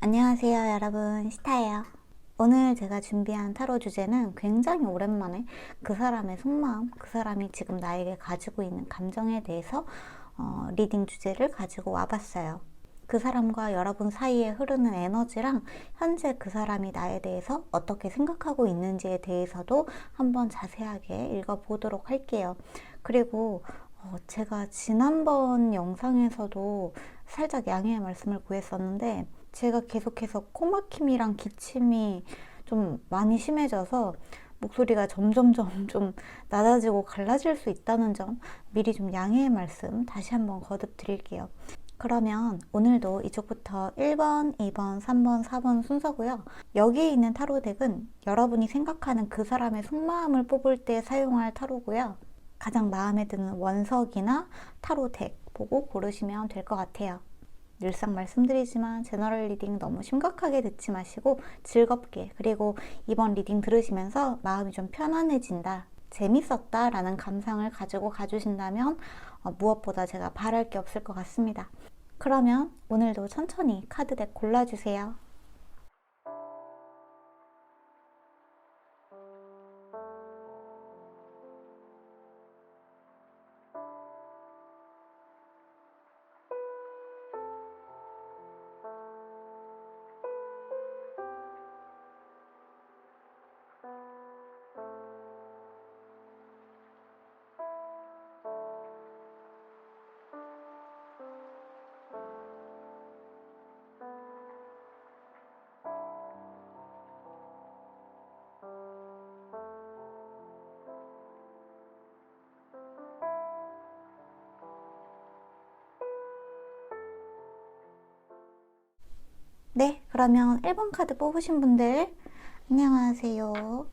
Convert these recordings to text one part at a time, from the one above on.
안녕하세요 여러분, 시타예요. 오늘 제가 준비한 타로 주제는 굉장히 오랜만에 그 사람의 속마음, 그 사람이 지금 나에게 가지고 있는 감정에 대해서 리딩 주제를 가지고 와봤어요. 그 사람과 여러분 사이에 흐르는 에너지랑 현재 그 사람이 나에 대해서 어떻게 생각하고 있는지에 대해서도 한번 자세하게 읽어보도록 할게요. 그리고 제가 지난번 영상에서도 살짝 양해의 말씀을 구했었는데 제가 계속해서 코막힘이랑 기침이 좀 많이 심해져서 목소리가 점점점 좀 낮아지고 갈라질 수 있다는 점 미리 좀 양해의 말씀 다시 한번 거듭 드릴게요. 그러면 오늘도 이쪽부터 1번, 2번, 3번, 4번 순서고요. 여기에 있는 타로 덱은 여러분이 생각하는 그 사람의 속마음을 뽑을 때 사용할 타로고요. 가장 마음에 드는 원석이나 타로 덱 보고 고르시면 될 것 같아요. 늘상 말씀드리지만 제너럴 리딩 너무 심각하게 듣지 마시고 즐겁게, 그리고 이번 리딩 들으시면서 마음이 좀 편안해진다, 재밌었다 라는 감상을 가지고 가주신다면 무엇보다 제가 바랄 게 없을 것 같습니다. 그러면 오늘도 천천히 카드덱 골라주세요. 네, 그러면 1번 카드 뽑으신 분들 안녕하세요.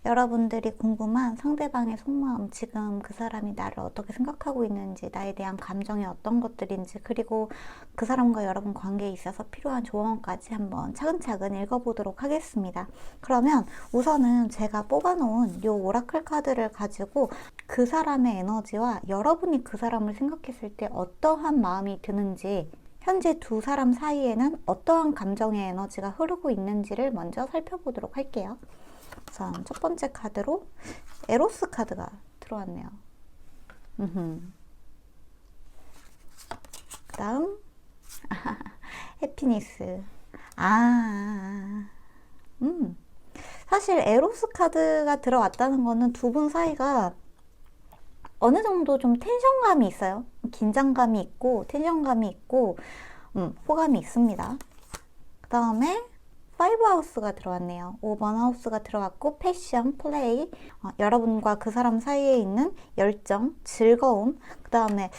여러분들이 궁금한 상대방의 속마음, 지금 그 사람이 나를 어떻게 생각하고 있는지, 나에 대한 감정이 어떤 것들인지, 그리고 그 사람과 여러분 관계에 있어서 필요한 조언까지 한번 차근차근 읽어보도록 하겠습니다. 그러면 우선은 제가 뽑아놓은 이 오라클 카드를 가지고 그 사람의 에너지와 여러분이 그 사람을 생각했을 때 어떠한 마음이 드는지, 현재 두 사람 사이에는 어떠한 감정의 에너지가 흐르고 있는지를 먼저 살펴보도록 할게요. 우선 첫 번째 카드로 에로스 카드가 들어왔네요. 그 다음 해피니스. 사실 에로스 카드가 들어왔다는 거는 두 분 사이가 어느 정도 좀 텐션감이 있어요. 긴장감이 있고 텐션감이 있고 호감이 있습니다. 그 다음에 5하우스가 들어왔네요. 5번 하우스가 들어왔고 패션, 플레이, 여러분과 그 사람 사이에 있는 열정, 즐거움, 그 다음에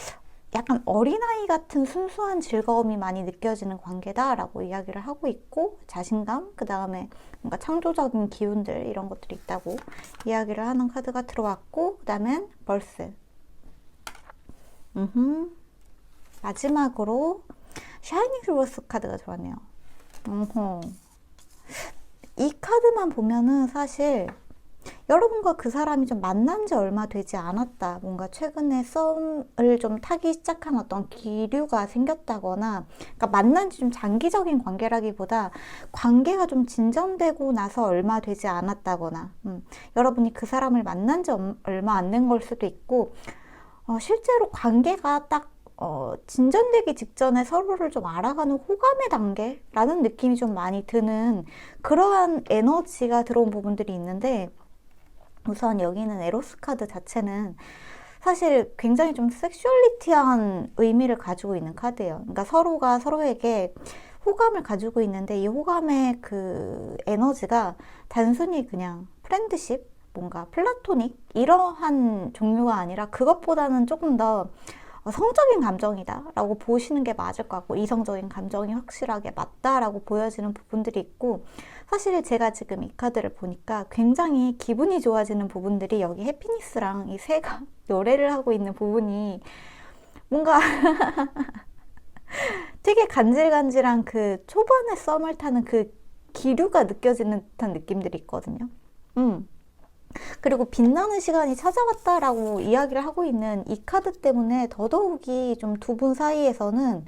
약간 어린아이 같은 순수한 즐거움이 많이 느껴지는 관계다 라고 이야기를 하고 있고, 자신감, 그 다음에 뭔가 창조적인 기운들, 이런 것들이 있다고 이야기를 하는 카드가 들어왔고, 그 다음엔 벌스. 마지막으로 샤이닝 실버스 카드가 들어왔네요. 이 카드만 보면은 사실 여러분과 그 사람이 좀 만난 지 얼마 되지 않았다, 뭔가 최근에 썸을 좀 타기 시작한 어떤 기류가 생겼다거나, 그러니까 만난 지 좀 장기적인 관계라기보다 관계가 좀 진전되고 나서 얼마 되지 않았다거나, 여러분이 그 사람을 만난 지 얼마 안 된 걸 수도 있고, 실제로 관계가 딱 진전되기 직전에 서로를 좀 알아가는 호감의 단계라는 느낌이 좀 많이 드는 그러한 에너지가 들어온 부분들이 있는데, 우선 여기는 에로스 카드 자체는 사실 굉장히 좀 섹슈얼리티한 의미를 가지고 있는 카드예요. 그러니까 서로가 서로에게 호감을 가지고 있는데, 이 호감의 그 에너지가 단순히 그냥 프렌드십, 뭔가 플라토닉 이러한 종류가 아니라 그것보다는 조금 더 성적인 감정이다 라고 보시는 게 맞을 것 같고, 이성적인 감정이 확실하게 맞다라고 보여지는 부분들이 있고, 사실 제가 지금 이 카드를 보니까 굉장히 기분이 좋아지는 부분들이 여기 해피니스랑 이 새가 노래를 하고 있는 부분이 뭔가 되게 간질간질한 그 초반에 썸을 타는 그 기류가 느껴지는 듯한 느낌들이 있거든요. 그리고 빛나는 시간이 찾아왔다라고 이야기를 하고 있는 이 카드 때문에 더더욱이 좀 두 분 사이에서는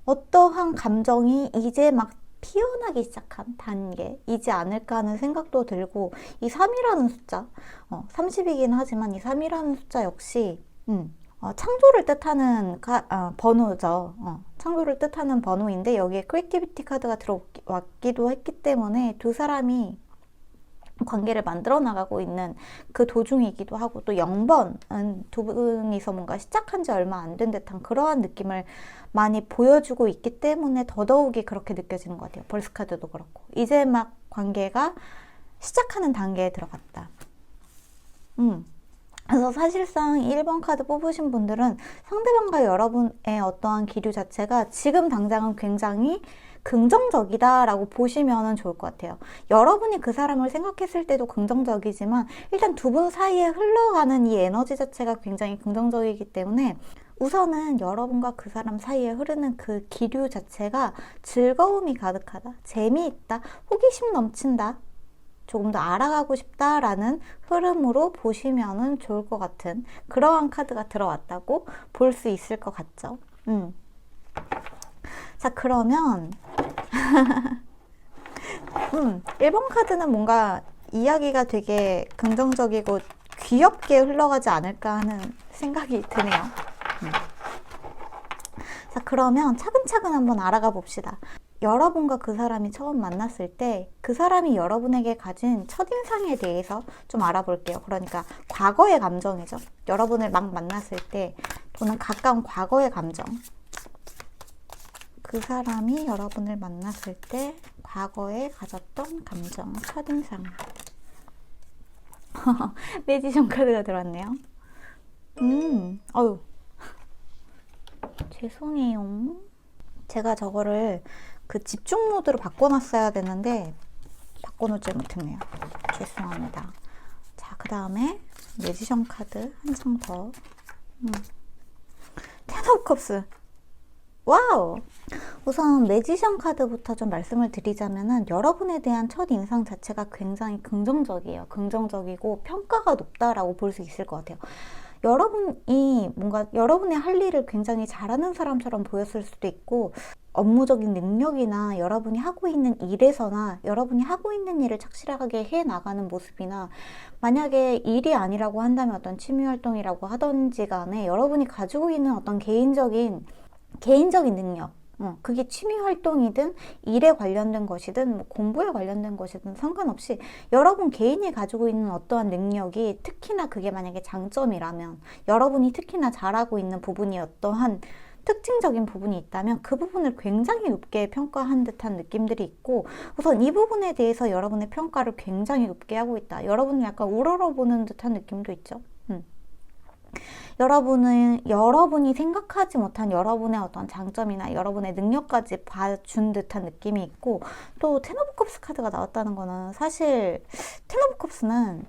어떠한 감정이 이제 막 피어나기 시작한 단계이지 않을까 하는 생각도 들고, 이 3이라는 숫자, 30이긴 하지만 이 3이라는 숫자 역시 창조를 뜻하는 번호죠. 창조를 뜻하는 번호인데 여기에 크리에이티비티 카드가 들어왔기도 했기 때문에 두 사람이 관계를 만들어 나가고 있는 그 도중이기도 하고, 또 0번은 두 분이서 뭔가 시작한 지 얼마 안 된 듯한 그러한 느낌을 많이 보여주고 있기 때문에 더더욱이 그렇게 느껴지는 것 같아요. 벌스 카드도 그렇고 이제 막 관계가 시작하는 단계에 들어갔다. 그래서 사실상 1번 카드 뽑으신 분들은 상대방과 여러분의 어떠한 기류 자체가 지금 당장은 굉장히 긍정적이다라고 보시면 좋을 것 같아요. 여러분이 그 사람을 생각했을 때도 긍정적이지만 일단 두 분 사이에 흘러가는 이 에너지 자체가 굉장히 긍정적이기 때문에 우선은 여러분과 그 사람 사이에 흐르는 그 기류 자체가 즐거움이 가득하다, 재미있다, 호기심 넘친다, 조금 더 알아가고 싶다라는 흐름으로 보시면 좋을 것 같은 그러한 카드가 들어왔다고 볼 수 있을 것 같죠. 자, 그러면 1번 카드는 뭔가 이야기가 되게 긍정적이고 귀엽게 흘러가지 않을까 하는 생각이 드네요. 자, 그러면 차근차근 한번 알아가 봅시다. 여러분과 그 사람이 처음 만났을 때 그 사람이 여러분에게 가진 첫인상에 대해서 좀 알아볼게요. 그러니까 과거의 감정이죠. 여러분을 막 만났을 때 또는 가까운 과거의 감정. 그 사람이 여러분을 만났을 때 과거에 가졌던 감정, 첫인상. 매지션 카드가 들어왔네요. 어휴. 죄송해요. 제가 저거를 그 집중 모드로 바꿔놨어야 되는데 바꿔놓지 못했네요. 죄송합니다. 자, 그 다음에 매지션 카드 한 장 더. 텐 오브 컵스. 와우! 우선 매지션 카드부터 좀 말씀을 드리자면은 여러분에 대한 첫인상 자체가 굉장히 긍정적이에요. 긍정적이고 평가가 높다라고 볼 수 있을 것 같아요. 여러분이 뭔가 여러분의 할 일을 굉장히 잘하는 사람처럼 보였을 수도 있고, 업무적인 능력이나 여러분이 하고 있는 일에서나 여러분이 하고 있는 일을 착실하게 해 나가는 모습이나, 만약에 일이 아니라고 한다면 어떤 취미 활동이라고 하던지 간에 여러분이 가지고 있는 어떤 개인적인 능력, 그게 취미 활동이든 일에 관련된 것이든 뭐 공부에 관련된 것이든 상관없이 여러분 개인이 가지고 있는 어떠한 능력이, 특히나 그게 만약에 장점이라면, 여러분이 특히나 잘하고 있는 부분이 어떠한 특징적인 부분이 있다면 그 부분을 굉장히 높게 평가한 듯한 느낌들이 있고, 우선 이 부분에 대해서 여러분의 평가를 굉장히 높게 하고 있다. 여러분을 약간 우러러보는 듯한 느낌도 있죠. 여러분이 생각하지 못한 여러분의 어떤 장점이나 여러분의 능력까지 봐준 듯한 느낌이 있고, 또 텐 오브 컵스 카드가 나왔다는 거는 사실 텐 오브 컵스는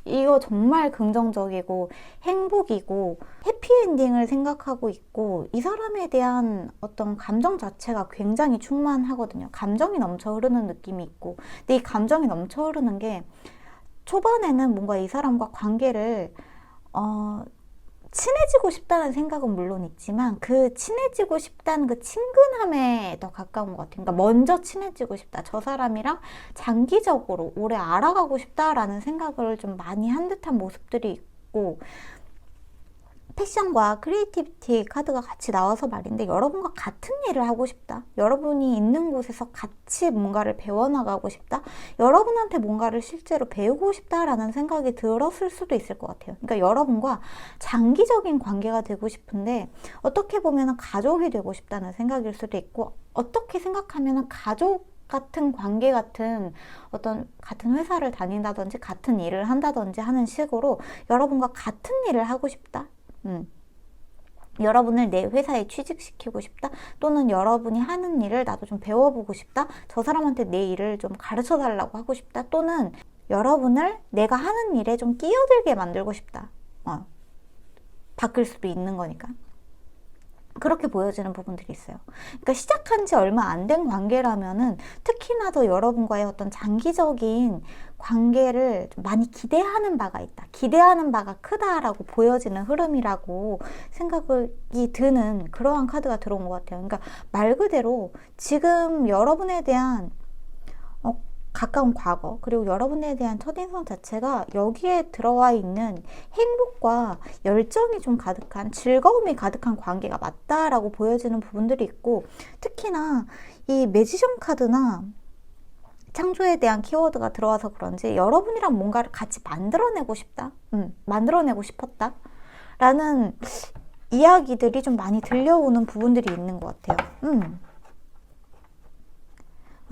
이거 정말 긍정적이고 행복이고 해피엔딩을 생각하고 있고, 이 사람에 대한 어떤 감정 자체가 굉장히 충만하거든요. 감정이 넘쳐 흐르는 느낌이 있고, 근데 이 감정이 넘쳐 흐르는 게 초반에는 뭔가 이 사람과 관계를 친해지고 싶다는 생각은 물론 있지만 그 친해지고 싶다는 그 친근함에 더 가까운 것 같아요. 그러니까 먼저 친해지고 싶다. 저 사람이랑 장기적으로 오래 알아가고 싶다라는 생각을 좀 많이 한 듯한 모습들이 있고, 패션과 크리에이티비티 카드가 같이 나와서 말인데, 여러분과 같은 일을 하고 싶다. 여러분이 있는 곳에서 같이 뭔가를 배워나가고 싶다. 여러분한테 뭔가를 실제로 배우고 싶다라는 생각이 들었을 수도 있을 것 같아요. 그러니까 여러분과 장기적인 관계가 되고 싶은데, 어떻게 보면 가족이 되고 싶다는 생각일 수도 있고, 어떻게 생각하면 가족 같은 관계 같은 어떤 같은 회사를 다닌다든지 같은 일을 한다든지 하는 식으로 여러분과 같은 일을 하고 싶다. 여러분을 내 회사에 취직시키고 싶다, 또는 여러분이 하는 일을 나도 좀 배워보고 싶다, 저 사람한테 내 일을 좀 가르쳐 달라고 하고 싶다, 또는 여러분을 내가 하는 일에 좀 끼어들게 만들고 싶다. 바뀔 수도 있는 거니까. 그렇게 보여지는 부분들이 있어요. 그러니까 시작한 지 얼마 안 된 관계라면은 특히나 더 여러분과의 어떤 장기적인 관계를 좀 많이 기대하는 바가 있다. 기대하는 바가 크다라고 보여지는 흐름이라고 생각이 드는 그러한 카드가 들어온 것 같아요. 그러니까 말 그대로 지금 여러분에 대한 가까운 과거, 그리고 여러분에 대한 첫인상 자체가 여기에 들어와 있는 행복과 열정이 좀 가득한, 즐거움이 가득한 관계가 맞다라고 보여지는 부분들이 있고, 특히나 이 매지션 카드나 창조에 대한 키워드가 들어와서 그런지 여러분이랑 뭔가를 같이 만들어내고 싶다, 만들어내고 싶었다 라는 이야기들이 좀 많이 들려오는 부분들이 있는 것 같아요.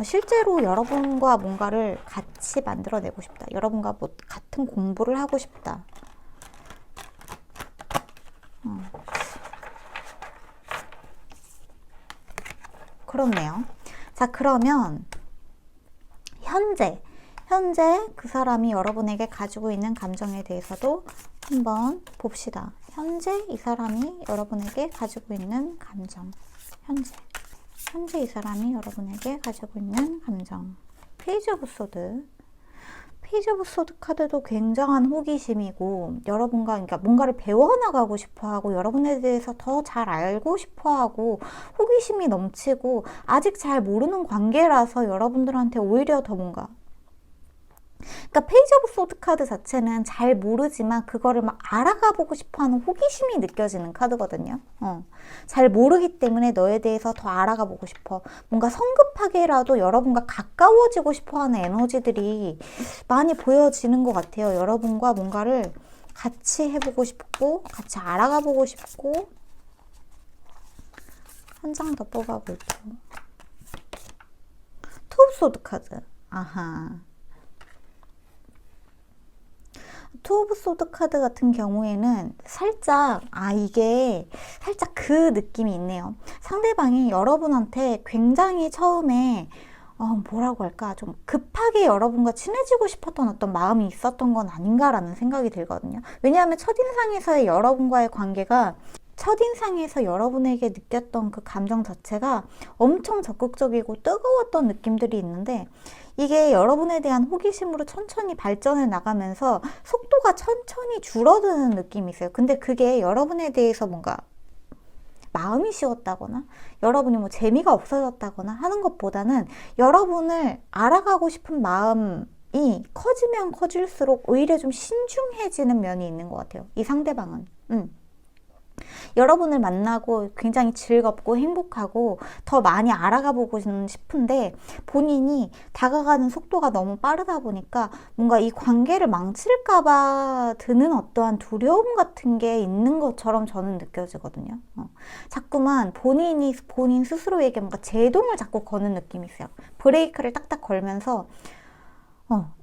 실제로 여러분과 뭔가를 같이 만들어내고 싶다. 여러분과 뭐 같은 공부를 하고 싶다. 그렇네요. 자, 그러면 현재 그 사람이 여러분에게 가지고 있는 감정에 대해서도 한번 봅시다. 현재 이 사람이 여러분에게 가지고 있는 감정. 현재 이 사람이 여러분에게 가지고 있는 감정. 페이지 오브 소드. 페이지 오브 소드 카드도 굉장한 호기심이고, 여러분과 그러니까 뭔가를 배워나가고 싶어하고, 여러분에 대해서 더 잘 알고 싶어하고, 호기심이 넘치고, 아직 잘 모르는 관계라서 여러분들한테 오히려 더 뭔가, 그러니까 페이지 오브 소드 카드 자체는 잘 모르지만 그거를 막 알아가 보고 싶어하는 호기심이 느껴지는 카드거든요. 잘 모르기 때문에 너에 대해서 더 알아가 보고 싶어. 뭔가 성급하게라도 여러분과 가까워지고 싶어하는 에너지들이 많이 보여지는 것 같아요. 여러분과 뭔가를 같이 해보고 싶고, 같이 알아가 보고 싶고. 한 장 더 뽑아볼게요. 투 오브 소드 카드. 아하. 투 오브 소드 카드 같은 경우에는 살짝 이게 살짝 그 느낌이 있네요. 상대방이 여러분한테 굉장히 처음에 뭐라고 할까, 좀 급하게 여러분과 친해지고 싶었던 어떤 마음이 있었던 건 아닌가라는 생각이 들거든요. 왜냐하면 첫인상에서의 여러분과의 관계가, 첫인상에서 여러분에게 느꼈던 그 감정 자체가 엄청 적극적이고 뜨거웠던 느낌들이 있는데, 이게 여러분에 대한 호기심으로 천천히 발전해 나가면서 속도가 천천히 줄어드는 느낌이 있어요. 근데 그게 여러분에 대해서 뭔가 마음이 식었다거나 여러분이 뭐 재미가 없어졌다거나 하는 것보다는 여러분을 알아가고 싶은 마음이 커지면 커질수록 오히려 좀 신중해지는 면이 있는 것 같아요. 이 상대방은. 여러분을 만나고 굉장히 즐겁고 행복하고 더 많이 알아가 보고 싶은데, 본인이 다가가는 속도가 너무 빠르다 보니까 뭔가 이 관계를 망칠까봐 드는 어떠한 두려움 같은 게 있는 것처럼 저는 느껴지거든요. 자꾸만 본인 스스로에게 뭔가 제동을 자꾸 거는 느낌이 있어요. 브레이크를 딱딱 걸면서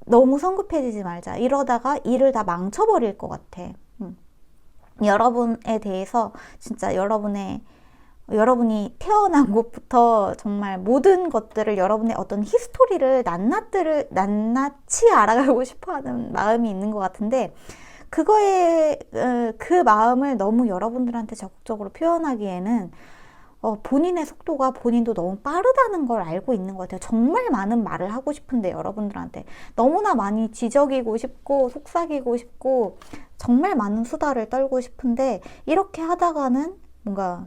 너무 성급해지지 말자. 이러다가 일을 다 망쳐버릴 것 같아. 여러분에 대해서 진짜 여러분이 태어난 곳부터 정말 모든 것들을, 여러분의 어떤 히스토리를 낱낱이 알아가고 싶어하는 마음이 있는 것 같은데, 그 마음을 너무 여러분들한테 적극적으로 표현하기에는 본인의 속도가 본인도 너무 빠르다는 걸 알고 있는 것 같아요. 정말 많은 말을 하고 싶은데, 여러분들한테 너무나 많이 지적이고 싶고 속삭이고 싶고 정말 많은 수다를 떨고 싶은데, 이렇게 하다가는 뭔가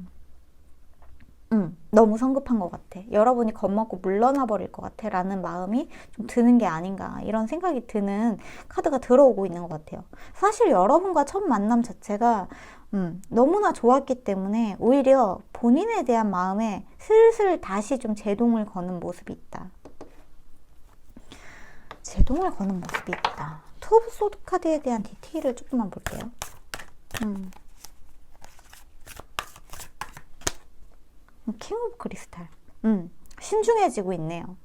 너무 성급한 것 같아. 여러분이 겁먹고 물러나 버릴 것 같아 라는 마음이 좀 드는 게 아닌가, 이런 생각이 드는 카드가 들어오고 있는 것 같아요. 사실 여러분과 첫 만남 자체가 너무나 좋았기 때문에 오히려 본인에 대한 마음에 슬슬 다시 좀 제동을 거는 모습이 있다. 제동을 거는 모습이 있다. 투 오브 소드 카드에 대한 디테일을 조금만 볼게요. 킹 오브 크리스탈. 신중해지고 있네요.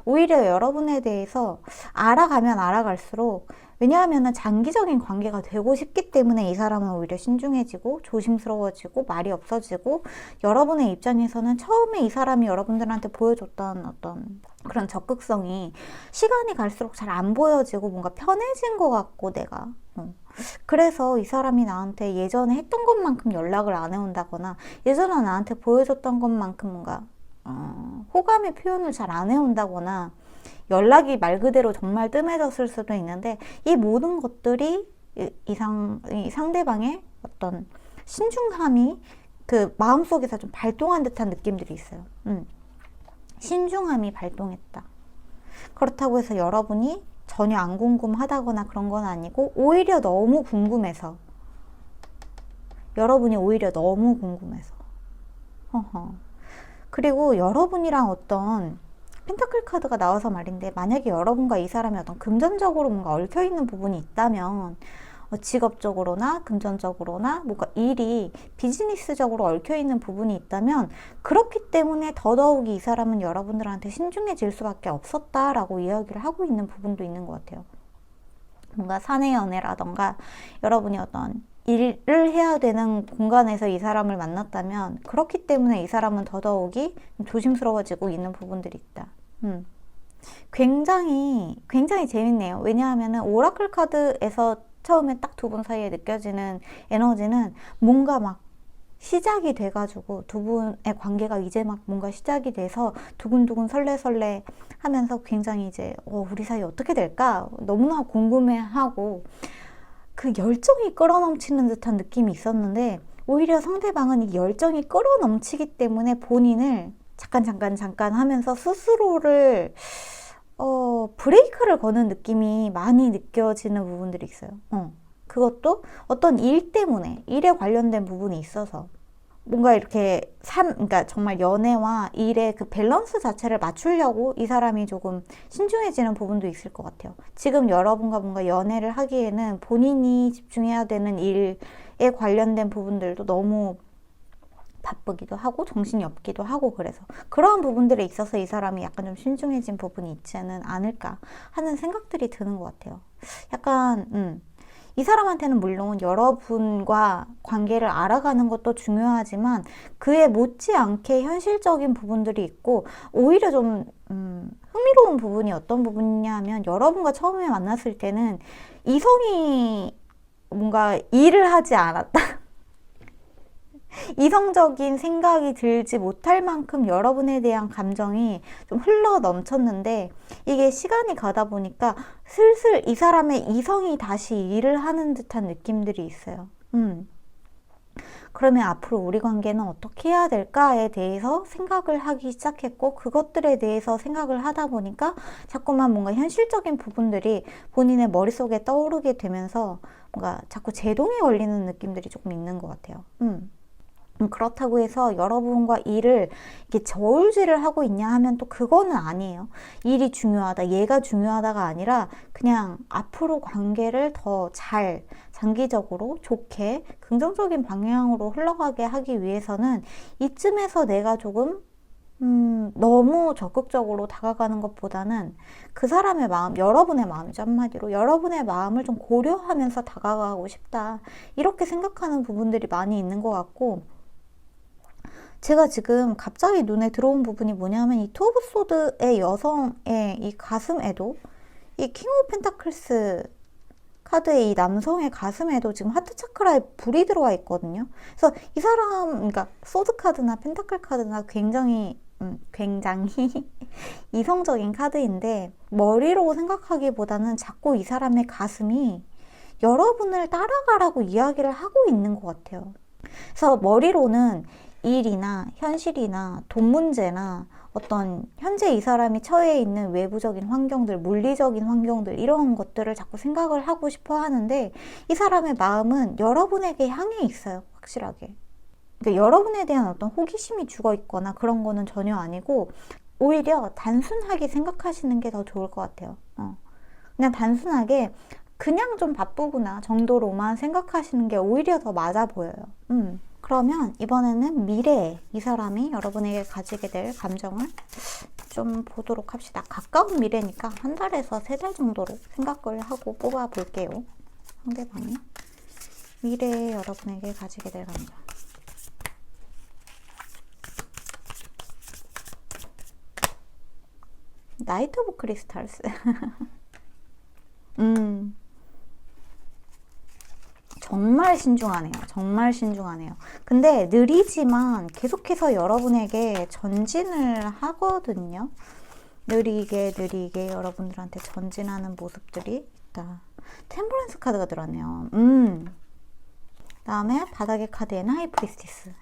오히려 여러분에 대해서 알아가면 알아갈수록 왜냐하면 장기적인 관계가 되고 싶기 때문에 이 사람은 오히려 신중해지고 조심스러워지고 말이 없어지고, 여러분의 입장에서는 처음에 이 사람이 여러분들한테 보여줬던 어떤 그런 적극성이 시간이 갈수록 잘 안 보여지고 뭔가 편해진 것 같고, 내가 그래서 이 사람이 나한테 예전에 했던 것만큼 연락을 안 해온다거나, 예전에 나한테 보여줬던 것만큼 뭔가 호감의 표현을 잘 안 해온다거나, 연락이 말 그대로 정말 뜸해졌을 수도 있는데, 이 모든 것들이 이 상대방의 어떤 신중함이 그 마음속에서 좀 발동한 듯한 느낌들이 있어요. 신중함이 발동했다. 그렇다고 해서 여러분이 전혀 안 궁금하다거나 그런 건 아니고, 오히려 너무 궁금해서, 여러분이 오히려 너무 궁금해서. 그리고 여러분이랑 어떤 펜타클 카드가 나와서 말인데, 만약에 여러분과 이 사람이 어떤 금전적으로 뭔가 얽혀있는 부분이 있다면, 직업적으로나 금전적으로나 뭔가 일이 비즈니스적으로 얽혀있는 부분이 있다면, 그렇기 때문에 더더욱이 이 사람은 여러분들한테 신중해질 수밖에 없었다라고 이야기를 하고 있는 부분도 있는 것 같아요. 뭔가 사내 연애라던가 여러분이 어떤 일을 해야 되는 공간에서 이 사람을 만났다면, 그렇기 때문에 이 사람은 더더욱이 조심스러워지고 있는 부분들이 있다. 굉장히 재밌네요. 왜냐하면 오라클 카드에서 처음에 딱 두 분 사이에 느껴지는 에너지는 뭔가 막 시작이 돼가지고, 두 분의 관계가 이제 막 뭔가 시작이 돼서 두근두근 설레설레 하면서 굉장히 이제 우리 사이 어떻게 될까 너무나 궁금해하고, 그 열정이 끌어넘치는 듯한 느낌이 있었는데, 오히려 상대방은 이 열정이 끌어넘치기 때문에 본인을 잠깐 하면서 스스로를 브레이크를 거는 느낌이 많이 느껴지는 부분들이 있어요. 그것도 어떤 일 때문에, 일에 관련된 부분이 있어서 뭔가 이렇게 그러니까 정말 연애와 일의 그 밸런스 자체를 맞추려고 이 사람이 조금 신중해지는 부분도 있을 것 같아요. 지금 여러분과 뭔가 연애를 하기에는 본인이 집중해야 되는 일에 관련된 부분들도 너무 바쁘기도 하고 정신이 없기도 하고, 그래서 그러한 부분들에 있어서 이 사람이 약간 좀 신중해진 부분이 있지는 않을까 하는 생각들이 드는 것 같아요. 약간 이 사람한테는 물론 여러분과 관계를 알아가는 것도 중요하지만, 그에 못지않게 현실적인 부분들이 있고, 오히려 좀 흥미로운 부분이 어떤 부분이냐 하면, 여러분과 처음에 만났을 때는 이성이 뭔가 일을 하지 않았다. 이성적인 생각이 들지 못할 만큼 여러분에 대한 감정이 좀 흘러 넘쳤는데, 이게 시간이 가다 보니까 슬슬 이 사람의 이성이 다시 일을 하는 듯한 느낌들이 있어요. 그러면 앞으로 우리 관계는 어떻게 해야 될까에 대해서 생각을 하기 시작했고, 그것들에 대해서 생각을 하다 보니까 자꾸만 뭔가 현실적인 부분들이 본인의 머릿속에 떠오르게 되면서 뭔가 자꾸 제동이 걸리는 느낌들이 조금 있는 것 같아요. 그렇다고 해서 여러분과 일을 이렇게 저울질을 하고 있냐 하면 또 그거는 아니에요. 일이 중요하다, 얘가 중요하다가 아니라, 그냥 앞으로 관계를 더 잘, 장기적으로 좋게 긍정적인 방향으로 흘러가게 하기 위해서는 이쯤에서 내가 조금 너무 적극적으로 다가가는 것보다는 그 사람의 마음, 여러분의 마음이죠. 한마디로 여러분의 마음을 좀 고려하면서 다가가고 싶다, 이렇게 생각하는 부분들이 많이 있는 것 같고, 제가 지금 갑자기 눈에 들어온 부분이 뭐냐면, 이 투 오브 소드의 여성의 이 가슴에도, 이 킹 오브 펜타클스 카드의 이 남성의 가슴에도 지금 하트 차크라에 불이 들어와 있거든요. 그래서 이 사람, 그러니까 소드 카드나 펜타클 카드나 굉장히 이성적인 카드인데, 머리로 생각하기보다는 자꾸 이 사람의 가슴이 여러분을 따라가라고 이야기를 하고 있는 것 같아요. 그래서 머리로는 일이나 현실이나 돈 문제나 어떤 현재 이 사람이 처해 있는 외부적인 환경들, 물리적인 환경들, 이런 것들을 자꾸 생각을 하고 싶어 하는데, 이 사람의 마음은 여러분에게 향해 있어요. 확실하게. 그러니까 여러분에 대한 어떤 호기심이 죽어 있거나 그런 거는 전혀 아니고, 오히려 단순하게 생각하시는 게 더 좋을 것 같아요. 그냥 단순하게 그냥 좀 바쁘구나 정도로만 생각하시는 게 오히려 더 맞아 보여요. 그러면 이번에는 미래에 이 사람이 여러분에게 가지게 될 감정을 좀 보도록 합시다. 가까운 미래니까 한 달에서 3달 정도로 생각을 하고 뽑아 볼게요. 상대방이 미래에 여러분에게 가지게 될 감정. 나이트 오브 크리스탈스. 정말 신중하네요. 정말 신중하네요. 근데 느리지만 계속해서 여러분에게 전진을 하거든요. 느리게 여러분들한테 전진하는 모습들이 있다. 템퍼런스 카드가 들어왔네요. 다음에 바닥의 카드에는 하이프리스티스.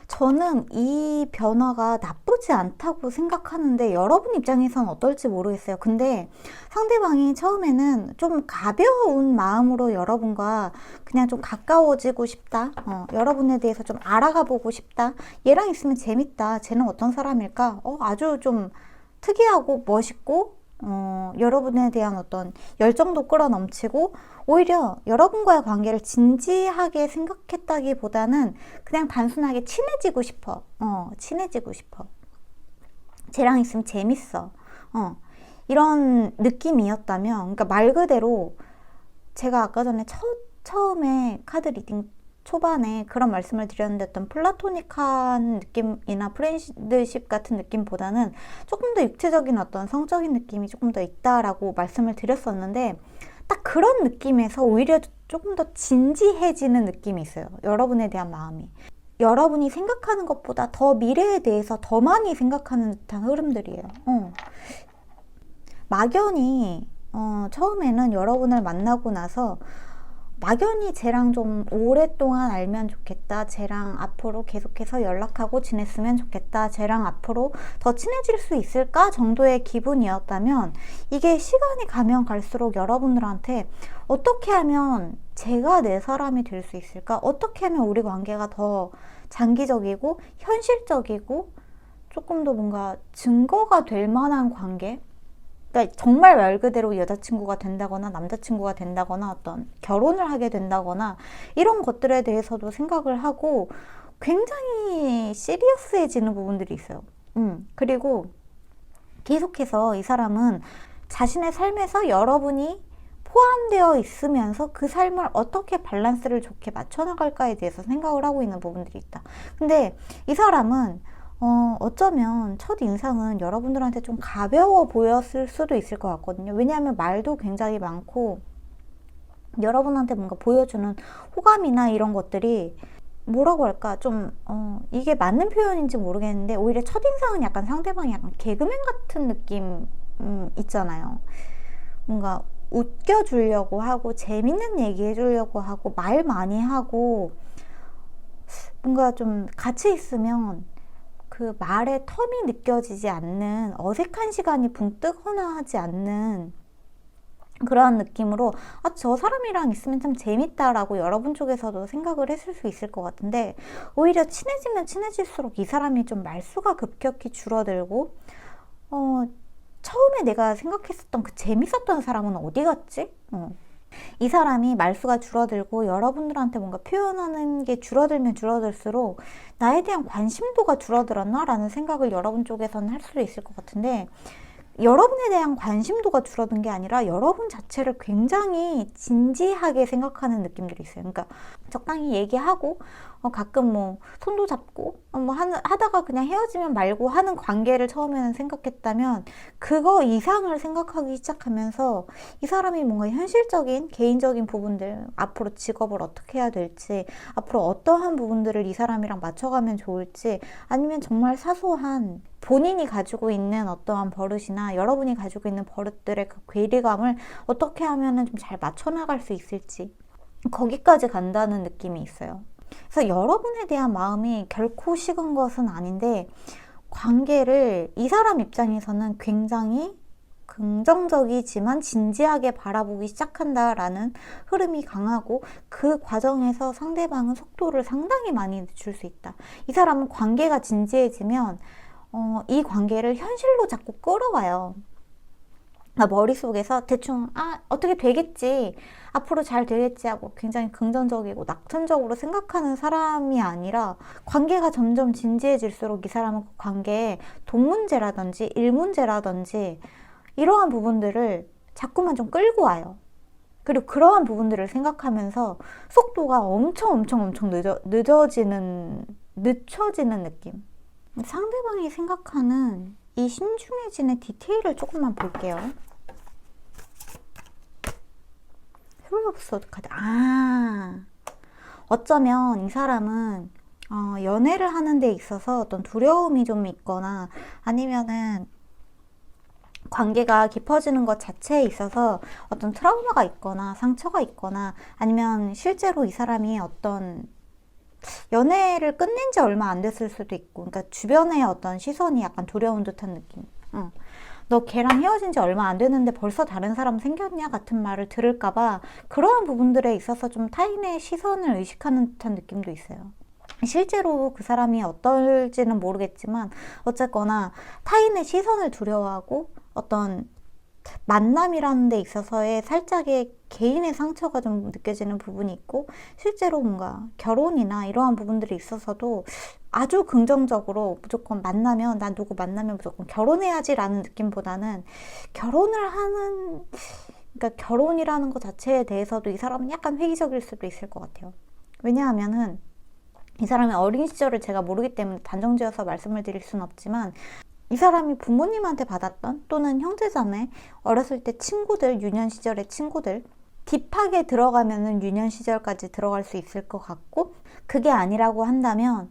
저는 이 변화가 나쁘지 않다고 생각하는데 여러분 입장에선 어떨지 모르겠어요. 근데 상대방이 처음에는 좀 가벼운 마음으로 여러분과 그냥 좀 가까워지고 싶다. 여러분에 대해서 좀 알아가 보고 싶다. 얘랑 있으면 재밌다. 쟤는 어떤 사람일까? 아주 좀 특이하고 멋있고 여러분에 대한 어떤 열정도 끌어넘치고 오히려 여러분과의 관계를 진지하게 생각했다기보다는 그냥 단순하게 친해지고 싶어. 친해지고 싶어. 쟤랑 있으면 재밌어. 이런 느낌이었다면, 그러니까 말 그대로 제가 아까 전에 처음에 카드 리딩 초반에 그런 말씀을 드렸는데 어떤 플라토닉한 느낌이나 프렌드십 같은 느낌보다는 조금 더 육체적인 어떤 성적인 느낌이 조금 더 있다라고 말씀을 드렸었는데 딱 그런 느낌에서 오히려 조금 더 진지해지는 느낌이 있어요. 여러분에 대한 마음이. 여러분이 생각하는 것보다 더 미래에 대해서 더 많이 생각하는 듯한 흐름들이에요. 막연히 처음에는 여러분을 만나고 나서 막연히 쟤랑 좀 오랫동안 알면 좋겠다. 쟤랑 앞으로 계속해서 연락하고 지냈으면 좋겠다. 쟤랑 앞으로 더 친해질 수 있을까? 정도의 기분이었다면 이게 시간이 가면 갈수록 여러분들한테 어떻게 하면 제가 내 사람이 될 수 있을까? 어떻게 하면 우리 관계가 더 장기적이고 현실적이고 조금 더 뭔가 증거가 될 만한 관계? 그러니까 정말 말 그대로 여자친구가 된다거나 남자친구가 된다거나 어떤 결혼을 하게 된다거나 이런 것들에 대해서도 생각을 하고 굉장히 시리어스해지는 부분들이 있어요. 그리고 계속해서 이 사람은 자신의 삶에서 여러분이 포함되어 있으면서 그 삶을 어떻게 밸런스를 좋게 맞춰나갈까에 대해서 생각을 하고 있는 부분들이 있다. 근데 이 사람은 어쩌면 첫 인상은 여러분들한테 좀 가벼워 보였을 수도 있을 것 같거든요. 왜냐하면 말도 굉장히 많고 여러분한테 뭔가 보여주는 호감이나 이런 것들이 뭐라고 할까 좀 이게 맞는 표현인지 모르겠는데 오히려 첫인상은 약간 상대방이 약간 개그맨 같은 느낌 있잖아요. 뭔가 웃겨주려고 하고 재밌는 얘기 해주려고 하고 말 많이 하고 뭔가 좀 같이 있으면 그 말의 텀이 느껴지지 않는 어색한 시간이 붕 뜨거나 하지 않는 그러한 느낌으로 저 사람이랑 있으면 참 재밌다라고 여러분 쪽에서도 생각을 했을 수 있을 것 같은데 오히려 친해지면 친해질수록 이 사람이 좀 말수가 급격히 줄어들고 처음에 내가 생각했었던 그 재밌었던 사람은 어디 갔지? 이 사람이 말수가 줄어들고 여러분들한테 뭔가 표현하는 게 줄어들면 줄어들수록 나에 대한 관심도가 줄어들었나? 라는 생각을 여러분 쪽에서는 할 수도 있을 것 같은데 여러분에 대한 관심도가 줄어든 게 아니라 여러분 자체를 굉장히 진지하게 생각하는 느낌들이 있어요. 그러니까 적당히 얘기하고 가끔 뭐 손도 잡고 하다가 그냥 헤어지면 말고 하는 관계를 처음에는 생각했다면 그거 이상을 생각하기 시작하면서 이 사람이 뭔가 현실적인 개인적인 부분들 앞으로 직업을 어떻게 해야 될지 앞으로 어떠한 부분들을 이 사람이랑 맞춰가면 좋을지 아니면 정말 사소한 본인이 가지고 있는 어떠한 버릇이나 여러분이 가지고 있는 버릇들의 그 괴리감을 어떻게 하면 좀 잘 맞춰나갈 수 있을지 거기까지 간다는 느낌이 있어요. 그래서 여러분에 대한 마음이 결코 식은 것은 아닌데 관계를 이 사람 입장에서는 굉장히 긍정적이지만 진지하게 바라보기 시작한다라는 흐름이 강하고 그 과정에서 상대방은 속도를 상당히 많이 늦출 수 있다. 이 사람은 관계가 진지해지면 이 관계를 현실로 자꾸 끌어와요. 머릿속에서 대충 어떻게 되겠지, 앞으로 잘 되겠지 하고 굉장히 긍정적이고 낙천적으로 생각하는 사람이 아니라, 관계가 점점 진지해질수록 이 사람은 그 관계에 돈 문제라든지 일 문제라든지 이러한 부분들을 자꾸만 좀 끌고 와요. 그리고 그러한 부분들을 생각하면서 속도가 엄청 늦춰지는 느낌. 상대방이 생각하는 이 신중해지는 디테일을 조금만 볼게요. 홀로소드 카드. 어쩌면 이 사람은 연애를 하는 데 있어서 어떤 두려움이 좀 있거나, 아니면은 관계가 깊어지는 것 자체에 있어서 어떤 트라우마가 있거나 상처가 있거나, 아니면 실제로 이 사람이 어떤 연애를 끝낸 지 얼마 안 됐을 수도 있고, 그러니까 주변의 어떤 시선이 약간 두려운 듯한 느낌. 너 걔랑 헤어진 지 얼마 안 됐는데 벌써 다른 사람 생겼냐 같은 말을 들을까봐 그러한 부분들에 있어서 좀 타인의 시선을 의식하는 듯한 느낌도 있어요. 실제로 그 사람이 어떨지는 모르겠지만 어쨌거나 타인의 시선을 두려워하고 어떤 만남이라는 데 있어서의 살짝의 개인의 상처가 좀 느껴지는 부분이 있고, 실제로 뭔가 결혼이나 이러한 부분들이 있어서도 아주 긍정적으로 무조건 만나면, 난 누구 만나면 무조건 결혼해야지 라는 느낌보다는, 그러니까 결혼이라는 것 자체에 대해서도 이 사람은 약간 회의적일 수도 있을 것 같아요. 왜냐하면은 이 사람의 어린 시절을 제가 모르기 때문에 단정지어서 말씀을 드릴 수는 없지만, 이 사람이 부모님한테 받았던, 또는 형제자매, 어렸을 때 친구들, 유년 시절의 친구들, 딥하게 들어가면은 유년 시절까지 들어갈 수 있을 것 같고, 그게 아니라고 한다면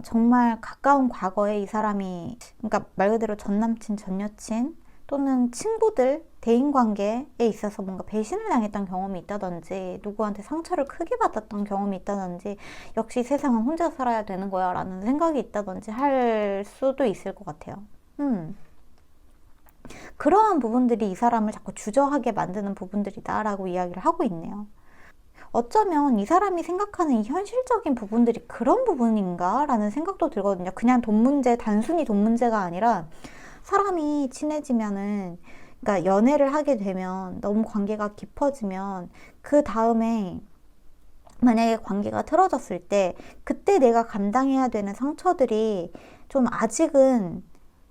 정말 가까운 과거에 이 사람이, 그러니까 말 그대로 전 남친, 전 여친, 또는 친구들, 대인관계에 있어서 뭔가 배신을 당했던 경험이 있다든지, 누구한테 상처를 크게 받았던 경험이 있다든지, 역시 세상은 혼자 살아야 되는 거야 라는 생각이 있다든지 할 수도 있을 것 같아요. 그러한 부분들이 이 사람을 자꾸 주저하게 만드는 부분들이다 라고 이야기를 하고 있네요. 어쩌면 이 사람이 생각하는 이 현실적인 부분들이 그런 부분인가 라는 생각도 들거든요. 그냥 돈 문제, 단순히 돈 문제가 아니라, 사람이 친해지면은, 그러니까 연애를 하게 되면, 너무 관계가 깊어지면 그 다음에 만약에 관계가 틀어졌을 때 그때 내가 감당해야 되는 상처들이 좀 아직은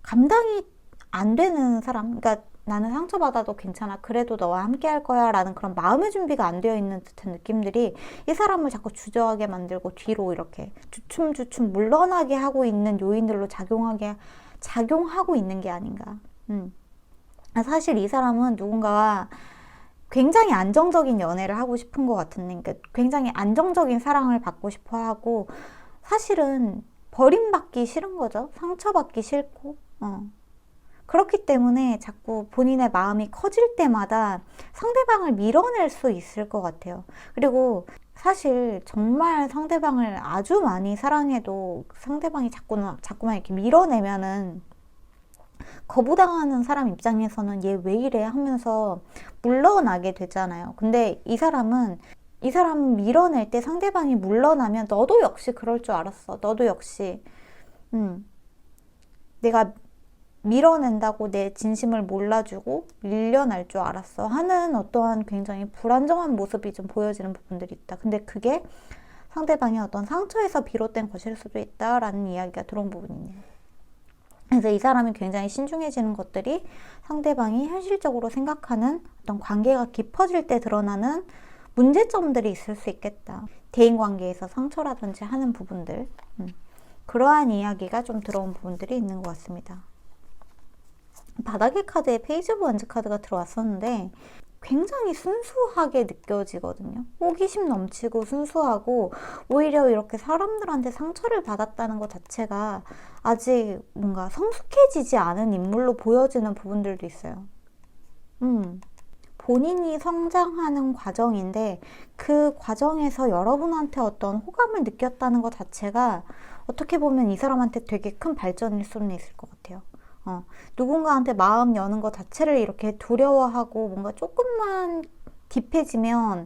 감당이 안 되는 사람, 그러니까 나는 상처받아도 괜찮아, 그래도 너와 함께 할 거야 라는 그런 마음의 준비가 안 되어 있는 듯한 느낌들이 이 사람을 자꾸 주저하게 만들고 뒤로 이렇게 주춤주춤 물러나게 하고 있는 요인들로 작용하고 있는 게 아닌가. 사실 이 사람은 누군가와 굉장히 안정적인 연애를 하고 싶은 것 같은데, 그러니까 굉장히 안정적인 사랑을 받고 싶어 하고, 사실은 버림받기 싫은 거죠. 상처받기 싫고. 그렇기 때문에 자꾸 본인의 마음이 커질 때마다 상대방을 밀어낼 수 있을 것 같아요. 그리고 사실 정말 상대방을 아주 많이 사랑해도 상대방이 자꾸만 이렇게 밀어내면은, 거부당하는 사람 입장에서는 얘 왜 이래 하면서 물러나게 되잖아요. 근데 이 사람은 밀어낼 때 상대방이 물러나면, 너도 역시 그럴 줄 알았어, 너도 역시 내가 밀어낸다고 내 진심을 몰라주고 밀려날 줄 알았어 하는 어떠한 굉장히 불안정한 모습이 좀 보여지는 부분들이 있다. 근데 그게 상대방의 어떤 상처에서 비롯된 것일 수도 있다라는 이야기가 들어온 부분이네요. 그래서 이 사람이 굉장히 신중해지는 것들이 상대방이 현실적으로 생각하는 어떤 관계가 깊어질 때 드러나는 문제점들이 있을 수 있겠다. 대인관계에서 상처라든지 하는 부분들, 그러한 이야기가 좀 들어온 부분들이 있는 것 같습니다. 바닥의 카드에 페이지 오브 원즈 카드가 들어왔었는데 굉장히 순수하게 느껴지거든요. 호기심 넘치고 순수하고, 오히려 이렇게 사람들한테 상처를 받았다는 것 자체가 아직 뭔가 성숙해지지 않은 인물로 보여지는 부분들도 있어요. 본인이 성장하는 과정인데, 그 과정에서 여러분한테 어떤 호감을 느꼈다는 것 자체가 어떻게 보면 이 사람한테 되게 큰 발전일 수는 있을 것 같아요. 누군가한테 마음 여는 것 자체를 이렇게 두려워하고 뭔가 조금만 딥해지면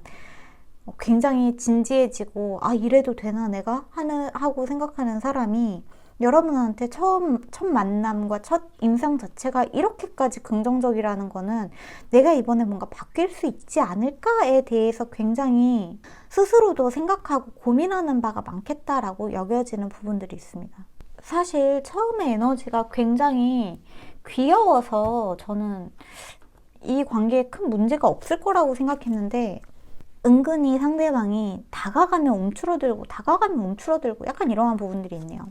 굉장히 진지해지고, 이래도 되나 내가? 하고 생각하는 사람이 여러분한테 첫 만남과 첫 인상 자체가 이렇게까지 긍정적이라는 거는 내가 이번에 뭔가 바뀔 수 있지 않을까에 대해서 굉장히 스스로도 생각하고 고민하는 바가 많겠다라고 여겨지는 부분들이 있습니다. 사실 처음에 에너지가 굉장히 귀여워서 저는 이 관계에 큰 문제가 없을 거라고 생각했는데 은근히 상대방이 다가가면 움츠러들고 약간 이러한 부분들이 있네요.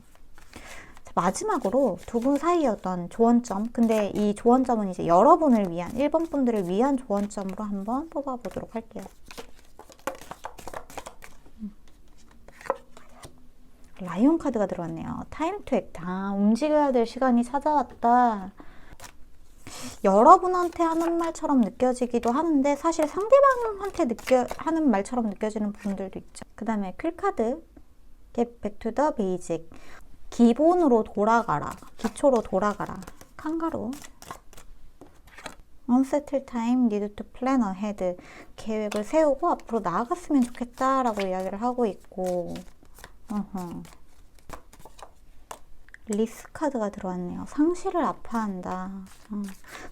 마지막으로 두 분 사이의 어떤 조언점, 근데 이 조언점은 이제 여러분을 위한, 1번 분들을 위한 조언점으로 한번 뽑아보도록 할게요. 라이온 카드가 들어왔네요. 타임 투 액트. 움직여야 될 시간이 찾아왔다. 여러분한테 하는 말처럼 느껴지기도 하는데 사실 상대방한테 하는 말처럼 느껴지는 부분들도 있죠. 그 다음에 퀼 카드, Get back to the basic. 기본으로 돌아가라. 기초로 돌아가라. 칸가루. Unsettled time, need to plan ahead. 계획을 세우고 앞으로 나아갔으면 좋겠다라고 이야기를 하고 있고, 리스 카드가 들어왔네요. 상실을 아파한다.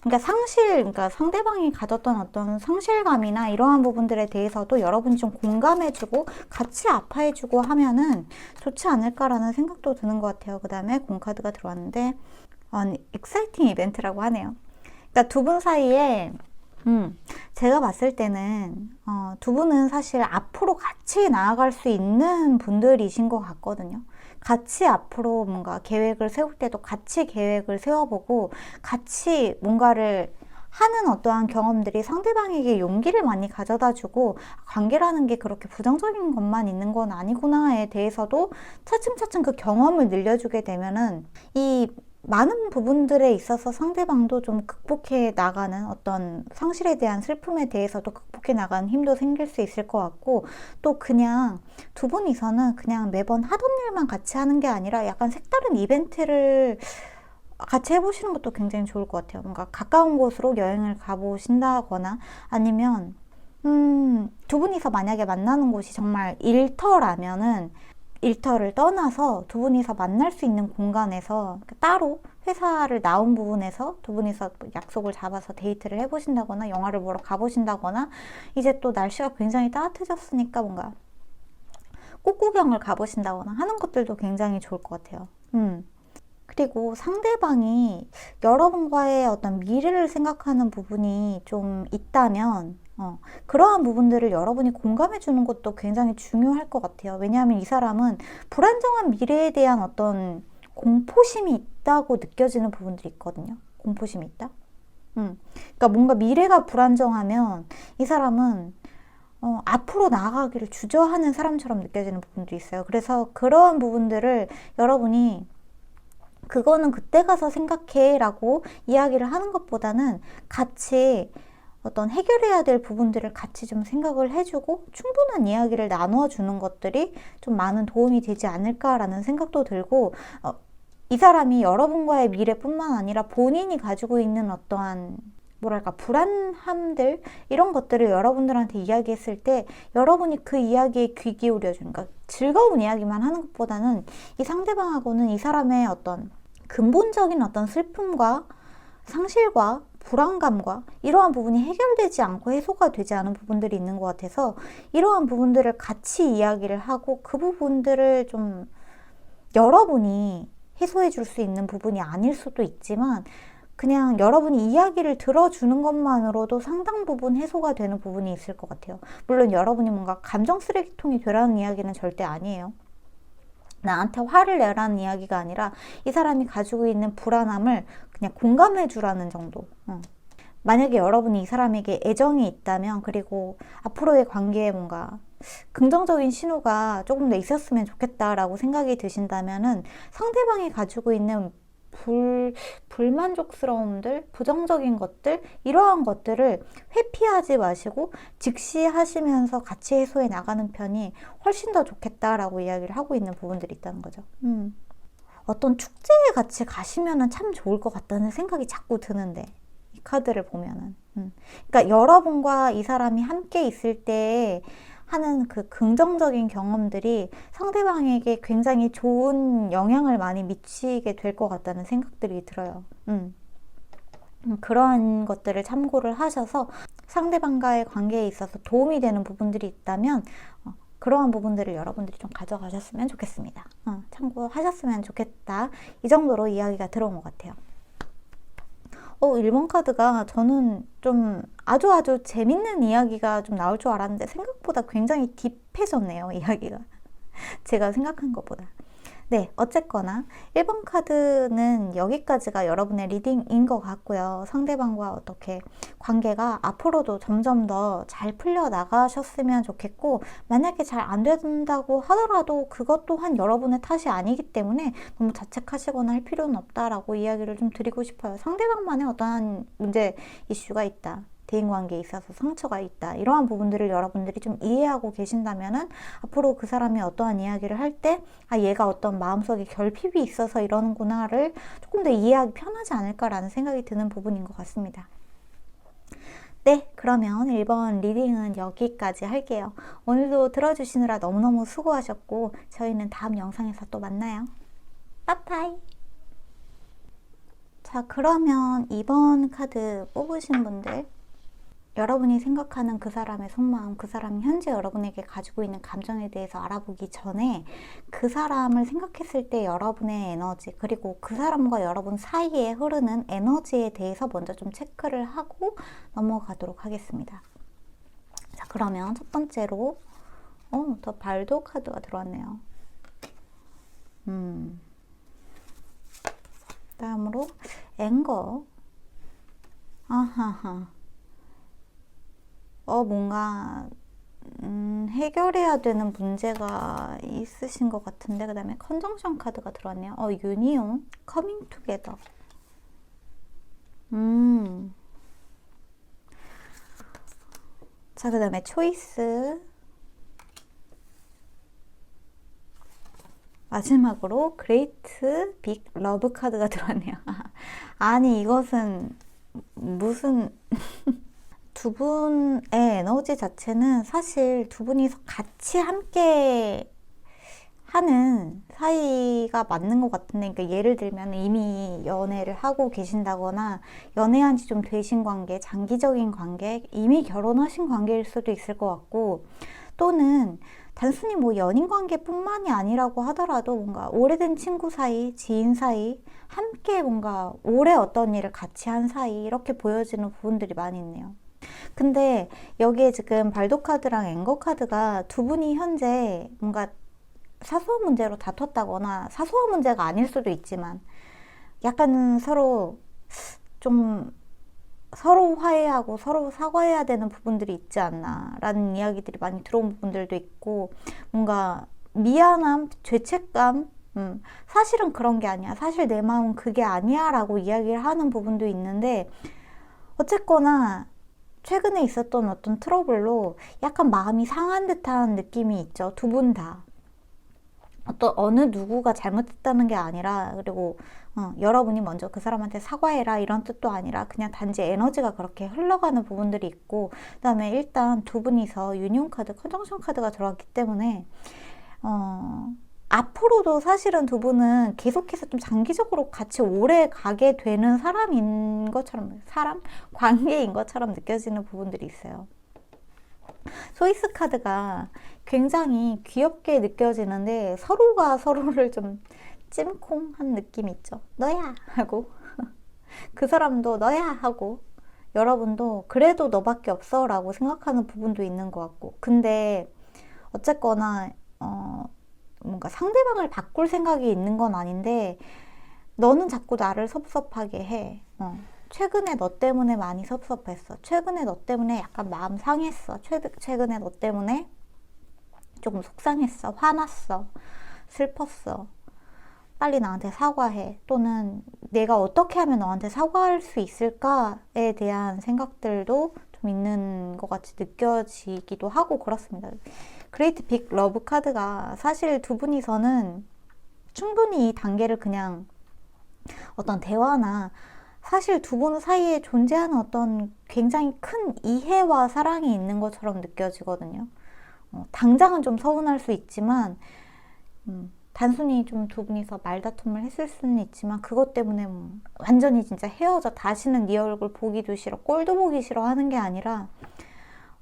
그러니까 상대방이 가졌던 어떤 상실감이나 이러한 부분들에 대해서도 여러분이 좀 공감해주고 같이 아파해주고 하면은 좋지 않을까라는 생각도 드는 것 같아요. 그 다음에 공 카드가 들어왔는데 exciting 이벤트라고 하네요. 그러니까 두 분 사이에 제가 봤을 때는 두 분은 사실 앞으로 같이 나아갈 수 있는 분들이신 것 같거든요. 같이 앞으로 뭔가 계획을 세울 때도 같이 계획을 세워보고 같이 뭔가를 하는 어떠한 경험들이 상대방에게 용기를 많이 가져다주고 관계라는 게 그렇게 부정적인 것만 있는 건 아니구나에 대해서도 차츰차츰 그 경험을 늘려주게 되면은 이 많은 부분들에 있어서 상대방도 좀 극복해 나가는 어떤 상실에 대한 슬픔에 대해서도 극복해 나가는 힘도 생길 수 있을 것 같고 또 그냥 두 분이서는 그냥 매번 하던 일만 같이 하는 게 아니라 약간 색다른 이벤트를 같이 해보시는 것도 굉장히 좋을 것 같아요. 뭔가 가까운 곳으로 여행을 가보신다거나 아니면 두 분이서 만약에 만나는 곳이 정말 일터라면은 일터를 떠나서 두 분이서 만날 수 있는 공간에서 따로 회사를 나온 부분에서 두 분이서 약속을 잡아서 데이트를 해보신다거나 영화를 보러 가보신다거나 이제 또 날씨가 굉장히 따뜻해졌으니까 뭔가 꽃구경을 가보신다거나 하는 것들도 굉장히 좋을 것 같아요. 그리고 상대방이 여러분과의 어떤 미래를 생각하는 부분이 좀 있다면 그러한 부분들을 여러분이 공감해 주는 것도 굉장히 중요할 것 같아요. 왜냐하면 이 사람은 불안정한 미래에 대한 어떤 공포심이 있다고 느껴지는 부분들이 있거든요. 공포심이 있다? 그러니까 뭔가 미래가 불안정하면 이 사람은 앞으로 나아가기를 주저하는 사람처럼 느껴지는 부분도 있어요. 그래서 그러한 부분들을 여러분이 그거는 그때 가서 생각해 라고 이야기를 하는 것보다는 같이 어떤 해결해야 될 부분들을 같이 좀 생각을 해주고 충분한 이야기를 나누어 주는 것들이 좀 많은 도움이 되지 않을까라는 생각도 들고 이 사람이 여러분과의 미래뿐만 아니라 본인이 가지고 있는 어떠한 뭐랄까 불안함들 이런 것들을 여러분들한테 이야기했을 때 여러분이 그 이야기에 귀 기울여주는 그러니까 즐거운 이야기만 하는 것보다는 이 상대방하고는 이 사람의 어떤 근본적인 어떤 슬픔과 상실과 불안감과 이러한 부분이 해결되지 않고 해소가 되지 않은 부분들이 있는 것 같아서 이러한 부분들을 같이 이야기를 하고 그 부분들을 좀 여러분이 해소해 줄 수 있는 부분이 아닐 수도 있지만 그냥 여러분이 이야기를 들어주는 것만으로도 상당 부분 해소가 되는 부분이 있을 것 같아요. 물론 여러분이 뭔가 감정 쓰레기통이 되라는 이야기는 절대 아니에요. 나한테 화를 내라는 이야기가 아니라 이 사람이 가지고 있는 불안함을 그냥 공감해 주라는 정도. 만약에 여러분이 이 사람에게 애정이 있다면 그리고 앞으로의 관계에 뭔가 긍정적인 신호가 조금 더 있었으면 좋겠다라고 생각이 드신다면은 상대방이 가지고 있는 불만족스러움들, 부정적인 것들 이러한 것들을 회피하지 마시고 직시 하시면서 같이 해소해 나가는 편이 훨씬 더 좋겠다라고 이야기를 하고 있는 부분들이 있다는 거죠. 어떤 축제에 같이 가시면은 참 좋을 것 같다는 생각이 자꾸 드는데 이 카드를 보면은 그러니까 여러분과 이 사람이 함께 있을 때 하는 그 긍정적인 경험들이 상대방에게 굉장히 좋은 영향을 많이 미치게 될 것 같다는 생각들이 들어요. 그런 것들을 참고를 하셔서 상대방과의 관계에 있어서 도움이 되는 부분들이 있다면 그러한 부분들을 여러분들이 좀 가져가셨으면 좋겠습니다. 참고하셨으면 좋겠다. 이 정도로 이야기가 들어온 것 같아요. 1번 카드가 저는 좀 아주 재밌는 이야기가 좀 나올 줄 알았는데 생각보다 굉장히 딥해졌네요, 이야기가. 제가 생각한 것보다. 네, 어쨌거나 1번 카드는 여기까지가 여러분의 리딩인 것 같고요. 상대방과 어떻게 관계가 앞으로도 점점 더 잘 풀려 나가셨으면 좋겠고, 만약에 잘 안 된다고 하더라도 그것 또한 여러분의 탓이 아니기 때문에 너무 자책하시거나 할 필요는 없다라고 이야기를 좀 드리고 싶어요. 상대방만의 어떠한 문제, 이슈가 있다. 대인관계에 있어서 상처가 있다. 이러한 부분들을 여러분들이 좀 이해하고 계신다면은 앞으로 그 사람이 어떠한 이야기를 할 때 얘가 어떤 마음속에 결핍이 있어서 이러는구나를 조금 더 이해하기 편하지 않을까라는 생각이 드는 부분인 것 같습니다. 네, 그러면 1번 리딩은 여기까지 할게요. 오늘도 들어주시느라 너무너무 수고하셨고 저희는 다음 영상에서 또 만나요. 빠빠이. 자, 그러면 2번 카드 뽑으신 분들, 여러분이 생각하는 그 사람의 속마음, 그 사람이 현재 여러분에게 가지고 있는 감정에 대해서 알아보기 전에 그 사람을 생각했을 때 여러분의 에너지, 그리고 그 사람과 여러분 사이에 흐르는 에너지에 대해서 먼저 좀 체크를 하고 넘어가도록 하겠습니다. 자, 그러면 첫 번째로 더 발도 카드가 들어왔네요. 다음으로 앵거. 아하하. 뭔가 해결해야 되는 문제가 있으신 것 같은데, 그 다음에 컨정션 카드가 들어왔네요. 유니온, 커밍 투게더. 자, 그 다음에 초이스. 마지막으로 그레이트 빅 러브 카드가 들어왔네요. 아니, 이것은 무슨 두 분의 에너지 자체는 사실 두 분이서 같이 함께 하는 사이가 맞는 것 같은데, 그러니까 예를 들면 이미 연애를 하고 계신다거나 연애한 지 좀 되신 관계, 장기적인 관계, 이미 결혼하신 관계일 수도 있을 것 같고, 또는 단순히 뭐 연인 관계뿐만이 아니라고 하더라도 뭔가 오래된 친구 사이, 지인 사이, 함께 뭔가 오래 어떤 일을 같이 한 사이, 이렇게 보여지는 부분들이 많이 있네요. 근데 여기에 지금 발도 카드랑 앵거 카드가 두 분이 현재 뭔가 사소한 문제로 다퉜다거나, 사소한 문제가 아닐 수도 있지만 약간 서로 화해하고 서로 사과해야 되는 부분들이 있지 않나 라는 이야기들이 많이 들어온 부분들도 있고, 뭔가 미안함, 죄책감, 사실은 그런 게 아니야, 사실 내 마음은 그게 아니야 라고 이야기를 하는 부분도 있는데, 어쨌거나 최근에 있었던 어떤 트러블로 약간 마음이 상한 듯한 느낌이 있죠. 두 분 다. 어느 누구가 잘못했다는 게 아니라, 그리고 여러분이 먼저 그 사람한테 사과해라 이런 뜻도 아니라 그냥 단지 에너지가 그렇게 흘러가는 부분들이 있고, 그 다음에 일단 두 분이서 유니온 카드, 컨정션 카드가 들어왔기 때문에 앞으로도 사실은 두 분은 계속해서 좀 장기적으로 같이 오래 가게 되는 사람인 것처럼, 관계인 것처럼 느껴지는 부분들이 있어요. 소이스 카드가 굉장히 귀엽게 느껴지는데 서로가 서로를 좀 찜콩한 느낌이 있죠. 너야! 하고 그 사람도 너야! 하고 여러분도 그래도 너밖에 없어 라고 생각하는 부분도 있는 것 같고, 근데 어쨌거나 뭔가 상대방을 바꿀 생각이 있는 건 아닌데, 너는 자꾸 나를 섭섭하게 해. 최근에 너 때문에 많이 섭섭했어. 최근에 너 때문에 약간 마음 상했어. 최근에 너 때문에 조금 속상했어. 화났어. 슬펐어. 빨리 나한테 사과해. 또는 내가 어떻게 하면 너한테 사과할 수 있을까에 대한 생각들도 좀 있는 것 같이 느껴지기도 하고 그렇습니다. 그레이트 빅 러브 카드가 사실 두 분이서는 충분히 이 단계를 그냥 어떤 대화나, 사실 두 분 사이에 존재하는 어떤 굉장히 큰 이해와 사랑이 있는 것처럼 느껴지거든요. 당장은 좀 서운할 수 있지만 단순히 좀 두 분이서 말다툼을 했을 수는 있지만 그것 때문에 완전히 진짜 헤어져 다시는 네 얼굴 보기도 싫어, 꼴도 보기 싫어 하는 게 아니라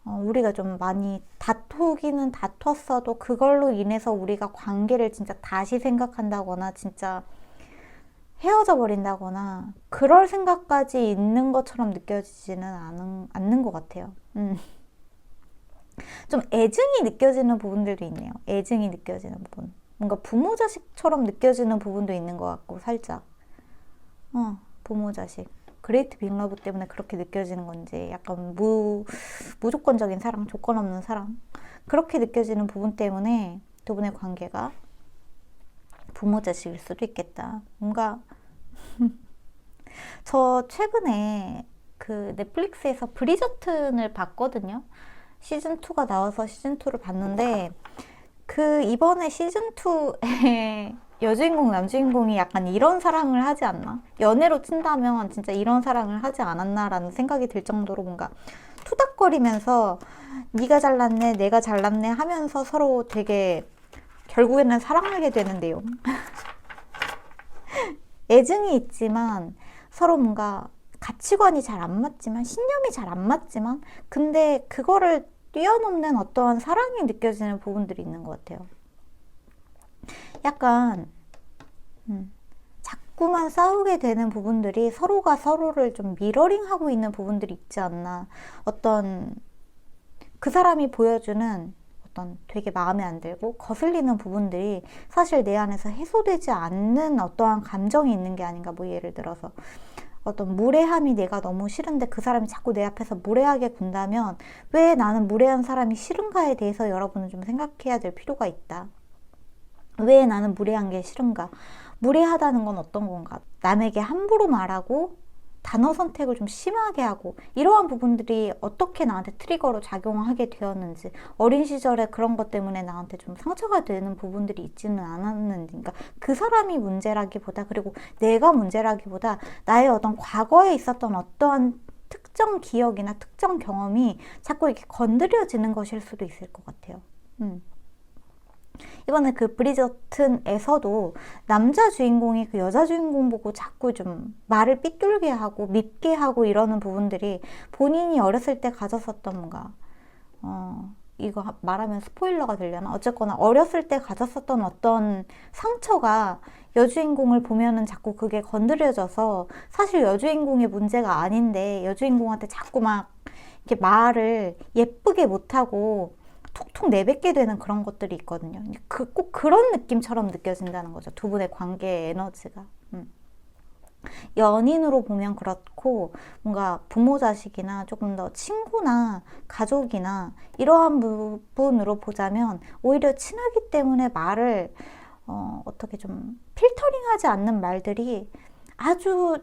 우리가 좀 많이 다투기는 다퉜어도 그걸로 인해서 우리가 관계를 진짜 다시 생각한다거나 진짜 헤어져 버린다거나 그럴 생각까지 있는 것처럼 느껴지지는 않는 것 같아요. 좀 애증이 느껴지는 부분들도 있네요. 애증이 느껴지는 부분. 뭔가 부모 자식처럼 느껴지는 부분도 있는 것 같고 살짝 부모 자식 그레이트 빅러브 때문에 그렇게 느껴지는 건지 약간 무조건적인 사랑, 조건 없는 사랑 그렇게 느껴지는 부분 때문에 두 분의 관계가 부모 자식일 수도 있겠다. 뭔가 저 최근에 그 넷플릭스에서 브리저튼을 봤거든요. 시즌2가 나와서 시즌2를 봤는데 그 이번에 시즌2에 여주인공 남주인공이 약간 이런 사랑을 하지 않나? 연애로 친다면 진짜 이런 사랑을 하지 않았나라는 생각이 들 정도로 뭔가 투닥거리면서 네가 잘났네 내가 잘났네 하면서 서로 되게 결국에는 사랑하게 되는 내용. 애증이 있지만 서로 뭔가 가치관이 잘 안 맞지만 신념이 잘 안 맞지만 근데 그거를 뛰어넘는 어떠한 사랑이 느껴지는 부분들이 있는 것 같아요. 약간 자꾸만 싸우게 되는 부분들이 서로가 서로를 좀 미러링하고 있는 부분들이 있지 않나. 어떤 그 사람이 보여주는 어떤 되게 마음에 안 들고 거슬리는 부분들이 사실 내 안에서 해소되지 않는 어떠한 감정이 있는 게 아닌가. 뭐 예를 들어서 어떤 무례함이 내가 너무 싫은데 그 사람이 자꾸 내 앞에서 무례하게 군다면 왜 나는 무례한 사람이 싫은가에 대해서 여러분은 좀 생각해야 될 필요가 있다. 왜 나는 무례한 게 싫은가? 무례하다는 건 어떤 건가? 남에게 함부로 말하고 단어 선택을 좀 심하게 하고 이러한 부분들이 어떻게 나한테 트리거로 작용하게 되었는지 어린 시절에 그런 것 때문에 나한테 좀 상처가 되는 부분들이 있지는 않았는지 그러니까 그 사람이 문제라기보다 그리고 내가 문제라기보다 나의 어떤 과거에 있었던 어떠한 특정 기억이나 특정 경험이 자꾸 이렇게 건드려지는 것일 수도 있을 것 같아요. 이번에 그 브리저튼에서도 남자 주인공이 그 여자 주인공 보고 자꾸 좀 말을 삐뚤게 하고 밉게 하고 이러는 부분들이 본인이 어렸을 때 가졌었던 뭔가 이거 말하면 스포일러가 되려나? 어쨌거나 어렸을 때 가졌었던 어떤 상처가 여주인공을 보면은 자꾸 그게 건드려져서 사실 여주인공의 문제가 아닌데 여주인공한테 자꾸 막 이렇게 말을 예쁘게 못하고 툭툭 내뱉게 되는 그런 것들이 있거든요. 꼭 그런 느낌처럼 느껴진다는 거죠. 두 분의 관계의 에너지가. 연인으로 보면 그렇고 뭔가 부모 자식이나 조금 더 친구나 가족이나 이러한 부분으로 보자면 오히려 친하기 때문에 말을 어떻게 좀 필터링하지 않는 말들이 아주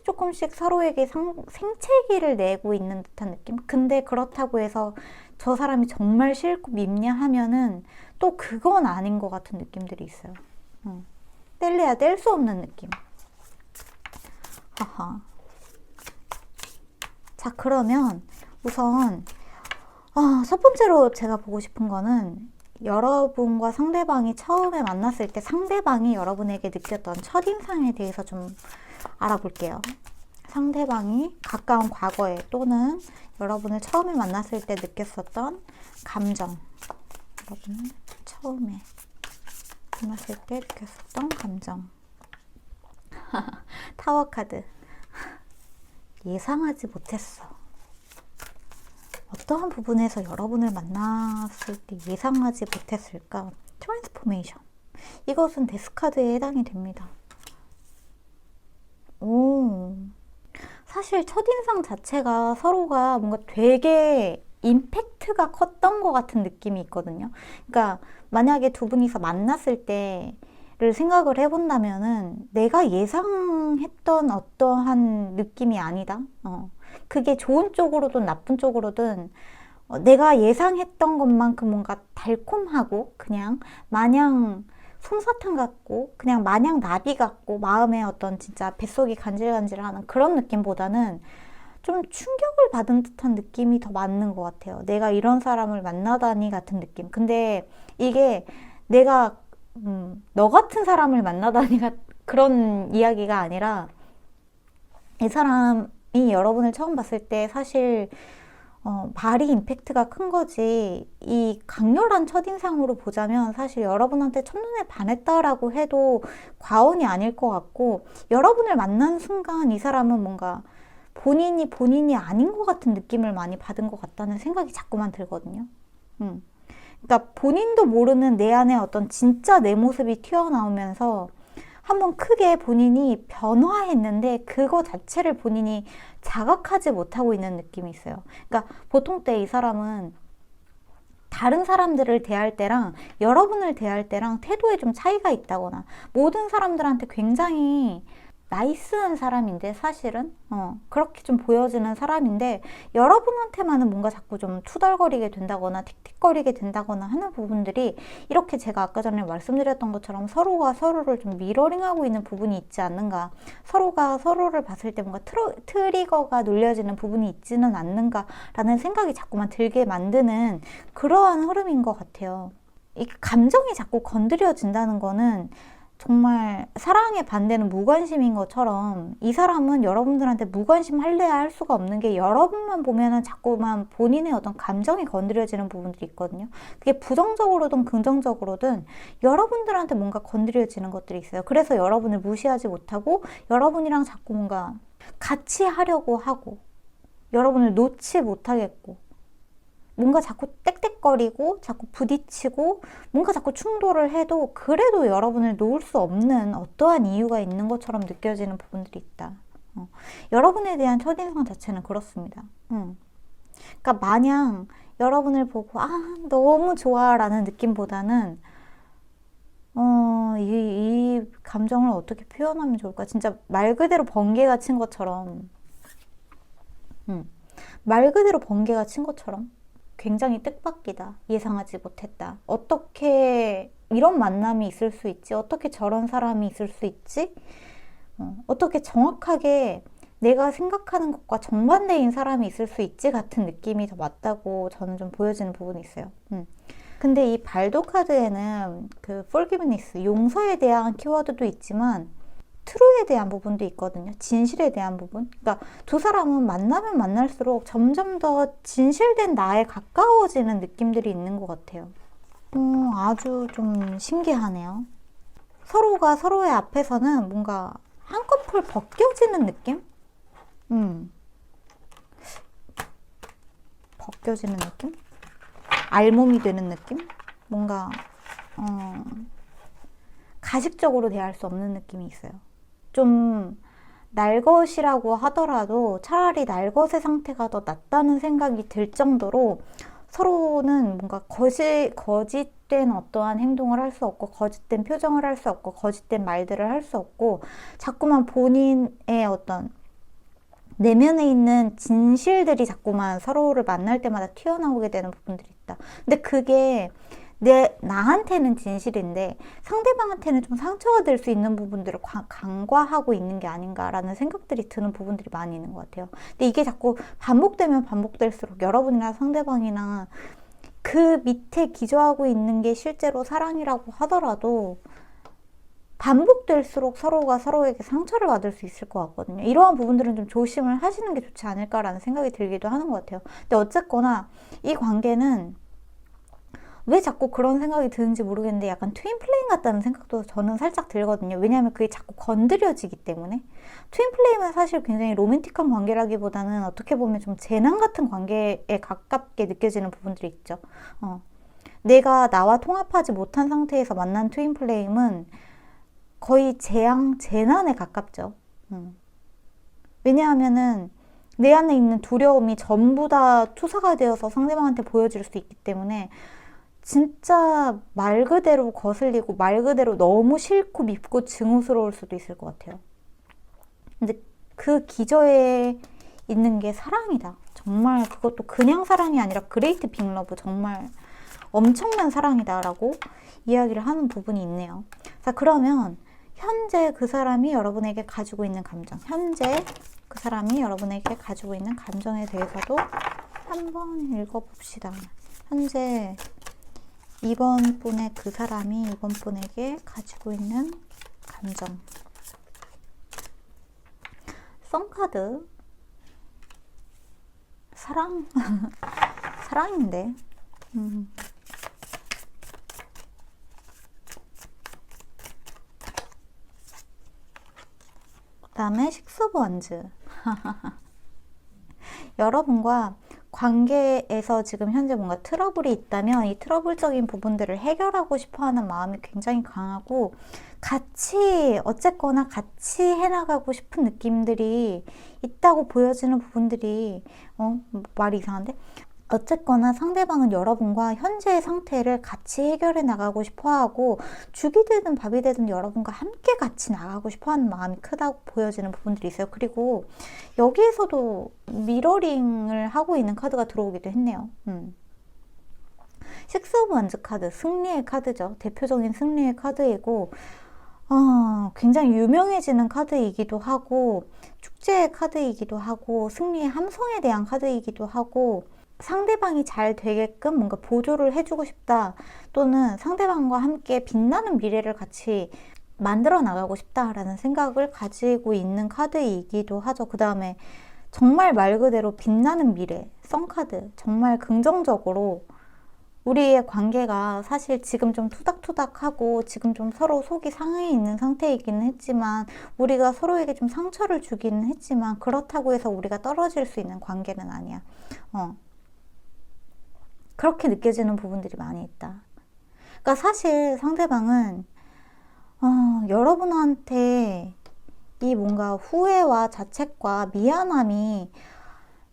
조금씩 서로에게 생채기를 내고 있는 듯한 느낌? 근데 그렇다고 해서 저 사람이 정말 싫고 밉냐 하면은 또 그건 아닌 것 같은 느낌들이 있어요. 뗄래야 뗄 수 없는 느낌. 하하. 자, 그러면 우선 첫 번째로 제가 보고 싶은 거는 여러분과 상대방이 처음에 만났을 때 상대방이 여러분에게 느꼈던 첫인상에 대해서 좀 알아볼게요. 상대방이 가까운 과거에 또는 여러분을 처음에 만났을 때 느꼈었던 감정. 여러분을 처음에 만났을 때 느꼈었던 감정. 타워 카드. 예상하지 못했어. 어떠한 부분에서 여러분을 만났을 때 예상하지 못했을까? 트랜스포메이션. 이것은 데스카드에 해당이 됩니다. 사실 첫인상 자체가 서로가 뭔가 되게 임팩트가 컸던 것 같은 느낌이 있거든요. 그러니까 만약에 두 분이서 만났을 때를 생각을 해본다면은 내가 예상했던 어떠한 느낌이 아니다. 그게 좋은 쪽으로든 나쁜 쪽으로든 내가 예상했던 것만큼 뭔가 달콤하고 그냥 마냥 솜사탕 같고 그냥 마냥 나비 같고 마음에 어떤 진짜 뱃속이 간질간질하는 그런 느낌보다는 좀 충격을 받은 듯한 느낌이 더 맞는 것 같아요. 내가 이런 사람을 만나다니 같은 느낌. 근데 이게 내가 너 같은 사람을 만나다니가 그런 이야기가 아니라 이 사람이 여러분을 처음 봤을 때 사실 발이 임팩트가 큰 거지. 이 강렬한 첫인상으로 보자면 사실 여러분한테 첫눈에 반했다라고 해도 과언이 아닐 것 같고, 여러분을 만난 순간 이 사람은 뭔가 본인이 아닌 것 같은 느낌을 많이 받은 것 같다는 생각이 자꾸만 들거든요. 그러니까 본인도 모르는 내 안에 어떤 진짜 내 모습이 튀어나오면서 한번 크게 본인이 변화했는데 그거 자체를 본인이 자각하지 못하고 있는 느낌이 있어요. 그러니까 보통 때 이 사람은 다른 사람들을 대할 때랑 여러분을 대할 때랑 태도에 좀 차이가 있다거나, 모든 사람들한테 굉장히 나이스한 사람인데 사실은 그렇게 좀 보여지는 사람인데, 여러분한테만은 뭔가 자꾸 좀 투덜거리게 된다거나 틱틱거리게 된다거나 하는 부분들이, 이렇게 제가 아까 전에 말씀드렸던 것처럼 서로가 서로를 좀 미러링하고 있는 부분이 있지 않는가, 서로가 서로를 봤을 때 뭔가 트리거가 눌려지는 부분이 있지는 않는가라는 생각이 자꾸만 들게 만드는 그러한 흐름인 것 같아요. 이 감정이 자꾸 건드려진다는 거는 정말 사랑의 반대는 무관심인 것처럼, 이 사람은 여러분들한테 무관심 할래야 할 수가 없는 게, 여러분만 보면은 자꾸만 본인의 어떤 감정이 건드려지는 부분들이 있거든요. 그게 부정적으로든 긍정적으로든 여러분들한테 뭔가 건드려지는 것들이 있어요. 그래서 여러분을 무시하지 못하고 여러분이랑 자꾸 뭔가 같이 하려고 하고, 여러분을 놓지 못하겠고, 뭔가 자꾸 떽떽거리고 자꾸 부딪히고 뭔가 자꾸 충돌을 해도 그래도 여러분을 놓을 수 없는 어떠한 이유가 있는 것처럼 느껴지는 부분들이 있다. 여러분에 대한 첫인상 자체는 그렇습니다. 그러니까 마냥 여러분을 보고 너무 좋아 라는 느낌보다는 이 감정을 어떻게 표현하면 좋을까? 진짜 말 그대로 번개가 친 것처럼, 말 그대로 번개가 친 것처럼 굉장히 뜻밖이다. 예상하지 못했다. 어떻게 이런 만남이 있을 수 있지? 어떻게 저런 사람이 있을 수 있지? 어떻게 정확하게 내가 생각하는 것과 정반대인 사람이 있을 수 있지? 같은 느낌이 더 맞다고 저는 좀 보여지는 부분이 있어요. 근데 이 발도 카드에는 그 forgiveness, 용서에 대한 키워드도 있지만 트루에 대한 부분도 있거든요. 진실에 대한 부분. 그러니까 두 사람은 만나면 만날수록 점점 더 진실된 나에 가까워지는 느낌들이 있는 것 같아요. 아주 좀 신기하네요. 서로가 서로의 앞에서는 뭔가 한꺼풀 벗겨지는 느낌? 벗겨지는 느낌? 알몸이 되는 느낌? 뭔가 가식적으로 대할 수 없는 느낌이 있어요. 좀 날것이라고 하더라도 차라리 날것의 상태가 더 낫다는 생각이 들 정도로, 서로는 뭔가 거짓된 어떠한 행동을 할 수 없고, 거짓된 표정을 할 수 없고, 거짓된 말들을 할 수 없고, 자꾸만 본인의 어떤 내면에 있는 진실들이 자꾸만 서로를 만날 때마다 튀어나오게 되는 부분들이 있다. 근데 그게 나한테는 진실인데 상대방한테는 좀 상처가 될 수 있는 부분들을 간과하고 있는 게 아닌가라는 생각들이 드는 부분들이 많이 있는 것 같아요. 근데 이게 자꾸 반복되면 반복될수록 여러분이나 상대방이나 그 밑에 기저하고 있는 게 실제로 사랑이라고 하더라도 반복될수록 서로가 서로에게 상처를 받을 수 있을 것 같거든요. 이러한 부분들은 좀 조심을 하시는 게 좋지 않을까라는 생각이 들기도 하는 것 같아요. 근데 어쨌거나 이 관계는 왜 자꾸 그런 생각이 드는지 모르겠는데 약간 트윈 플레임 같다는 생각도 저는 살짝 들거든요. 왜냐하면 그게 자꾸 건드려지기 때문에. 트윈 플레임은 사실 굉장히 로맨틱한 관계라기보다는 어떻게 보면 좀 재난 같은 관계에 가깝게 느껴지는 부분들이 있죠. 내가 나와 통합하지 못한 상태에서 만난 트윈 플레임은 거의 재난에 가깝죠. 왜냐하면은 내 안에 있는 두려움이 전부 다 투사가 되어서 상대방한테 보여질 수 있기 때문에 진짜 말 그대로 거슬리고 말 그대로 너무 싫고 밉고 증오스러울 수도 있을 것 같아요. 근데 그 기저에 있는 게 사랑이다. 정말 그것도 그냥 사랑이 아니라 그레이트 빅 러브, 정말 엄청난 사랑이다라고 이야기를 하는 부분이 있네요. 자, 그러면 현재 그 사람이 여러분에게 가지고 있는 감정, 현재 그 사람이 여러분에게 가지고 있는 감정에 대해서도 한번 읽어봅시다. 현재 이번 분의 그 사람이 이번 분에게 가지고 있는 감정. 썬카드. 사랑. 사랑인데. 그 다음에 식스 오브 원즈. 여러분과 관계에서 지금 현재 뭔가 트러블이 있다면 이 트러블적인 부분들을 해결하고 싶어 하는 마음이 굉장히 강하고, 같이 어쨌거나 같이 해나가고 싶은 느낌들이 있다고 보여지는 부분들이, 말이 이상한데? 어쨌거나 상대방은 여러분과 현재의 상태를 같이 해결해 나가고 싶어 하고, 죽이 되든 밥이 되든 여러분과 함께 같이 나가고 싶어 하는 마음이 크다고 보여지는 부분들이 있어요. 그리고 여기에서도 미러링을 하고 있는 카드가 들어오기도 했네요. 식스 오브 원즈 카드, 승리의 카드죠. 대표적인 승리의 카드이고, 굉장히 유명해지는 카드이기도 하고, 축제의 카드이기도 하고, 승리의 함성에 대한 카드이기도 하고, 상대방이 잘 되게끔 뭔가 보조를 해주고 싶다, 또는 상대방과 함께 빛나는 미래를 같이 만들어 나가고 싶다라는 생각을 가지고 있는 카드이기도 하죠. 그 다음에 정말 말 그대로 빛나는 미래, 썬카드, 정말 긍정적으로 우리의 관계가 사실 지금 좀 투닥투닥하고 지금 좀 서로 속이 상해 있는 상태이기는 했지만, 우리가 서로에게 좀 상처를 주기는 했지만, 그렇다고 해서 우리가 떨어질 수 있는 관계는 아니야. 그렇게 느껴지는 부분들이 많이 있다. 그러니까 사실 상대방은 여러분한테 이 뭔가 후회와 자책과 미안함이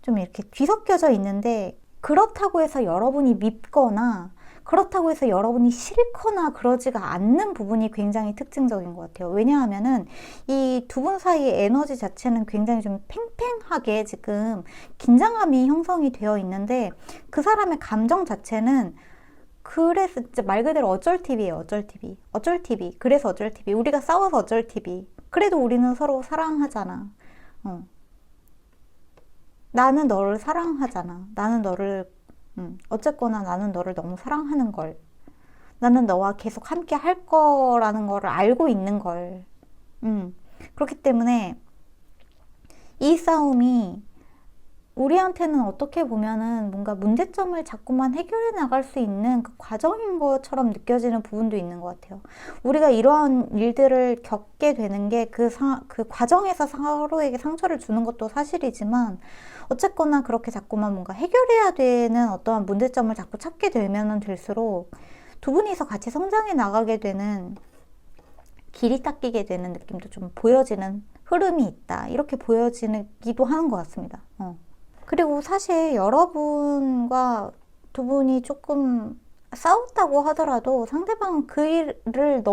좀 이렇게 뒤섞여져 있는데, 그렇다고 해서 여러분이 밉거나 그렇다고 해서 여러분이 싫거나 그러지가 않는 부분이 굉장히 특징적인 것 같아요. 왜냐하면은 이 두 분 사이의 에너지 자체는 굉장히 좀 팽팽하게 지금 긴장감이 형성이 되어 있는데, 그 사람의 감정 자체는, 그래서 진짜 말 그대로 어쩔 TV예요. 어쩔 TV. 어쩔 TV. 그래서 어쩔 TV. 우리가 싸워서 어쩔 TV. 그래도 우리는 서로 사랑하잖아. 나는 너를 사랑하잖아. 나는 너를 어쨌거나 나는 너를 너무 사랑하는 걸. 나는 너와 계속 함께 할 거라는 거를 알고 있는 걸. 그렇기 때문에 이 싸움이 우리한테는 어떻게 보면은 뭔가 문제점을 자꾸만 해결해 나갈 수 있는 그 과정인 것처럼 느껴지는 부분도 있는 것 같아요. 우리가 이러한 일들을 겪게 되는 게 그 과정에서 서로에게 상처를 주는 것도 사실이지만, 어쨌거나 그렇게 자꾸만 뭔가 해결해야 되는 어떠한 문제점을 자꾸 찾게 되면 될수록 두 분이서 같이 성장해 나가게 되는, 길이 닦이게 되는 느낌도 좀 보여지는 흐름이 있다. 이렇게 보여지기도 하는 것 같습니다. 그리고 사실 여러분과 두 분이 조금 싸웠다고 하더라도 상대방은 그 일을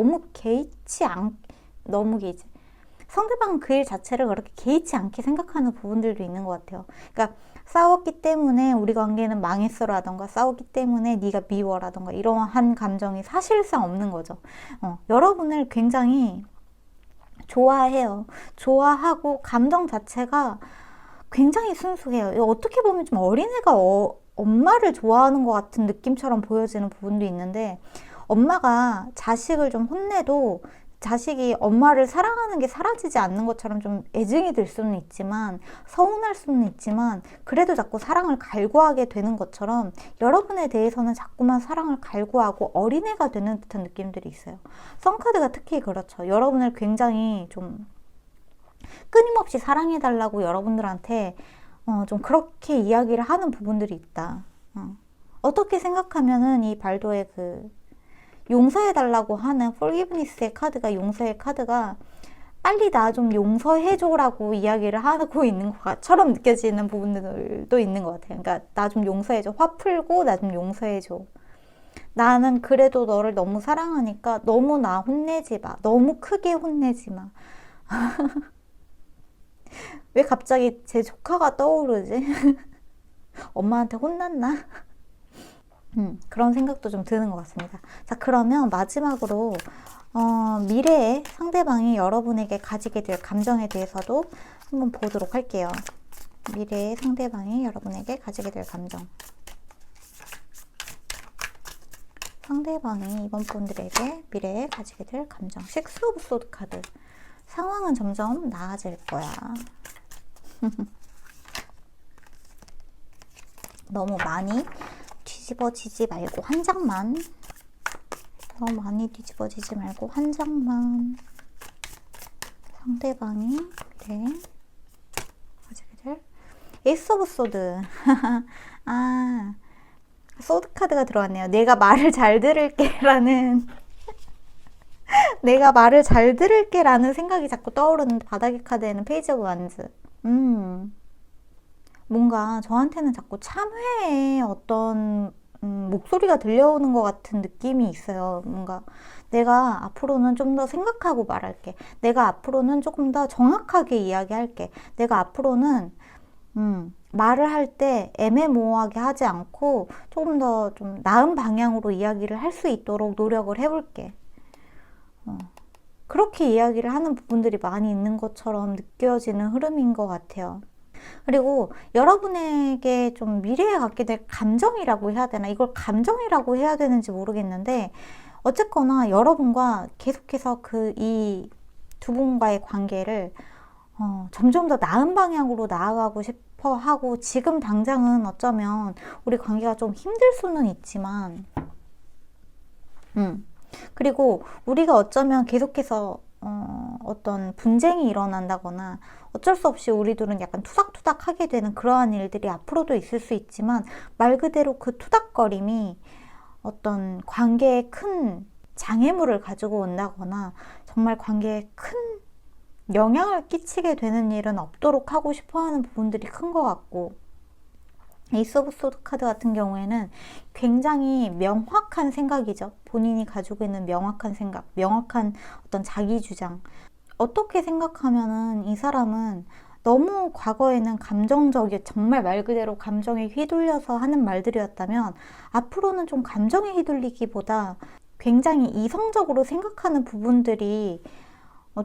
상대방은 그 일 자체를 그렇게 개의치 않게 생각하는 부분들도 있는 것 같아요. 그러니까 싸웠기 때문에 우리 관계는 망했어라던가, 싸웠기 때문에 네가 미워라던가 이러한 감정이 사실상 없는 거죠. 여러분을 굉장히 좋아해요. 좋아하고 감정 자체가 굉장히 순수해요. 어떻게 보면 좀 어린애가 엄마를 좋아하는 것 같은 느낌처럼 보여지는 부분도 있는데, 엄마가 자식을 좀 혼내도 자식이 엄마를 사랑하는 게 사라지지 않는 것처럼 좀 애증이 들 수는 있지만, 서운할 수는 있지만, 그래도 자꾸 사랑을 갈구하게 되는 것처럼 여러분에 대해서는 자꾸만 사랑을 갈구하고 어린애가 되는 듯한 느낌들이 있어요. 썬카드가 특히 그렇죠. 여러분을 굉장히 좀 끊임없이 사랑해달라고 여러분들한테 좀 그렇게 이야기를 하는 부분들이 있다. 어떻게 생각하면은 이 발도의 그 용서해달라고 하는 forgiveness의 카드가, 용서의 카드가 빨리 나 좀 용서해줘라고 이야기를 하고 있는 것처럼 느껴지는 부분들도 있는 것 같아요. 그러니까 나 좀 용서해줘. 화 풀고 나 좀 용서해줘. 나는 그래도 너를 너무 사랑하니까 너무 나 혼내지 마. 너무 크게 혼내지 마. 왜 갑자기 제 조카가 떠오르지? 엄마한테 혼났나? 그런 생각도 좀 드는 것 같습니다. 자, 그러면 마지막으로 미래에 상대방이 여러분에게 가지게 될 감정에 대해서도 한번 보도록 할게요. 미래에 상대방이 여러분에게 가지게 될 감정. 상대방이 이번 분들에게 미래에 가지게 될 감정. 식스 오브 소드 카드. 상황은 점점 나아질 거야. 너무 많이 뒤집어지지 말고 한 장만. 너무 많이 뒤집어지지 말고 한 장만. 상대방이 미래에 가지게 될 에이스 오브 소드. 아, 소드 카드가 들어왔네요. 내가 말을 잘 들을게 라는 내가 말을 잘 들을게 라는 생각이 자꾸 떠오르는데 바닥의 카드에는 페이지 오브 완즈. 뭔가 저한테는 자꾸 참회의 어떤 목소리가 들려오는 것 같은 느낌이 있어요. 뭔가 내가 앞으로는 좀 더 생각하고 말할게. 내가 앞으로는 조금 더 정확하게 이야기할게. 내가 앞으로는 말을 할 때 애매모호하게 하지 않고 조금 더 좀 나은 방향으로 이야기를 할 수 있도록 노력을 해볼게. 그렇게 이야기를 하는 부분들이 많이 있는 것처럼 느껴지는 흐름인 것 같아요. 그리고 여러분에게 좀 미래에 갖게 될 감정이라고 해야 되나? 이걸 감정이라고 해야 되는지 모르겠는데 어쨌거나 여러분과 계속해서 이 두 분과의 관계를 점점 더 나은 방향으로 나아가고 싶어 하고 지금 당장은 어쩌면 우리 관계가 좀 힘들 수는 있지만 그리고 우리가 어쩌면 계속해서 어떤 분쟁이 일어난다거나 어쩔 수 없이 우리 둘은 약간 투닥투닥 하게 되는 그러한 일들이 앞으로도 있을 수 있지만 말 그대로 그 투닥거림이 어떤 관계에 큰 장애물을 가지고 온다거나 정말 관계에 큰 영향을 끼치게 되는 일은 없도록 하고 싶어 하는 부분들이 큰 것 같고 에이스 오브 소드 카드 같은 경우에는 굉장히 명확한 생각이죠. 본인이 가지고 있는 명확한 생각, 명확한 어떤 자기 주장. 어떻게 생각하면은 이 사람은 너무 과거에는 정말 말 그대로 감정에 휘둘려서 하는 말들이었다면 앞으로는 좀 감정에 휘둘리기보다 굉장히 이성적으로 생각하는 부분들이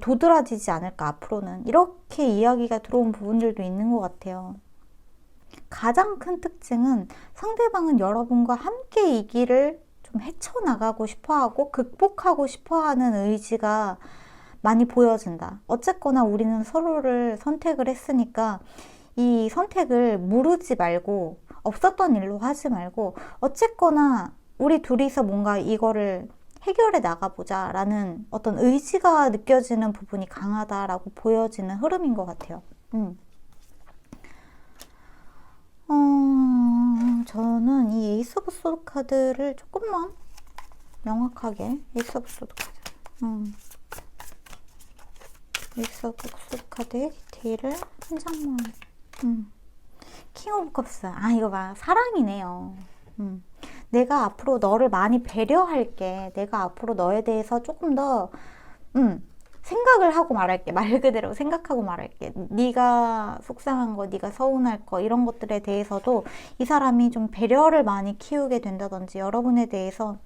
도드라지지 않을까 앞으로는. 이렇게 이야기가 들어온 부분들도 있는 것 같아요. 가장 큰 특징은 상대방은 여러분과 함께 이 길을 좀 헤쳐나가고 싶어하고 극복하고 싶어하는 의지가 많이 보여진다. 어쨌거나 우리는 서로를 선택을 했으니까 이 선택을 무르지 말고 없었던 일로 하지 말고 어쨌거나 우리 둘이서 뭔가 이거를 해결해 나가보자 라는 어떤 의지가 느껴지는 부분이 강하다라고 보여지는 흐름인 것 같아요. 저는 이 에이스 오브 소드 카드를 조금만 명확하게 에이스 오브 소드 카드 에이스 오브 소드 카드의 디테일을 한 장만 킹 오브 컵스. 이거 봐. 사랑이네요. 내가 앞으로 너를 많이 배려할게. 내가 앞으로 너에 대해서 조금 더 생각을 하고 말할게. 말 그대로 생각하고 말할게. 네가 속상한 거, 네가 서운할 거 이런 것들에 대해서도 이 사람이 좀 배려를 많이 키우게 된다든지 여러분에 대해서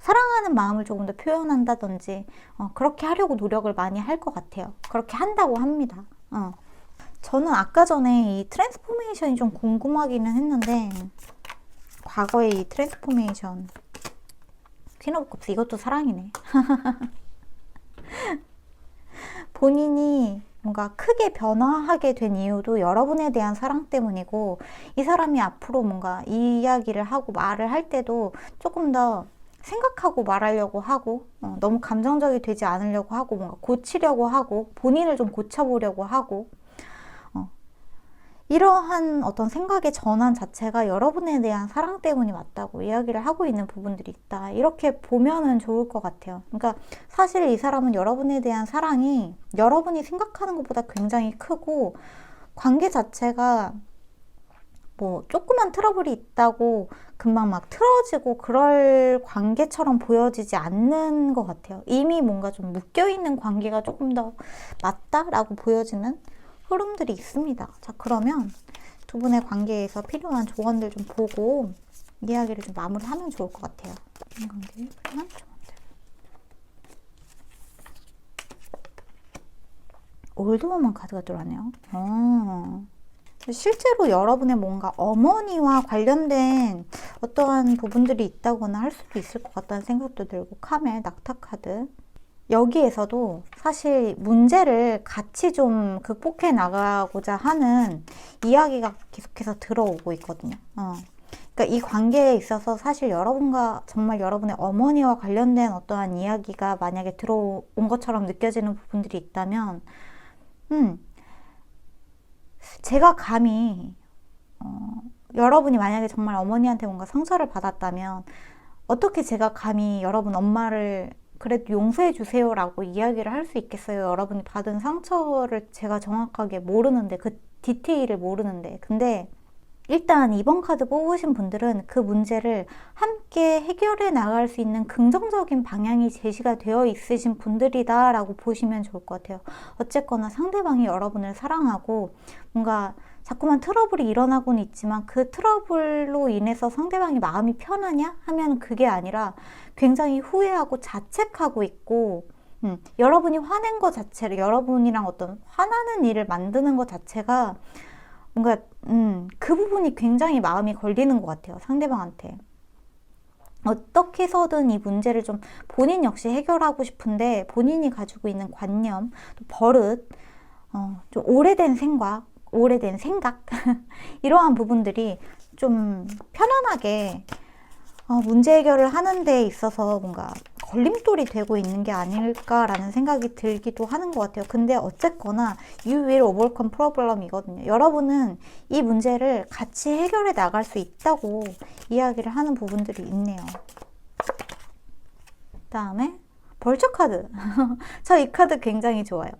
사랑하는 마음을 조금 더 표현한다든지 그렇게 하려고 노력을 많이 할 것 같아요. 그렇게 한다고 합니다. 저는 아까 전에 이 트랜스포메이션이 좀 궁금하기는 했는데 과거의 이 트랜스포메이션 퀸 오브 컵스 이것도 사랑이네. 본인이 뭔가 크게 변화하게 된 이유도 여러분에 대한 사랑 때문이고 이 사람이 앞으로 뭔가 이야기를 하고 말을 할 때도 조금 더 생각하고 말하려고 하고 너무 감정적이 되지 않으려고 하고 뭔가 고치려고 하고 본인을 좀 고쳐보려고 하고 이러한 어떤 생각의 전환 자체가 여러분에 대한 사랑 때문이 맞다고 이야기를 하고 있는 부분들이 있다. 이렇게 보면은 좋을 것 같아요. 그러니까 사실 이 사람은 여러분에 대한 사랑이 여러분이 생각하는 것보다 굉장히 크고 관계 자체가 뭐 조그만 트러블이 있다고 금방 막 틀어지고 그럴 관계처럼 보여지지 않는 것 같아요. 이미 뭔가 좀 묶여있는 관계가 조금 더 맞다라고 보여지는 흐름들이 있습니다. 자, 그러면 두 분의 관계에서 필요한 조언들 좀 보고 이야기를 좀 마무리하면 좋을 것 같아요. 관계에 필요한 조언들. 올드우먼 카드가 들어왔네요. 실제로 여러분의 뭔가 어머니와 관련된 어떠한 부분들이 있다거나 할 수도 있을 것 같다는 생각도 들고, 카멜, 낙타 카드. 여기에서도 사실 문제를 같이 좀 극복해 나가고자 하는 이야기가 계속해서 들어오고 있거든요. 그러니까 이 관계에 있어서 사실 여러분과 정말 여러분의 어머니와 관련된 어떠한 이야기가 만약에 들어온 것처럼 느껴지는 부분들이 있다면, 제가 감히 여러분이 만약에 정말 어머니한테 뭔가 상처를 받았다면 어떻게 제가 감히 여러분 엄마를 그래도 용서해 주세요 라고 이야기를 할 수 있겠어요? 여러분이 받은 상처를 제가 정확하게 모르는데, 그 디테일을 모르는데. 근데 일단 이번 카드 뽑으신 분들은 그 문제를 함께 해결해 나갈 수 있는 긍정적인 방향이 제시가 되어 있으신 분들이다 라고 보시면 좋을 것 같아요. 어쨌거나 상대방이 여러분을 사랑하고 뭔가 자꾸만 트러블이 일어나고는 있지만 그 트러블로 인해서 상대방이 마음이 편하냐 하면 그게 아니라 굉장히 후회하고 자책하고 있고, 여러분이 화낸 것 자체를, 여러분이랑 어떤 화나는 일을 만드는 것 자체가 뭔가 그 부분이 굉장히 마음이 걸리는 것 같아요. 상대방한테. 어떻게 해서든 이 문제를 좀 본인 역시 해결하고 싶은데 본인이 가지고 있는 관념, 또 버릇, 좀 오래된 생각 이러한 부분들이 좀 편안하게 문제 해결을 하는 데 있어서 뭔가 걸림돌이 되고 있는 게 아닐까라는 생각이 들기도 하는 것 같아요. 근데 어쨌거나 You will overcome problem이거든요. 여러분은 이 문제를 같이 해결해 나갈 수 있다고 이야기를 하는 부분들이 있네요. 그다음에 벌처 카드. 저 이 카드 굉장히 좋아요.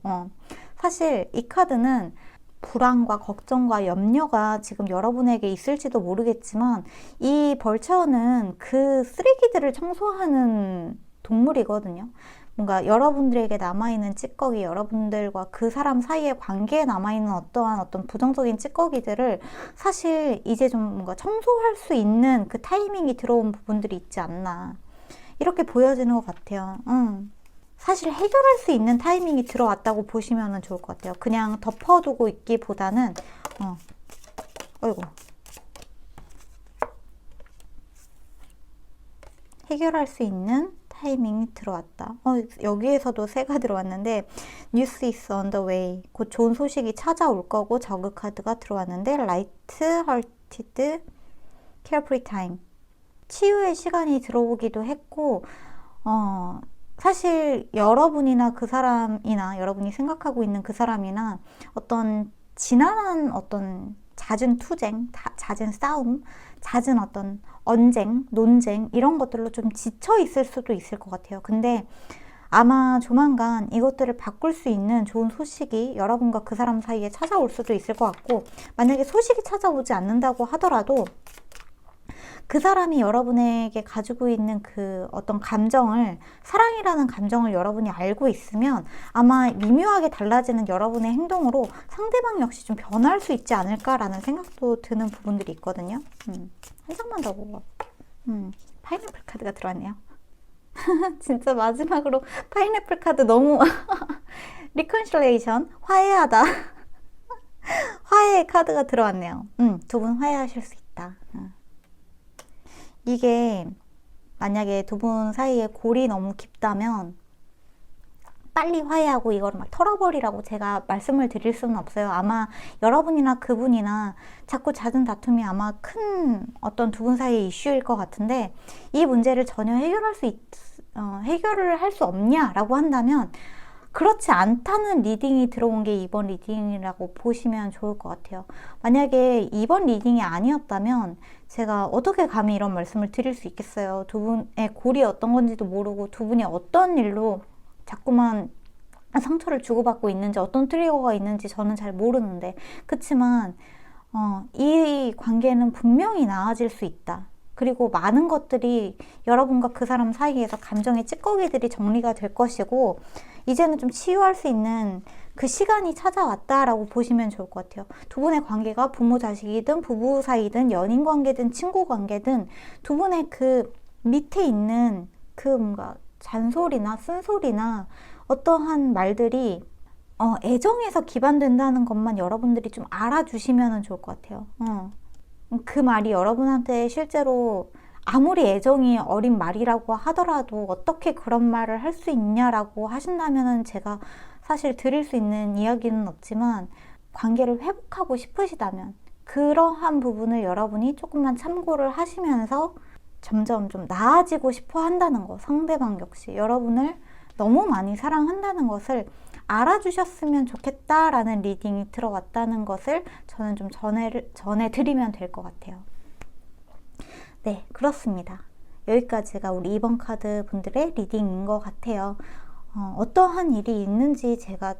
사실 이 카드는 불안과 걱정과 염려가 지금 여러분에게 있을지도 모르겠지만 이 벌처는 그 쓰레기들을 청소하는 동물이거든요. 뭔가 여러분들에게 남아있는 찌꺼기, 여러분들과 그 사람 사이의 관계에 남아있는 어떤 부정적인 찌꺼기들을 사실 이제 좀 뭔가 청소할 수 있는 그 타이밍이 들어온 부분들이 있지 않나, 이렇게 보여지는 것 같아요. 사실 해결할 수 있는 타이밍이 들어왔다고 보시면 좋을 것 같아요. 그냥 덮어두고 있기보다는 어이구, 해결할 수 있는 타이밍이 들어왔다. 여기에서도 새가 들어왔는데 News is on the way. 곧 좋은 소식이 찾아올 거고, 저그 카드가 들어왔는데 Light hearted carefree time. 치유의 시간이 들어오기도 했고, 사실 여러분이나 그 사람이나 여러분이 생각하고 있는 그 사람이나 어떤 지난한 어떤 잦은 투쟁, 잦은 싸움, 잦은 어떤 언쟁, 논쟁 이런 것들로 좀 지쳐 있을 수도 있을 것 같아요. 근데 아마 조만간 이것들을 바꿀 수 있는 좋은 소식이 여러분과 그 사람 사이에 찾아올 수도 있을 것 같고, 만약에 소식이 찾아오지 않는다고 하더라도 그 사람이 여러분에게 가지고 있는 그 어떤 감정을, 사랑이라는 감정을 여러분이 알고 있으면 아마 미묘하게 달라지는 여러분의 행동으로 상대방 역시 좀 변할 수 있지 않을까라는 생각도 드는 부분들이 있거든요. 한 장만 더 보고. 파인애플 카드가 들어왔네요. 진짜 마지막으로 파인애플 카드 너무 리컨실레이션, 화해하다. 화해의 카드가 들어왔네요. 두 분 화해하실 수 있다. 이게 만약에 두 분 사이에 골이 너무 깊다면 빨리 화해하고 이거를 막 털어버리라고 제가 말씀을 드릴 수는 없어요. 아마 여러분이나 그분이나 자꾸 잦은 다툼이 아마 큰 어떤 두 분 사이의 이슈일 것 같은데, 이 문제를 전혀 해결을 할 수 없냐라고 한다면 그렇지 않다는 리딩이 들어온 게 이번 리딩이라고 보시면 좋을 것 같아요. 만약에 이번 리딩이 아니었다면 제가 어떻게 감히 이런 말씀을 드릴 수 있겠어요. 두 분의 골이 어떤 건지도 모르고 두 분이 어떤 일로 자꾸만 상처를 주고받고 있는지, 어떤 트리거가 있는지 저는 잘 모르는데, 그치만 이 관계는 분명히 나아질 수 있다. 그리고 많은 것들이 여러분과 그 사람 사이에서 감정의 찌꺼기들이 정리가 될 것이고, 이제는 좀 치유할 수 있는 그 시간이 찾아왔다라고 보시면 좋을 것 같아요. 두 분의 관계가 부모 자식이든 부부 사이든 연인 관계든 친구 관계든 두 분의 그 밑에 있는 그 뭔가 잔소리나 쓴소리나 어떠한 말들이 애정에서 기반된다는 것만 여러분들이 좀 알아주시면 좋을 것 같아요. 그 말이 여러분한테 실제로 아무리 애정이 어린 말이라고 하더라도 어떻게 그런 말을 할 수 있냐라고 하신다면 제가 사실 드릴 수 있는 이야기는 없지만, 관계를 회복하고 싶으시다면 그러한 부분을 여러분이 조금만 참고를 하시면서 점점 좀 나아지고 싶어 한다는 거, 상대방 역시 여러분을 너무 많이 사랑한다는 것을 알아주셨으면 좋겠다라는 리딩이 들어왔다는 것을 저는 좀 전해드리면 될 것 같아요. 네, 그렇습니다. 여기까지가 우리 2번 카드 분들의 리딩인 것 같아요. 어떠한 일이 있는지 제가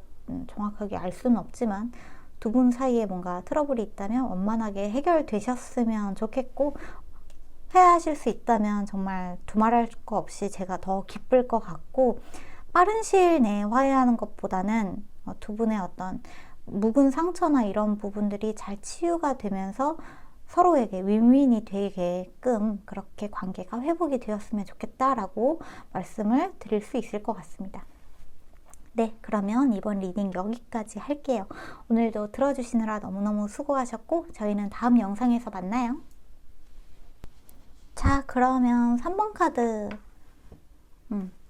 정확하게 알 수는 없지만 두 분 사이에 뭔가 트러블이 있다면 원만하게 해결되셨으면 좋겠고, 회화하실 수 있다면 정말 두말할 거 없이 제가 더 기쁠 것 같고, 빠른 시일 내에 화해하는 것보다는 두 분의 어떤 묵은 상처나 이런 부분들이 잘 치유가 되면서 서로에게 윈윈이 되게끔 그렇게 관계가 회복이 되었으면 좋겠다라고 말씀을 드릴 수 있을 것 같습니다. 네, 그러면 이번 리딩 여기까지 할게요. 오늘도 들어주시느라 너무너무 수고하셨고, 저희는 다음 영상에서 만나요. 자, 그러면 3번 카드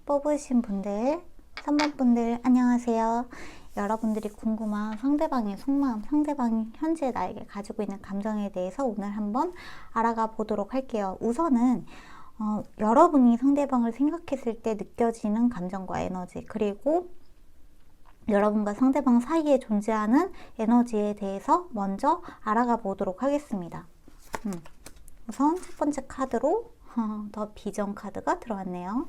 뽑으신 분들, 3번 분들 안녕하세요. 여러분들이 궁금한 상대방의 속마음, 상대방이 현재 나에게 가지고 있는 감정에 대해서 오늘 한번 알아가 보도록 할게요. 우선은 여러분이 상대방을 생각했을 때 느껴지는 감정과 에너지, 그리고 여러분과 상대방 사이에 존재하는 에너지에 대해서 먼저 알아가 보도록 하겠습니다. 우선 첫 번째 카드로 더 비전 카드가 들어왔네요.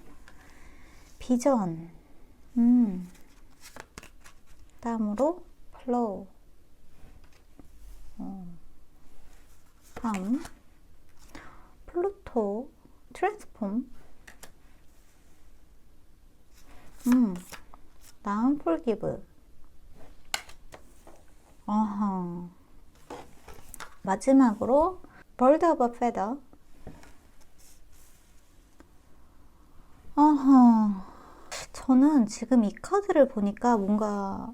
비전. 다음으로 플로우. 다음 플루토. 트랜스폼. 다음 폴기브. 마지막으로 Bird of a Feather. 저는 지금 이 카드를 보니까 뭔가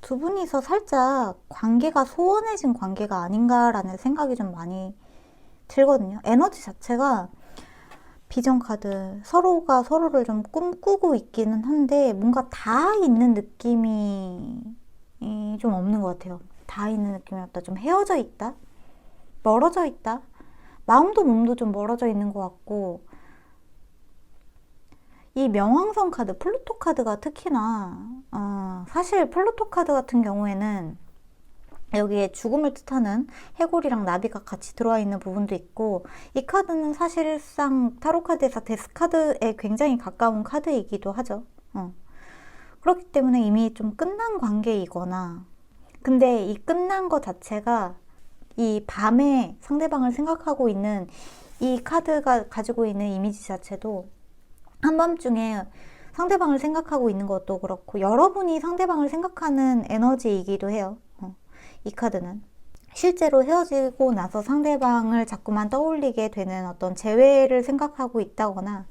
두 분이서 살짝 관계가 소원해진 관계가 아닌가라는 생각이 좀 많이 들거든요. 에너지 자체가 비전 카드, 서로가 서로를 좀 꿈꾸고 있기는 한데 뭔가 다 있는 느낌이 좀 없는 것 같아요. 다 있는 느낌이 없다. 좀 헤어져 있다? 멀어져 있다? 마음도 몸도 좀 멀어져 있는 것 같고, 이 명왕성 카드, 플루토 카드가 특히나 사실 플루토 카드 같은 경우에는 여기에 죽음을 뜻하는 해골이랑 나비가 같이 들어와 있는 부분도 있고, 이 카드는 사실상 타로 카드에서 데스 카드에 굉장히 가까운 카드이기도 하죠. 그렇기 때문에 이미 좀 끝난 관계이거나, 근데 이 끝난 것 자체가 이 밤에 상대방을 생각하고 있는 이 카드가 가지고 있는 이미지 자체도 한밤중에 상대방을 생각하고 있는 것도 그렇고, 여러분이 상대방을 생각하는 에너지이기도 해요. 이 카드는 실제로 헤어지고 나서 상대방을 자꾸만 떠올리게 되는 어떤 재회를 생각하고 있다거나,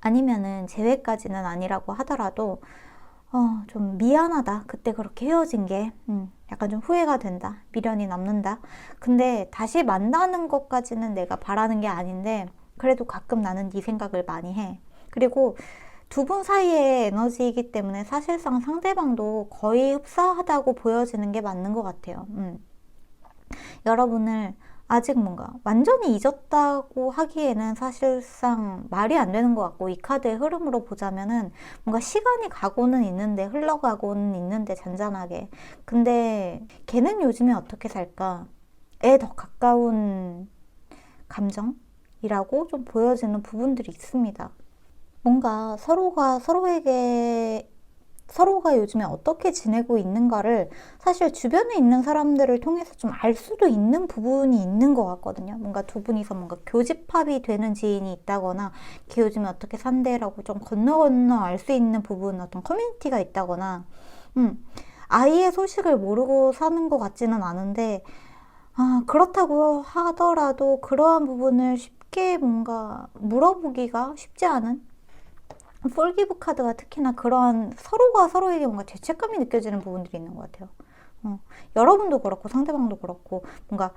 아니면은 재회까지는 아니라고 하더라도 좀 미안하다, 그때 그렇게 헤어진 게 약간 좀 후회가 된다, 미련이 남는다, 근데 다시 만나는 것까지는 내가 바라는 게 아닌데 그래도 가끔 나는 네 생각을 많이 해. 그리고 두 분 사이의 에너지이기 때문에 사실상 상대방도 거의 흡사하다고 보여지는 게 맞는 것 같아요. 여러분을 아직 뭔가 완전히 잊었다고 하기에는 사실상 말이 안 되는 것 같고, 이 카드의 흐름으로 보자면은 뭔가 시간이 가고는 있는데, 흘러가고는 있는데 잔잔하게, 근데 걔는 요즘에 어떻게 살까? 에 더 가까운 감정이라고 좀 보여지는 부분들이 있습니다. 뭔가 서로가 요즘에 어떻게 지내고 있는가를 사실 주변에 있는 사람들을 통해서 좀 알 수도 있는 부분이 있는 것 같거든요. 뭔가 두 분이서 뭔가 교집합이 되는 지인이 있다거나, 걔 요즘에 어떻게 산대라고 좀 건너 알 수 있는 부분, 어떤 커뮤니티가 있다거나, 아이의 소식을 모르고 사는 것 같지는 않은데, 그렇다고 하더라도 그러한 부분을 쉽게 뭔가 물어보기가 쉽지 않은 폴기브 카드가 특히나 그러한 서로가 서로에게 뭔가 죄책감이 느껴지는 부분들이 있는 것 같아요. 여러분도 그렇고 상대방도 그렇고 뭔가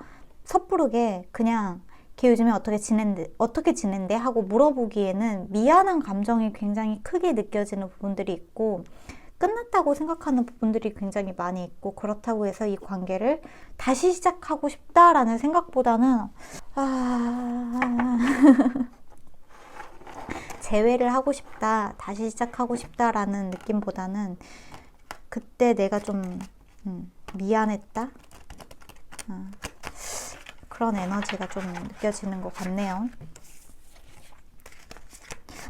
섣부르게 그냥 걔 요즘에 어떻게 지낸대 하고 물어보기에는 미안한 감정이 굉장히 크게 느껴지는 부분들이 있고 끝났다고 생각하는 부분들이 굉장히 많이 있고 그렇다고 해서 이 관계를 다시 시작하고 싶다라는 생각보다는 재회를 하고 싶다, 다시 시작하고 싶다라는 느낌보다는 그때 내가 좀 미안했다? 그런 에너지가 좀 느껴지는 것 같네요.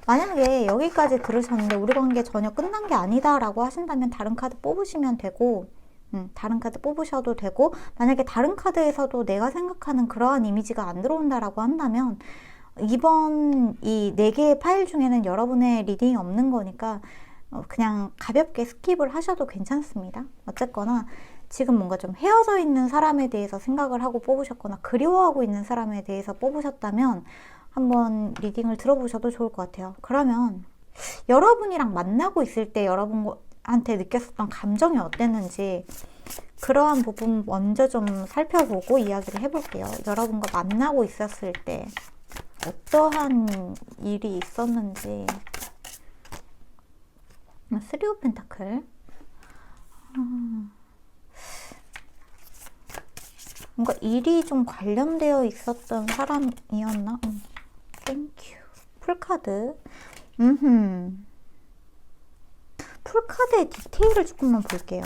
만약에 여기까지 들으셨는데 우리 관계 전혀 끝난 게 아니다 라고 하신다면 다른 카드 뽑으시면 되고 다른 카드 뽑으셔도 되고 만약에 다른 카드에서도 내가 생각하는 그러한 이미지가 안 들어온다라고 한다면 이번 이 4개의 파일 중에는 여러분의 리딩이 없는 거니까 그냥 가볍게 스킵을 하셔도 괜찮습니다. 어쨌거나 지금 뭔가 좀 헤어져 있는 사람에 대해서 생각을 하고 뽑으셨거나 그리워하고 있는 사람에 대해서 뽑으셨다면 한번 리딩을 들어보셔도 좋을 것 같아요. 그러면 여러분이랑 만나고 있을 때 여러분한테 느꼈었던 감정이 어땠는지 그러한 부분 먼저 좀 살펴보고 이야기를 해볼게요. 여러분과 만나고 있었을 때 어떠한 일이 있었는지. 3 오브 펜타클. 뭔가 일이 좀 관련되어 있었던 사람이었나? 땡큐. 풀카드. 풀카드의 디테일을 조금만 볼게요.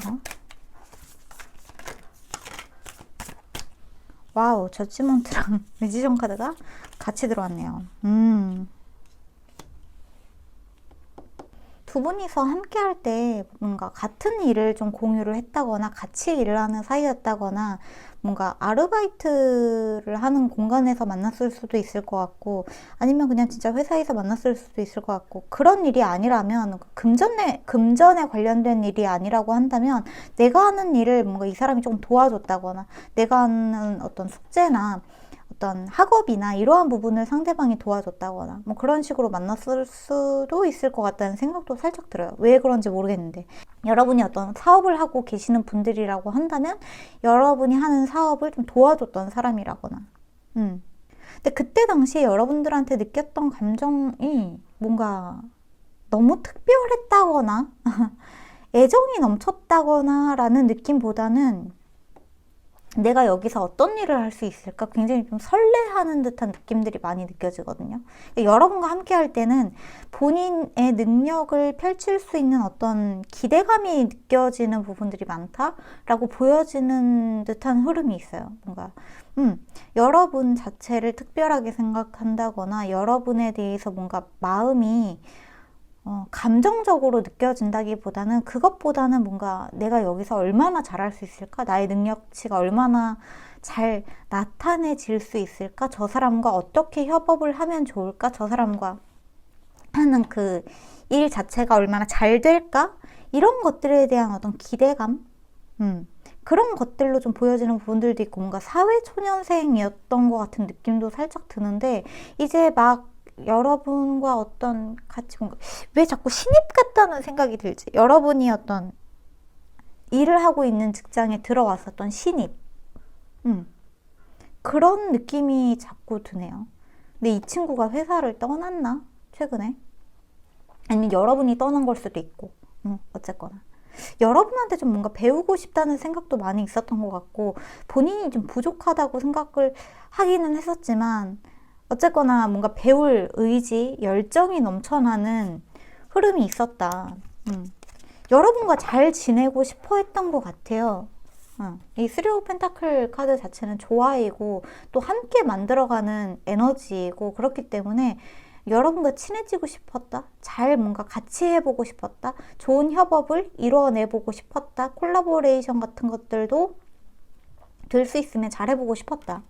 와우, 저지먼트랑 매지션 카드가 같이 들어왔네요. 두 분이서 함께 할 때 뭔가 같은 일을 좀 공유를 했다거나 같이 일을 하는 사이였다거나 뭔가 아르바이트를 하는 공간에서 만났을 수도 있을 것 같고 아니면 그냥 진짜 회사에서 만났을 수도 있을 것 같고 그런 일이 아니라면 금전에 관련된 일이 아니라고 한다면 내가 하는 일을 뭔가 이 사람이 조금 도와줬다거나 내가 하는 어떤 숙제나 어떤 학업이나 이러한 부분을 상대방이 도와줬다거나 뭐 그런 식으로 만났을 수도 있을 것 같다는 생각도 살짝 들어요. 왜 그런지 모르겠는데 여러분이 어떤 사업을 하고 계시는 분들이라고 한다면 여러분이 하는 사업을 좀 도와줬던 사람이라거나 근데 그때 당시에 여러분들한테 느꼈던 감정이 뭔가 너무 특별했다거나 애정이 넘쳤다거나 라는 느낌보다는 내가 여기서 어떤 일을 할 수 있을까? 굉장히 좀 설레하는 듯한 느낌들이 많이 느껴지거든요. 여러분과 함께 할 때는 본인의 능력을 펼칠 수 있는 어떤 기대감이 느껴지는 부분들이 많다라고 보여지는 듯한 흐름이 있어요. 뭔가 여러분 자체를 특별하게 생각한다거나 여러분에 대해서 뭔가 마음이 감정적으로 느껴진다기보다는 그것보다는 뭔가 내가 여기서 얼마나 잘할 수 있을까? 나의 능력치가 얼마나 잘 나타내질 수 있을까? 저 사람과 어떻게 협업을 하면 좋을까? 저 사람과 하는 그 일 자체가 얼마나 잘 될까? 이런 것들에 대한 어떤 기대감? 그런 것들로 좀 보여지는 부분들도 있고 뭔가 사회초년생이었던 것 같은 느낌도 살짝 드는데 이제 막 여러분과 어떤 같이 뭔가 왜 자꾸 신입 같다는 생각이 들지? 여러분이 어떤 일을 하고 있는 직장에 들어왔었던 신입 그런 느낌이 자꾸 드네요. 근데 이 친구가 회사를 떠났나? 최근에? 아니면 여러분이 떠난 걸 수도 있고 어쨌거나 여러분한테 좀 뭔가 배우고 싶다는 생각도 많이 있었던 것 같고 본인이 좀 부족하다고 생각을 하기는 했었지만 어쨌거나 뭔가 배울 의지, 열정이 넘쳐나는 흐름이 있었다. 여러분과 잘 지내고 싶어 했던 것 같아요. 이 3 오브 펜타클 카드 자체는 조화이고 또 함께 만들어가는 에너지이고 그렇기 때문에 여러분과 친해지고 싶었다. 잘 뭔가 같이 해보고 싶었다. 좋은 협업을 이루어내보고 싶었다. 콜라보레이션 같은 것들도 될 수 있으면 잘해보고 싶었다.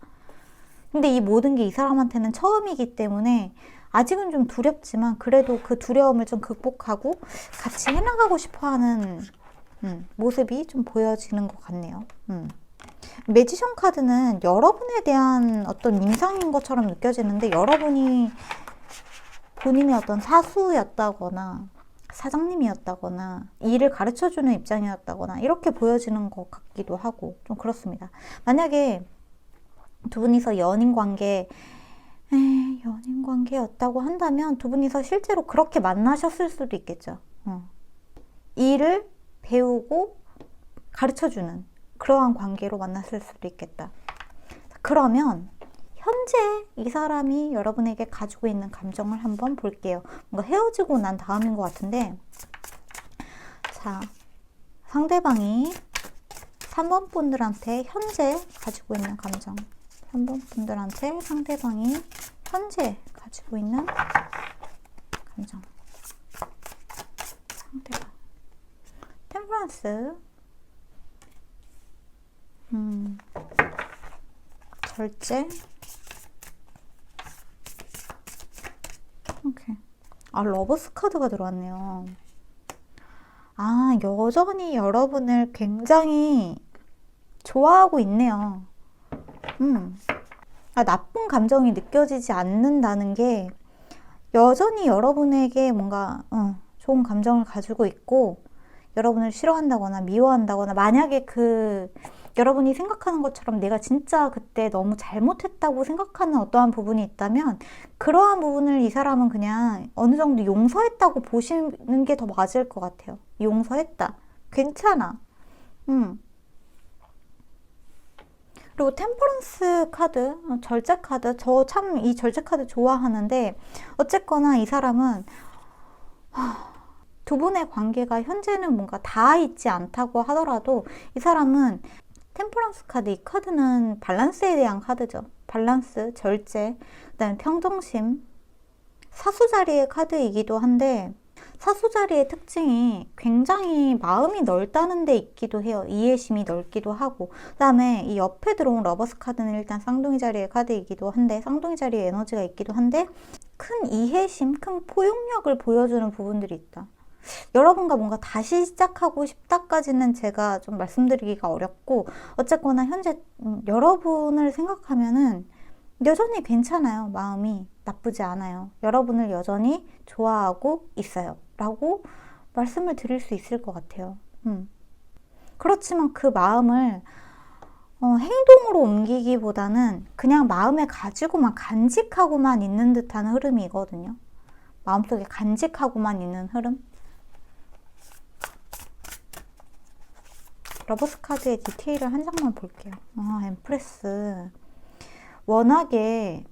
근데 이 모든 게 이 사람한테는 처음이기 때문에 아직은 좀 두렵지만 그래도 그 두려움을 좀 극복하고 같이 해나가고 싶어하는 모습이 좀 보여지는 것 같네요. 매지션 카드는 여러분에 대한 어떤 인상인 것처럼 느껴지는데 여러분이 본인의 어떤 사수였다거나 사장님이었다거나 일을 가르쳐주는 입장이었다거나 이렇게 보여지는 것 같기도 하고 좀 그렇습니다. 만약에 두 분이서 연인 관계였다고 한다면 두 분이서 실제로 그렇게 만나셨을 수도 있겠죠. 일을 배우고 가르쳐주는 그러한 관계로 만났을 수도 있겠다. 그러면 현재 이 사람이 여러분에게 가지고 있는 감정을 한번 볼게요. 뭔가 헤어지고 난 다음인 것 같은데, 자, 상대방이 3번 분들한테 현재 가지고 있는 감정, 3번 분들한테 상대방이 현재 가지고 있는 감정, 상대방 템퍼런스, 절제, 오케이. 아, 러버스 카드가 들어왔네요. 아, 여전히 여러분을 굉장히 좋아하고 있네요. 아, 나쁜 감정이 느껴지지 않는다는 게 여전히 여러분에게 뭔가 좋은 감정을 가지고 있고, 여러분을 싫어한다거나 미워한다거나, 만약에 여러분이 생각하는 것처럼 내가 진짜 그때 너무 잘못했다고 생각하는 어떠한 부분이 있다면 그러한 부분을 이 사람은 그냥 어느 정도 용서했다고 보시는 게 더 맞을 것 같아요. 용서했다. 괜찮아. 그리고 템퍼런스 카드, 절제 카드, 저 참 이 절제 카드 좋아하는데, 어쨌거나 이 사람은 두 분의 관계가 현재는 뭔가 닿아 있지 않다고 하더라도 이 사람은 템퍼런스 카드, 이 카드는 밸런스에 대한 카드죠. 밸런스, 절제, 그다음에 평정심, 사수자리의 카드이기도 한데, 사수자리의 특징이 굉장히 마음이 넓다는 데 있기도 해요. 이해심이 넓기도 하고, 그 다음에 이 옆에 들어온 러버스 카드는 일단 쌍둥이 자리의 카드이기도 한데, 쌍둥이 자리의 에너지가 있기도 한데, 큰 이해심, 큰 포용력을 보여주는 부분들이 있다. 여러분과 뭔가 다시 시작하고 싶다까지는 제가 좀 말씀드리기가 어렵고, 어쨌거나 현재 여러분을 생각하면은 여전히 괜찮아요. 마음이 나쁘지 않아요. 여러분을 여전히 좋아하고 있어요. 라고 말씀을 드릴 수 있을 것 같아요. 그렇지만 그 마음을 행동으로 옮기기보다는 그냥 마음에 가지고만 간직하고만 있는 듯한 흐름이거든요. 마음속에 간직하고만 있는 흐름. 러버스 카드의 디테일을 한 장만 볼게요. 엠프레스. 워낙에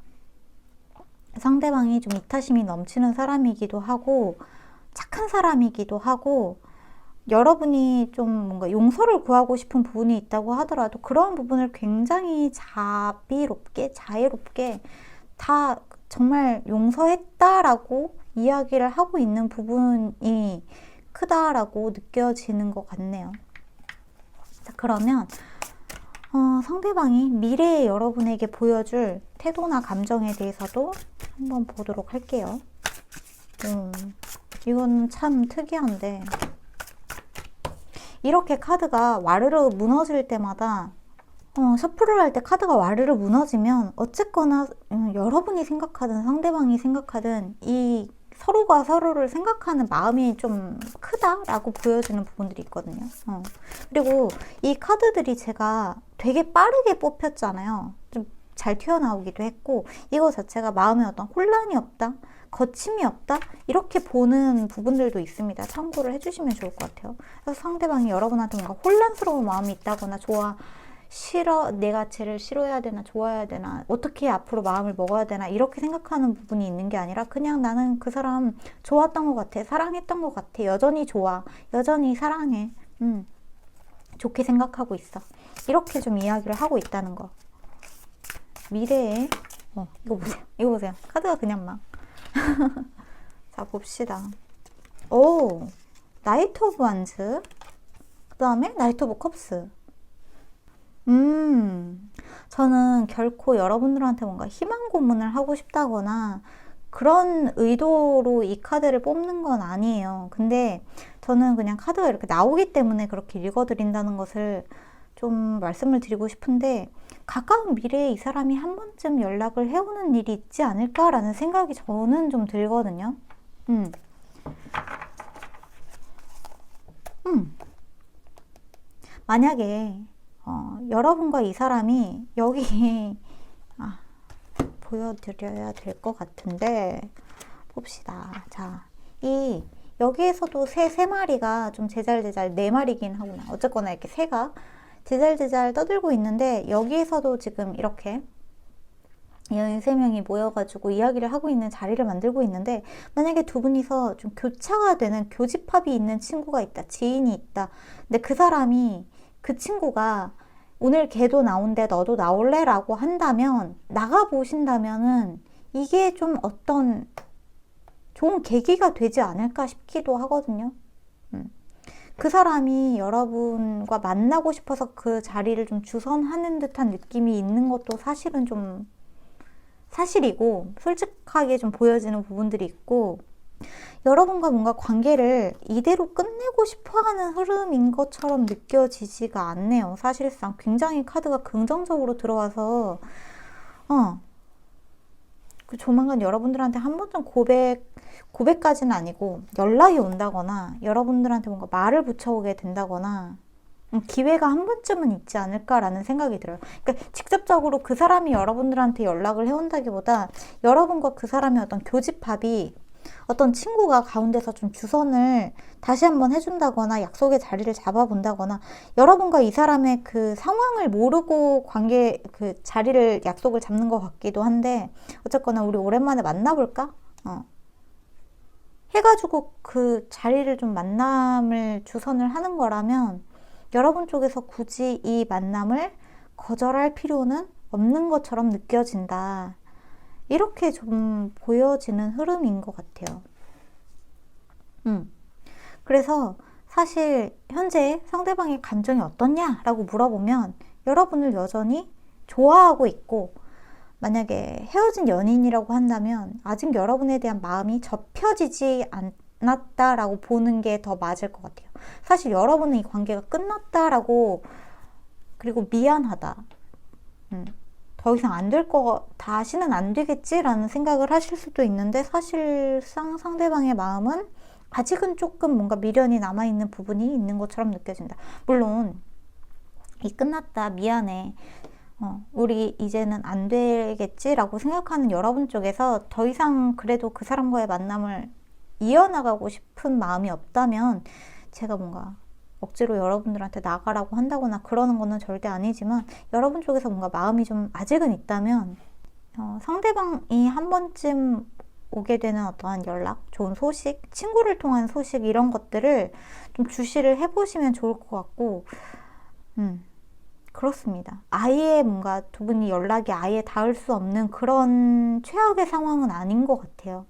상대방이 좀 이타심이 넘치는 사람이기도 하고 착한 사람이기도 하고, 여러분이 좀 뭔가 용서를 구하고 싶은 부분이 있다고 하더라도 그러한 부분을 굉장히 자비롭게, 자애롭게 다 정말 용서했다라고 이야기를 하고 있는 부분이 크다라고 느껴지는 것 같네요. 자, 그러면 상대방이 미래에 여러분에게 보여줄 태도나 감정에 대해서도 한번 보도록 할게요. 이건 참 특이한데, 이렇게 카드가 와르르 무너질 때마다 셔플을 할 때 카드가 와르르 무너지면 어쨌거나 여러분이 생각하든 상대방이 생각하든 이 서로가 서로를 생각하는 마음이 좀 크다라고 보여지는 부분들이 있거든요. 그리고 이 카드들이 제가 되게 빠르게 뽑혔잖아요. 좀 잘 튀어나오기도 했고, 이거 자체가 마음에 어떤 혼란이 없다, 거침이 없다, 이렇게 보는 부분들도 있습니다. 참고를 해주시면 좋을 것 같아요. 그래서 상대방이 여러분한테 뭔가 혼란스러운 마음이 있다거나, 내가 쟤를 싫어해야 되나 좋아해야 되나, 어떻게 앞으로 마음을 먹어야 되나, 이렇게 생각하는 부분이 있는 게 아니라 그냥 나는 그 사람 좋았던 것 같아, 사랑했던 것 같아, 여전히 좋아, 여전히 사랑해, 좋게 생각하고 있어, 이렇게 좀 이야기를 하고 있다는 거. 미래에 이거 보세요. 이거 보세요. 카드가 그냥 막 자, 봅시다. 오, 나이트 오브 완즈, 그 다음에 나이트 오브 컵스. 저는 결코 여러분들한테 뭔가 희망 고문을 하고 싶다거나 그런 의도로 이 카드를 뽑는 건 아니에요. 근데 저는 그냥 카드가 이렇게 나오기 때문에 그렇게 읽어드린다는 것을 좀 말씀을 드리고 싶은데, 가까운 미래에 이 사람이 한 번쯤 연락을 해오는 일이 있지 않을까라는 생각이 저는 좀 들거든요. 만약에 여러분과 이 사람이 여기 보여드려야 될 것 같은데, 봅시다. 자, 여기에서도 새 3마리가 좀 제잘제잘, 4마리긴 하구나. 어쨌거나 이렇게 새가 제잘제잘 떠들고 있는데, 여기에서도 지금 이렇게 여인 3명이 모여가지고 이야기를 하고 있는 자리를 만들고 있는데, 만약에 두 분이서 좀 교차가 되는, 교집합이 있는 친구가 있다, 지인이 있다. 근데 그 친구가 오늘 걔도 나온대, 너도 나올래? 라고 한다면, 나가보신다면은 이게 좀 어떤 좋은 계기가 되지 않을까 싶기도 하거든요. 그 사람이 여러분과 만나고 싶어서 그 자리를 좀 주선하는 듯한 느낌이 있는 것도 사실은 좀 사실이고, 솔직하게 좀 보여지는 부분들이 있고, 여러분과 뭔가 관계를 이대로 끝내고 싶어하는 흐름인 것처럼 느껴지지가 않네요. 사실상 굉장히 카드가 긍정적으로 들어와서 조만간 여러분들한테 한 번쯤 고백까지는 아니고 연락이 온다거나 여러분들한테 뭔가 말을 붙여오게 된다거나 기회가 한 번쯤은 있지 않을까라는 생각이 들어요. 그러니까 직접적으로 그 사람이 여러분들한테 연락을 해온다기보다 여러분과 그 사람의 어떤 교집합이, 어떤 친구가 가운데서 좀 주선을 다시 한번 해준다거나 약속의 자리를 잡아본다거나, 여러분과 이 사람의 그 상황을 모르고 그 자리를, 약속을 잡는 것 같기도 한데, 어쨌거나 우리 오랜만에 만나볼까? 해가지고 그 자리를 좀 만남을 주선을 하는 거라면 여러분 쪽에서 굳이 이 만남을 거절할 필요는 없는 것처럼 느껴진다. 이렇게 좀 보여지는 흐름인 것 같아요. 그래서 사실 현재 상대방의 감정이 어떻냐라고 물어보면 여러분을 여전히 좋아하고 있고, 만약에 헤어진 연인이라고 한다면 아직 여러분에 대한 마음이 접혀지지 않았다라고 보는 게 더 맞을 것 같아요. 사실 여러분은 이 관계가 끝났다라고, 그리고 미안하다, 더 이상 안 될 다시는 안 되겠지라는 생각을 하실 수도 있는데, 사실상 상대방의 마음은 아직은 조금 뭔가 미련이 남아있는 부분이 있는 것처럼 느껴진다. 물론 이 끝났다, 미안해, 우리 이제는 안 되겠지라고 생각하는 여러분 쪽에서 더 이상 그래도 그 사람과의 만남을 이어나가고 싶은 마음이 없다면, 제가 뭔가 억지로 여러분들한테 나가라고 한다거나 그러는 거는 절대 아니지만, 여러분 쪽에서 뭔가 마음이 좀 아직은 있다면 상대방이 한 번쯤 오게 되는 어떠한 연락, 좋은 소식, 친구를 통한 소식, 이런 것들을 좀 주시를 해보시면 좋을 것 같고, 그렇습니다. 아예 뭔가 두 분이 연락이 아예 닿을 수 없는 그런 최악의 상황은 아닌 것 같아요.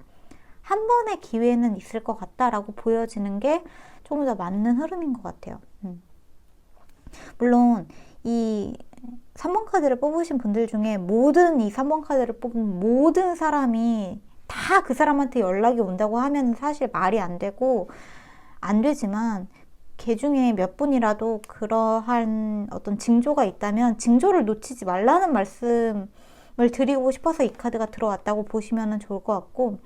한 번의 기회는 있을 것 같다라고 보여지는 게 조금 더 맞는 흐름인 것 같아요. 물론 이 3번 카드를 뽑으신 분들 중에 이 3번 카드를 뽑은 모든 사람이 다 그 사람한테 연락이 온다고 하면 사실 말이 안 되고 안 되지만, 걔 중에 몇 분이라도 그러한 어떤 징조가 있다면 징조를 놓치지 말라는 말씀을 드리고 싶어서 이 카드가 들어왔다고 보시면 좋을 것 같고,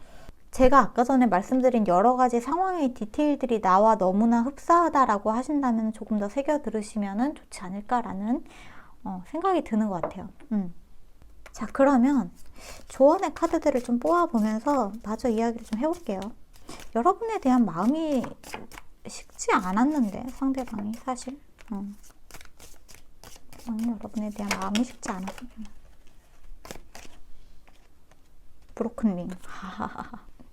제가 아까 전에 말씀드린 여러 가지 상황의 디테일들이 나와 너무나 흡사하다라고 하신다면 조금 더 새겨 들으시면 좋지 않을까라는 생각이 드는 것 같아요. 자, 그러면 조언의 카드들을 좀 뽑아보면서 마저 이야기를 좀 해볼게요. 여러분에 대한 마음이 식지 않았는데, 상대방이 사실 여러분에 대한 마음이 식지 않았어. 브로큰링.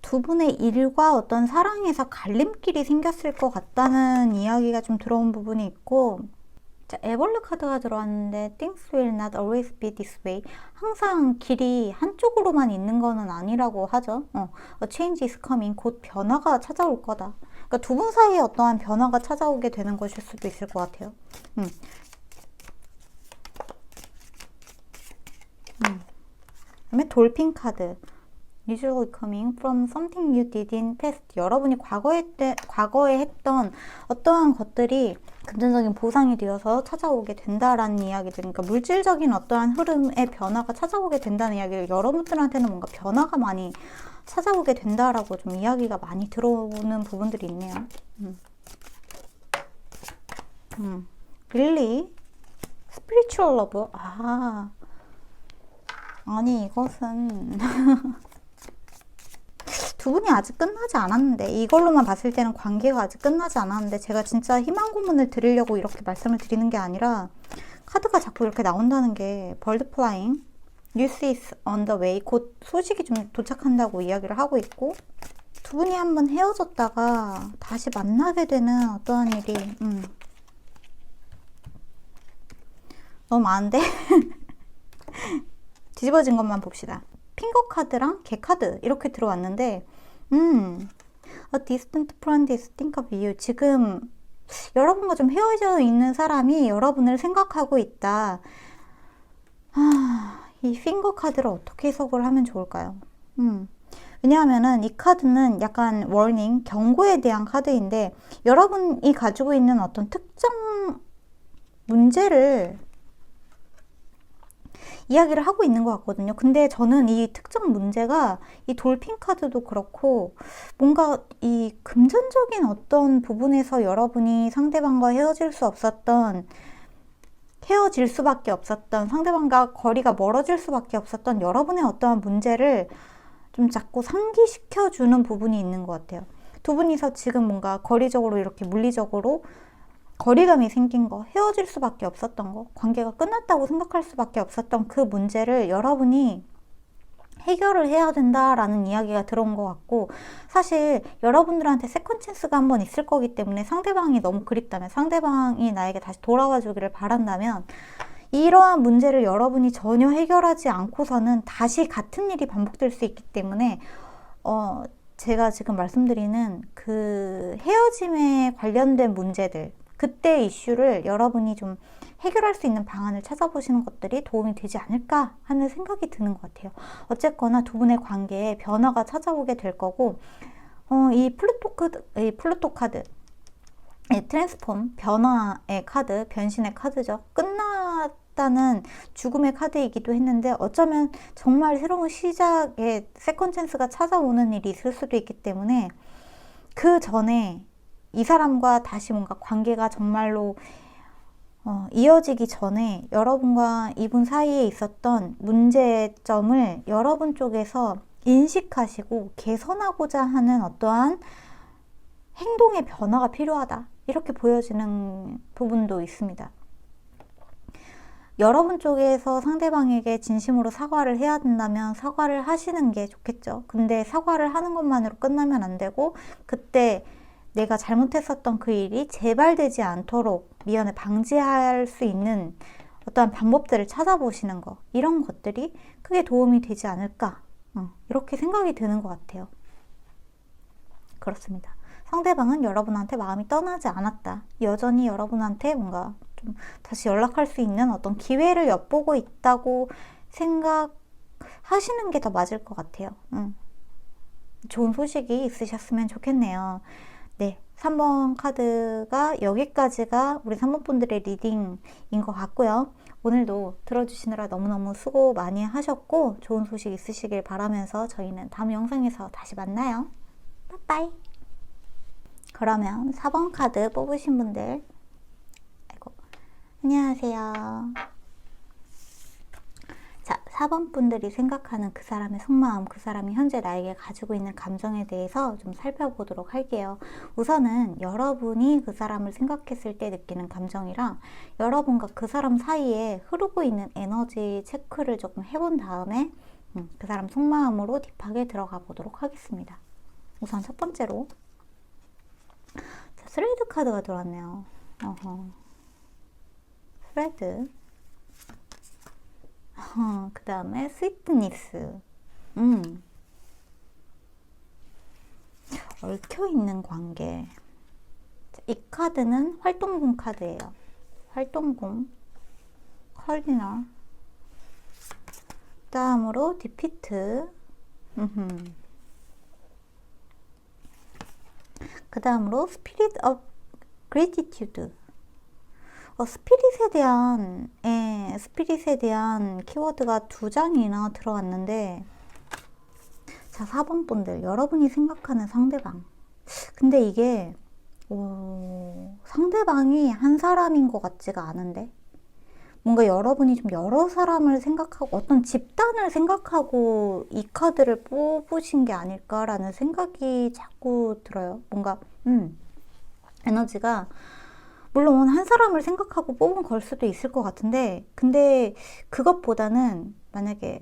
두 분의 일과 어떤 사랑에서 갈림길이 생겼을 것 같다는 이야기가 좀 들어온 부분이 있고, 자, 에벌레 카드가 들어왔는데 Things will not always be this way. 항상 길이 한쪽으로만 있는 거는 아니라고 하죠. A change is coming. 곧 변화가 찾아올 거다. 그러니까 두 분 사이에 어떠한 변화가 찾아오게 되는 것일 수도 있을 것 같아요. 그다음에 돌핀 카드. Usually coming from something you did in past. 여러분이 과거에 했던 어떠한 것들이 금전적인 보상이 되어서 찾아오게 된다라는 이야기들, 그러니까 물질적인 어떠한 흐름의 변화가 찾아오게 된다는 이야기를, 여러분들한테는 뭔가 변화가 많이 찾아오게 된다라고 좀 이야기가 많이 들어오는 부분들이 있네요. really? spiritual love? 아니 이것은 두 분이 아직 끝나지 않았는데, 이걸로만 봤을 때는 관계가 아직 끝나지 않았는데, 제가 진짜 희망 고문을 드리려고 이렇게 말씀을 드리는 게 아니라, 카드가 자꾸 이렇게 나온다는 게 bird flying, news is on the way, 곧 소식이 좀 도착한다고 이야기를 하고 있고, 두 분이 한번 헤어졌다가 다시 만나게 되는 어떠한 일이 너무 많은데? 뒤집어진 것만 봅시다. 핑거 카드랑 개 카드 이렇게 들어왔는데, A distant friend is think of you. 지금 여러분과 좀 헤어져 있는 사람이 여러분을 생각하고 있다. 이 핑거 카드를 어떻게 해석을 하면 좋을까요? 왜냐하면은 이 카드는 약간 워닝, 경고에 대한 카드인데, 여러분이 가지고 있는 어떤 특정 문제를 이야기를 하고 있는 것 같거든요. 근데 저는 이 특정 문제가, 이 돌핀 카드도 그렇고, 뭔가 이 금전적인 어떤 부분에서 여러분이 상대방과 헤어질 수밖에 없었던, 상대방과 거리가 멀어질 수밖에 없었던 여러분의 어떠한 문제를 좀 자꾸 상기시켜주는 부분이 있는 것 같아요. 두 분이서 지금 뭔가 거리적으로 이렇게 물리적으로 거리감이 생긴 거, 헤어질 수밖에 없었던 거, 관계가 끝났다고 생각할 수밖에 없었던 그 문제를 여러분이 해결을 해야 된다라는 이야기가 들어온 것 같고, 사실 여러분들한테 세컨 찬스가 한번 있을 거기 때문에, 상대방이 너무 그립다면, 상대방이 나에게 다시 돌아와 주기를 바란다면, 이러한 문제를 여러분이 전혀 해결하지 않고서는 다시 같은 일이 반복될 수 있기 때문에, 제가 지금 말씀드리는 그 헤어짐에 관련된 문제들, 그때 이슈를 여러분이 좀 해결할 수 있는 방안을 찾아보시는 것들이 도움이 되지 않을까 하는 생각이 드는 것 같아요. 어쨌거나 두 분의 관계에 변화가 찾아오게 될 거고, 이 플루토 카드, 이 트랜스폼, 변화의 카드, 변신의 카드죠. 끝났다는 죽음의 카드이기도 했는데, 어쩌면 정말 새로운 시작에 세컨 찬스가 찾아오는 일이 있을 수도 있기 때문에, 그 전에 이 사람과 다시 뭔가 관계가 정말로 이어지기 전에 여러분과 이분 사이에 있었던 문제점을 여러분 쪽에서 인식하시고 개선하고자 하는 어떠한 행동의 변화가 필요하다, 이렇게 보여지는 부분도 있습니다. 여러분 쪽에서 상대방에게 진심으로 사과를 해야 된다면 사과를 하시는 게 좋겠죠. 근데 사과를 하는 것만으로 끝나면 안 되고, 그때 내가 잘못했었던 그 일이 재발되지 않도록 미연에 방지할 수 있는 어떠한 방법들을 찾아보시는 거, 이런 것들이 크게 도움이 되지 않을까, 이렇게 생각이 드는 것 같아요. 그렇습니다. 상대방은 여러분한테 마음이 떠나지 않았다. 여전히 여러분한테 뭔가 좀 다시 연락할 수 있는 어떤 기회를 엿보고 있다고 생각하시는 게 더 맞을 것 같아요. 좋은 소식이 있으셨으면 좋겠네요. 네, 3번 카드가 여기까지가 우리 3번 분들의 리딩인 것 같고요. 오늘도 들어주시느라 너무너무 수고 많이 하셨고, 좋은 소식 있으시길 바라면서 저희는 다음 영상에서 다시 만나요. 빠빠이. 그러면 4번 카드 뽑으신 분들, 안녕하세요. 자, 4번 분들이 생각하는 그 사람의 속마음, 그 사람이 현재 나에게 가지고 있는 감정에 대해서 좀 살펴보도록 할게요. 우선은 여러분이 그 사람을 생각했을 때 느끼는 감정이랑 여러분과 그 사람 사이에 흐르고 있는 에너지 체크를 조금 해본 다음에 그 사람 속마음으로 딥하게 들어가 보도록 하겠습니다. 우선 첫 번째로, 자, 스레드 카드가 들어왔네요. 스레드. 그 다음에 스위트니스. 얽혀있는 관계. 이 카드는 활동궁 카드예요. 활동궁. 컬디널. 다음으로 디피트. 그 다음으로 스피릿 오브 그래티튜드. 스피릿에 대한 키워드가 2장이나 들어왔는데, 자, 4번 분들, 여러분이 생각하는 상대방. 근데 이게, 상대방이 한 사람인 것 같지가 않은데? 뭔가 여러분이 좀 여러 사람을 생각하고, 어떤 집단을 생각하고 이 카드를 뽑으신 게 아닐까라는 생각이 자꾸 들어요. 뭔가, 에너지가, 물론 한 사람을 생각하고 뽑은 걸 수도 있을 것 같은데, 근데 그것보다는 만약에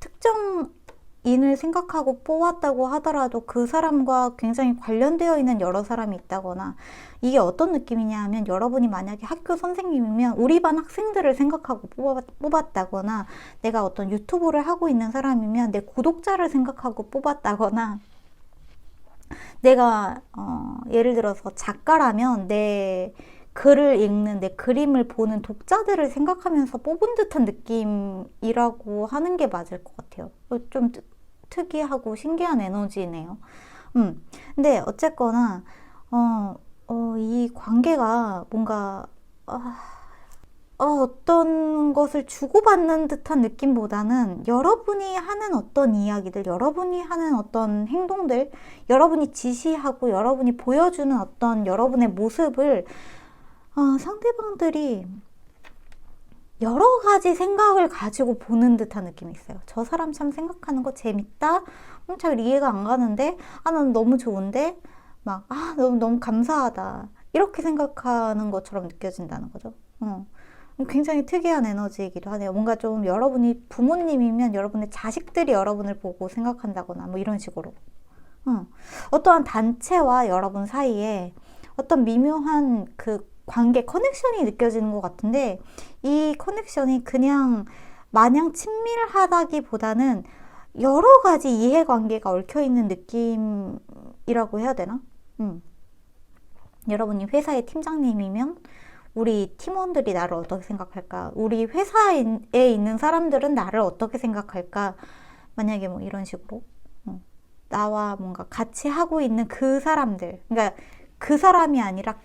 특정인을 생각하고 뽑았다고 하더라도 그 사람과 굉장히 관련되어 있는 여러 사람이 있다거나, 이게 어떤 느낌이냐 하면, 여러분이 만약에 학교 선생님이면 우리 반 학생들을 생각하고 뽑았다거나, 내가 어떤 유튜브를 하고 있는 사람이면 내 구독자를 생각하고 뽑았다거나, 내가 예를 들어서 작가라면 내 글을 읽는, 내 그림을 보는 독자들을 생각하면서 뽑은 듯한 느낌이라고 하는 게 맞을 것 같아요. 좀 특이하고 신기한 에너지네요. 근데 어쨌거나 이 관계가 뭔가 어떤 것을 주고받는 듯한 느낌보다는, 여러분이 하는 어떤 이야기들, 여러분이 하는 어떤 행동들, 여러분이 지시하고 여러분이 보여주는 어떤 여러분의 모습을 상대방들이 여러 가지 생각을 가지고 보는 듯한 느낌이 있어요. 저 사람 참 생각하는 거 재밌다? 잘 이해가 안 가는데? 난 너무 좋은데? 너무 감사하다. 이렇게 생각하는 것처럼 느껴진다는 거죠. 굉장히 특이한 에너지이기도 하네요. 뭔가 좀, 여러분이 부모님이면 여러분의 자식들이 여러분을 보고 생각한다거나 뭐 이런 식으로. 어떠한 단체와 여러분 사이에 어떤 미묘한 그 관계, 커넥션이 느껴지는 것 같은데, 이 커넥션이 그냥 마냥 친밀하다기보다는 여러 가지 이해관계가 얽혀있는 느낌이라고 해야 되나? 여러분이 회사의 팀장님이면 우리 팀원들이 나를 어떻게 생각할까? 우리 회사에 있는 사람들은 나를 어떻게 생각할까? 만약에 뭐 이런 식으로 나와 뭔가 같이 하고 있는 그 사람들, 그러니까 그 사람이 아니라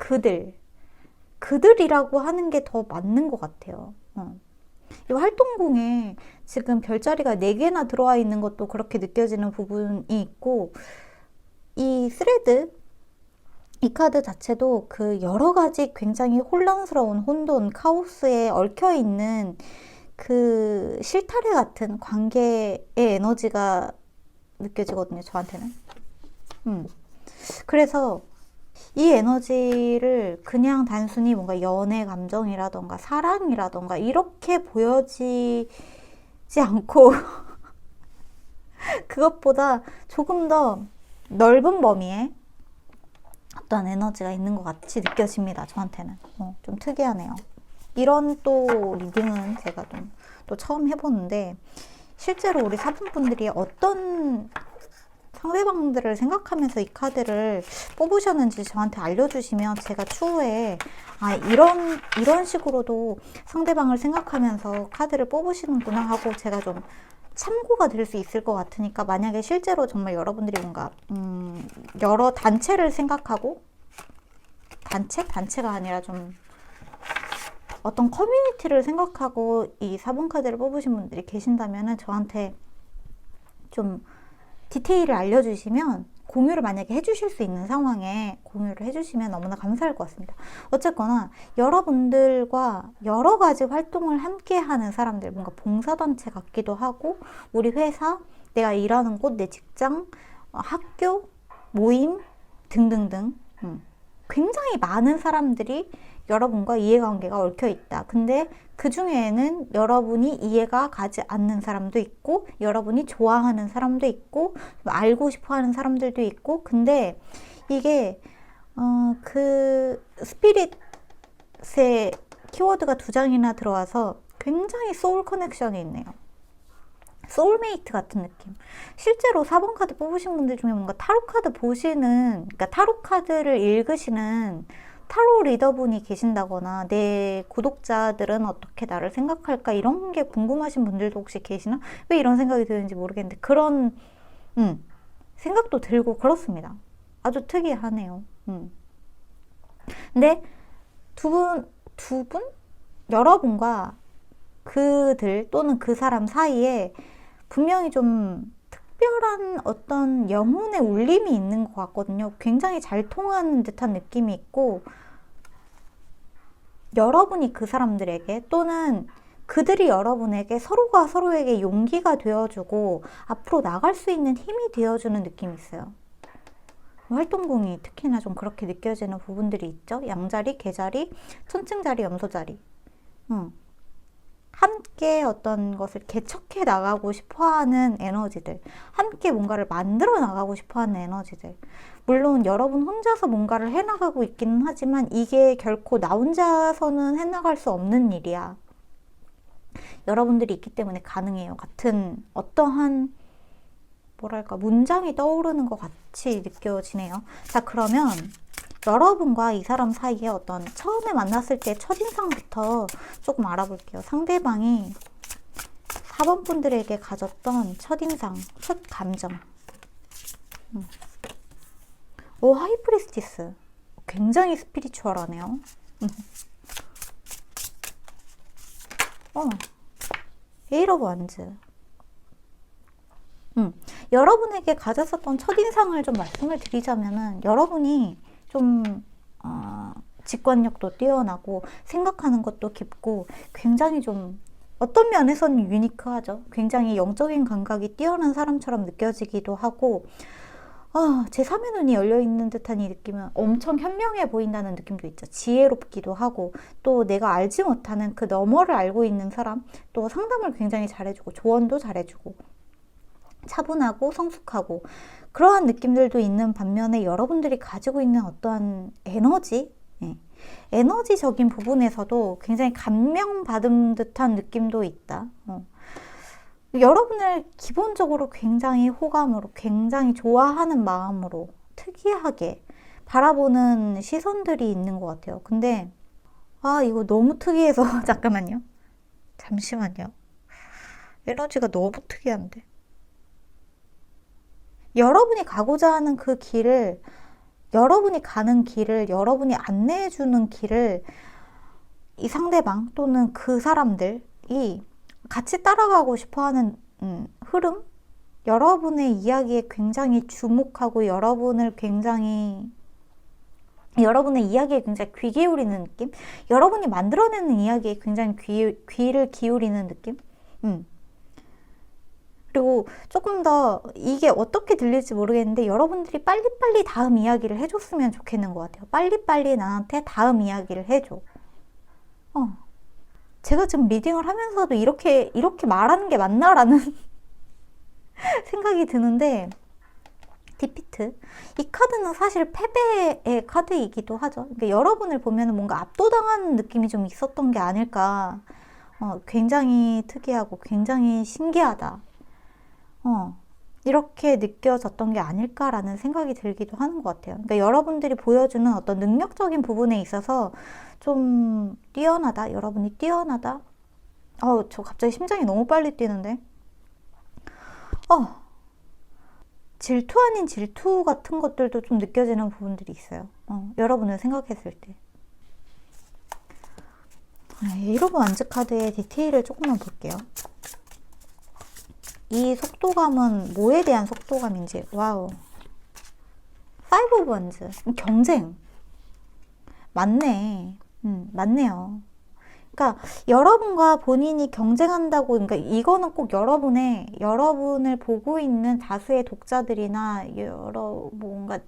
그들이라고 하는 게 더 맞는 것 같아요. 이 활동공에 지금 별자리가 4개나 들어와 있는 것도 그렇게 느껴지는 부분이 있고, 이 스레드, 이 카드 자체도 그 여러 가지 굉장히 혼란스러운 혼돈, 카오스에 얽혀있는 그 실타래 같은 관계의 에너지가 느껴지거든요, 저한테는. 그래서 이 에너지를 그냥 단순히 뭔가 연애 감정이라던가 사랑이라던가 이렇게 보여지지 않고 그것보다 조금 더 넓은 범위에 어떤 에너지가 있는 것 같이 느껴집니다, 저한테는. 좀 특이하네요. 이런 또 리딩은 제가 좀 또 처음 해보는데, 실제로 우리 사분분들이 어떤 상대방들을 생각하면서 이 카드를 뽑으셨는지 저한테 알려주시면, 제가 추후에 이런 식으로도 상대방을 생각하면서 카드를 뽑으시는구나 하고 제가 좀 참고가 될 수 있을 것 같으니까, 만약에 실제로 정말 여러분들이 뭔가 여러 단체를 생각하고, 단체가 아니라 좀 어떤 커뮤니티를 생각하고 이 4번 카드를 뽑으신 분들이 계신다면 저한테 좀 디테일을 알려주시면, 공유를 만약에 해주실 수 있는 상황에 공유를 해주시면 너무나 감사할 것 같습니다. 어쨌거나 여러분들과 여러 가지 활동을 함께 하는 사람들, 뭔가 봉사단체 같기도 하고, 우리 회사, 내가 일하는 곳, 내 직장, 학교, 모임 등등등 굉장히 많은 사람들이 여러분과 이해관계가 얽혀 있다. 근데 그 중에는 여러분이 이해가 가지 않는 사람도 있고, 여러분이 좋아하는 사람도 있고, 알고 싶어 하는 사람들도 있고, 근데 이게 그 스피릿의 키워드가 2장이나 들어와서 굉장히 소울 커넥션이 있네요. 소울메이트 같은 느낌. 실제로 4번 카드 뽑으신 분들 중에 뭔가 타로 카드 보시는, 그러니까 타로 카드를 읽으시는 타로 리더분이 계신다거나, 내 구독자들은 어떻게 나를 생각할까, 이런 게 궁금하신 분들도 혹시 계시나? 왜 이런 생각이 드는지 모르겠는데, 그런 생각도 들고 그렇습니다. 아주 특이하네요. 근데 두 분? 여러분과 그들 또는 그 사람 사이에 분명히 좀 특별한 어떤 영혼의 울림이 있는 것 같거든요. 굉장히 잘 통하는 듯한 느낌이 있고, 여러분이 그 사람들에게 또는 그들이 여러분에게 서로가 서로에게 용기가 되어주고 앞으로 나갈 수 있는 힘이 되어주는 느낌이 있어요. 활동궁이 특히나 좀 그렇게 느껴지는 부분들이 있죠. 양자리, 개자리, 천칭자리, 염소자리. 함께 어떤 것을 개척해 나가고 싶어하는 에너지들, 함께 뭔가를 만들어 나가고 싶어하는 에너지들. 물론 여러분 혼자서 뭔가를 해나가고 있기는 하지만 이게 결코 나 혼자서는 해나갈 수 없는 일이야. 여러분들이 있기 때문에 가능해요. 같은 어떠한 뭐랄까 문장이 떠오르는 것 같이 느껴지네요. 자, 그러면 여러분과 이 사람 사이에 어떤 처음에 만났을 때 첫인상부터 조금 알아볼게요. 상대방이 4번 분들에게 가졌던 첫인상, 첫 감정. 오, 하이프리스티스. 굉장히 스피리추얼하네요. 에이트 오브 원즈. 여러분에게 가졌었던 첫인상을 좀 말씀을 드리자면은 여러분이 좀 직관력도 뛰어나고 생각하는 것도 깊고 굉장히 좀 어떤 면에서는 유니크하죠. 굉장히 영적인 감각이 뛰어난 사람처럼 느껴지기도 하고 제3의 눈이 열려있는 듯한 이 느낌은 엄청 현명해 보인다는 느낌도 있죠. 지혜롭기도 하고 또 내가 알지 못하는 그 너머를 알고 있는 사람, 또 상담을 굉장히 잘해주고 조언도 잘해주고 차분하고 성숙하고 그러한 느낌들도 있는 반면에 여러분들이 가지고 있는 어떠한 에너지, 에너지적인 부분에서도 굉장히 감명받은 듯한 느낌도 있다. 여러분을 기본적으로 굉장히 호감으로, 굉장히 좋아하는 마음으로 특이하게 바라보는 시선들이 있는 것 같아요. 근데 이거 너무 특이해서 잠깐만요. 잠시만요. 에너지가 너무 특이한데. 여러분이 가고자 하는 그 길을, 여러분이 가는 길을, 여러분이 안내해주는 길을 이 상대방 또는 그 사람들이 같이 따라가고 싶어하는 흐름? 여러분의 이야기에 굉장히 주목하고 여러분의 이야기에 굉장히 귀 기울이는 느낌? 여러분이 만들어내는 이야기에 굉장히 귀를 기울이는 느낌? 그리고 조금 더 이게 어떻게 들릴지 모르겠는데 여러분들이 빨리빨리 다음 이야기를 해줬으면 좋겠는 것 같아요. 빨리빨리 나한테 다음 이야기를 해줘. 제가 지금 리딩을 하면서도 이렇게 말하는 게 맞나라는 생각이 드는데, 디피트. 이 카드는 사실 패배의 카드이기도 하죠. 그러니까 여러분을 보면 뭔가 압도당하는 느낌이 좀 있었던 게 아닐까. 굉장히 특이하고 굉장히 신기하다. 이렇게 느껴졌던 게 아닐까라는 생각이 들기도 하는 것 같아요. 그러니까 여러분들이 보여주는 어떤 능력적인 부분에 있어서 좀 뛰어나다, 여러분이 뛰어나다. 저 갑자기 심장이 너무 빨리 뛰는데. 질투 아닌 질투 같은 것들도 좀 느껴지는 부분들이 있어요. 여러분을 생각했을 때. 이러브 완즈 카드의 디테일을 조금만 볼게요. 이 속도감은 뭐에 대한 속도감인지. 와우. 파이브 오브 원즈. 경쟁. 맞네. 맞네요. 그러니까 여러분과 본인이 경쟁한다고, 그러니까 이거는 꼭 여러분을 보고 있는 다수의 독자들이나 뭔가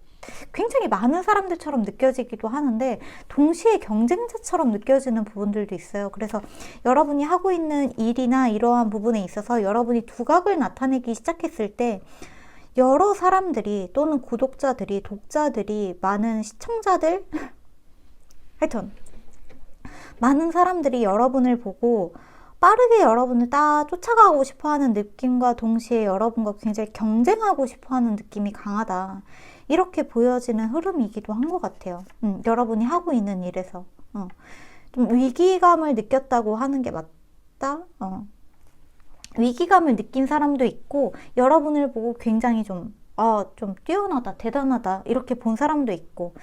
굉장히 많은 사람들처럼 느껴지기도 하는데 동시에 경쟁자처럼 느껴지는 부분들도 있어요. 그래서 여러분이 하고 있는 일이나 이러한 부분에 있어서 여러분이 두각을 나타내기 시작했을 때 여러 사람들이 또는 구독자들이, 독자들이, 많은 시청자들 하여튼 많은 사람들이 여러분을 보고 빠르게 여러분을 쫓아가고 싶어하는 느낌과 동시에 여러분과 굉장히 경쟁하고 싶어하는 느낌이 강하다. 이렇게 보여지는 흐름이기도 한 것 같아요. 여러분이 하고 있는 일에서. 좀 위기감을 느꼈다고 하는 게 맞다? 위기감을 느낀 사람도 있고, 여러분을 보고 굉장히 좀 뛰어나다, 대단하다, 이렇게 본 사람도 있고,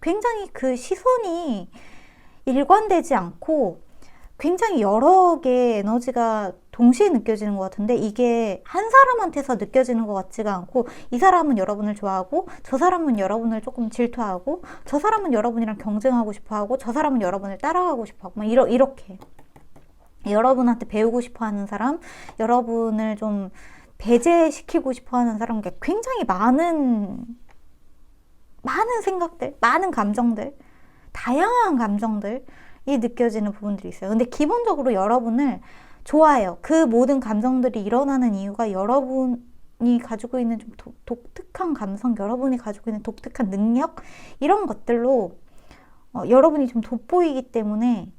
굉장히 그 시선이 일관되지 않고 굉장히 여러 개의 에너지가 동시에 느껴지는 것 같은데 이게 한 사람한테서 느껴지는 것 같지가 않고 이 사람은 여러분을 좋아하고 저 사람은 여러분을 조금 질투하고 저 사람은 여러분이랑 경쟁하고 싶어하고 저 사람은 여러분을 따라가고 싶어하고 막 이렇게 여러분한테 배우고 싶어하는 사람, 여러분을 좀 배제시키고 싶어하는 사람, 굉장히 많은 생각들, 많은 감정들, 다양한 감정들이 느껴지는 부분들이 있어요. 근데 기본적으로 여러분을 좋아해요. 그 모든 감정들이 일어나는 이유가 여러분이 가지고 있는 좀 독특한 감성, 여러분이 가지고 있는 독특한 능력, 이런 것들로 여러분이 좀 돋보이기 때문에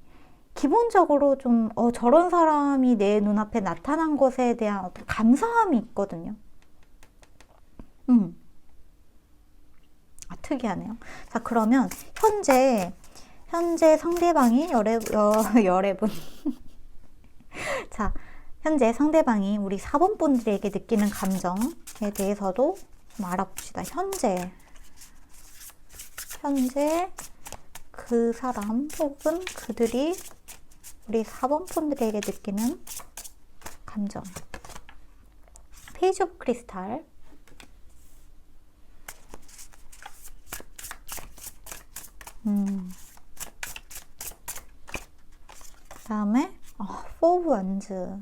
기본적으로 좀 저런 사람이 내 눈앞에 나타난 것에 대한 어떤 감사함이 있거든요. 특이하네요. 자, 그러면 현재 상대방이 여러분 자, 현재 상대방이 우리 4번 분들에게 느끼는 감정에 대해서도 좀 알아봅시다. 현재 그 사람 혹은 그들이 우리 4번 분들에게 느끼는 감정. 페이지 오브 크리스탈. 다음에 포 오브 원즈.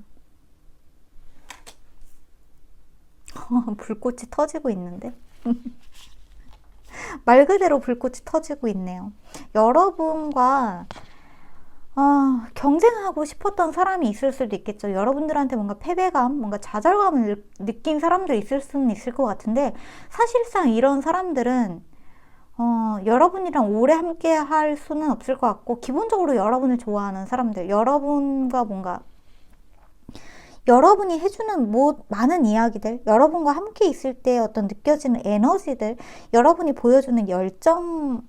불꽃이 터지고 있는데 말 그대로 불꽃이 터지고 있네요. 여러분과 경쟁하고 싶었던 사람이 있을 수도 있겠죠. 여러분들한테 뭔가 패배감, 뭔가 좌절감을 느낀 사람도 있을 수는 있을 것 같은데 사실상 이런 사람들은 여러분이랑 오래 함께 할 수는 없을 것 같고 기본적으로 여러분을 좋아하는 사람들, 여러분과 뭔가 여러분이 해주는 많은 이야기들, 여러분과 함께 있을 때 어떤 느껴지는 에너지들, 여러분이 보여주는 열정에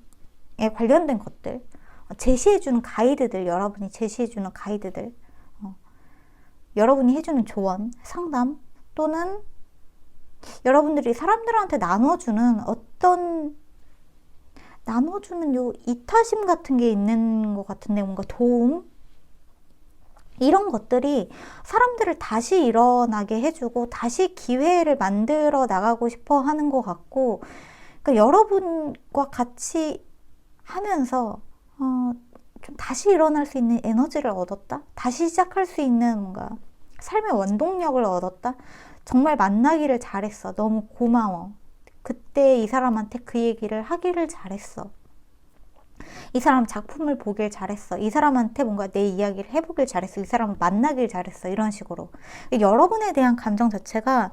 관련된 것들, 제시해주는 가이드들, 여러분이 제시해주는 가이드들, 여러분이 해주는 조언, 상담, 또는 여러분들이 사람들한테 나눠주는 요 이타심 같은 게 있는 것 같은데 뭔가 도움? 이런 것들이 사람들을 다시 일어나게 해주고 다시 기회를 만들어 나가고 싶어 하는 것 같고, 그러니까 여러분과 같이 하면서 좀 다시 일어날 수 있는 에너지를 얻었다? 다시 시작할 수 있는 뭔가 삶의 원동력을 얻었다? 정말 만나기를 잘했어. 너무 고마워. 그때 이 사람한테 그 얘기를 하기를 잘했어. 이 사람 작품을 보길 잘했어. 이 사람한테 뭔가 내 이야기를 해보길 잘했어. 이 사람을 만나길 잘했어. 이런 식으로. 여러분에 대한 감정 자체가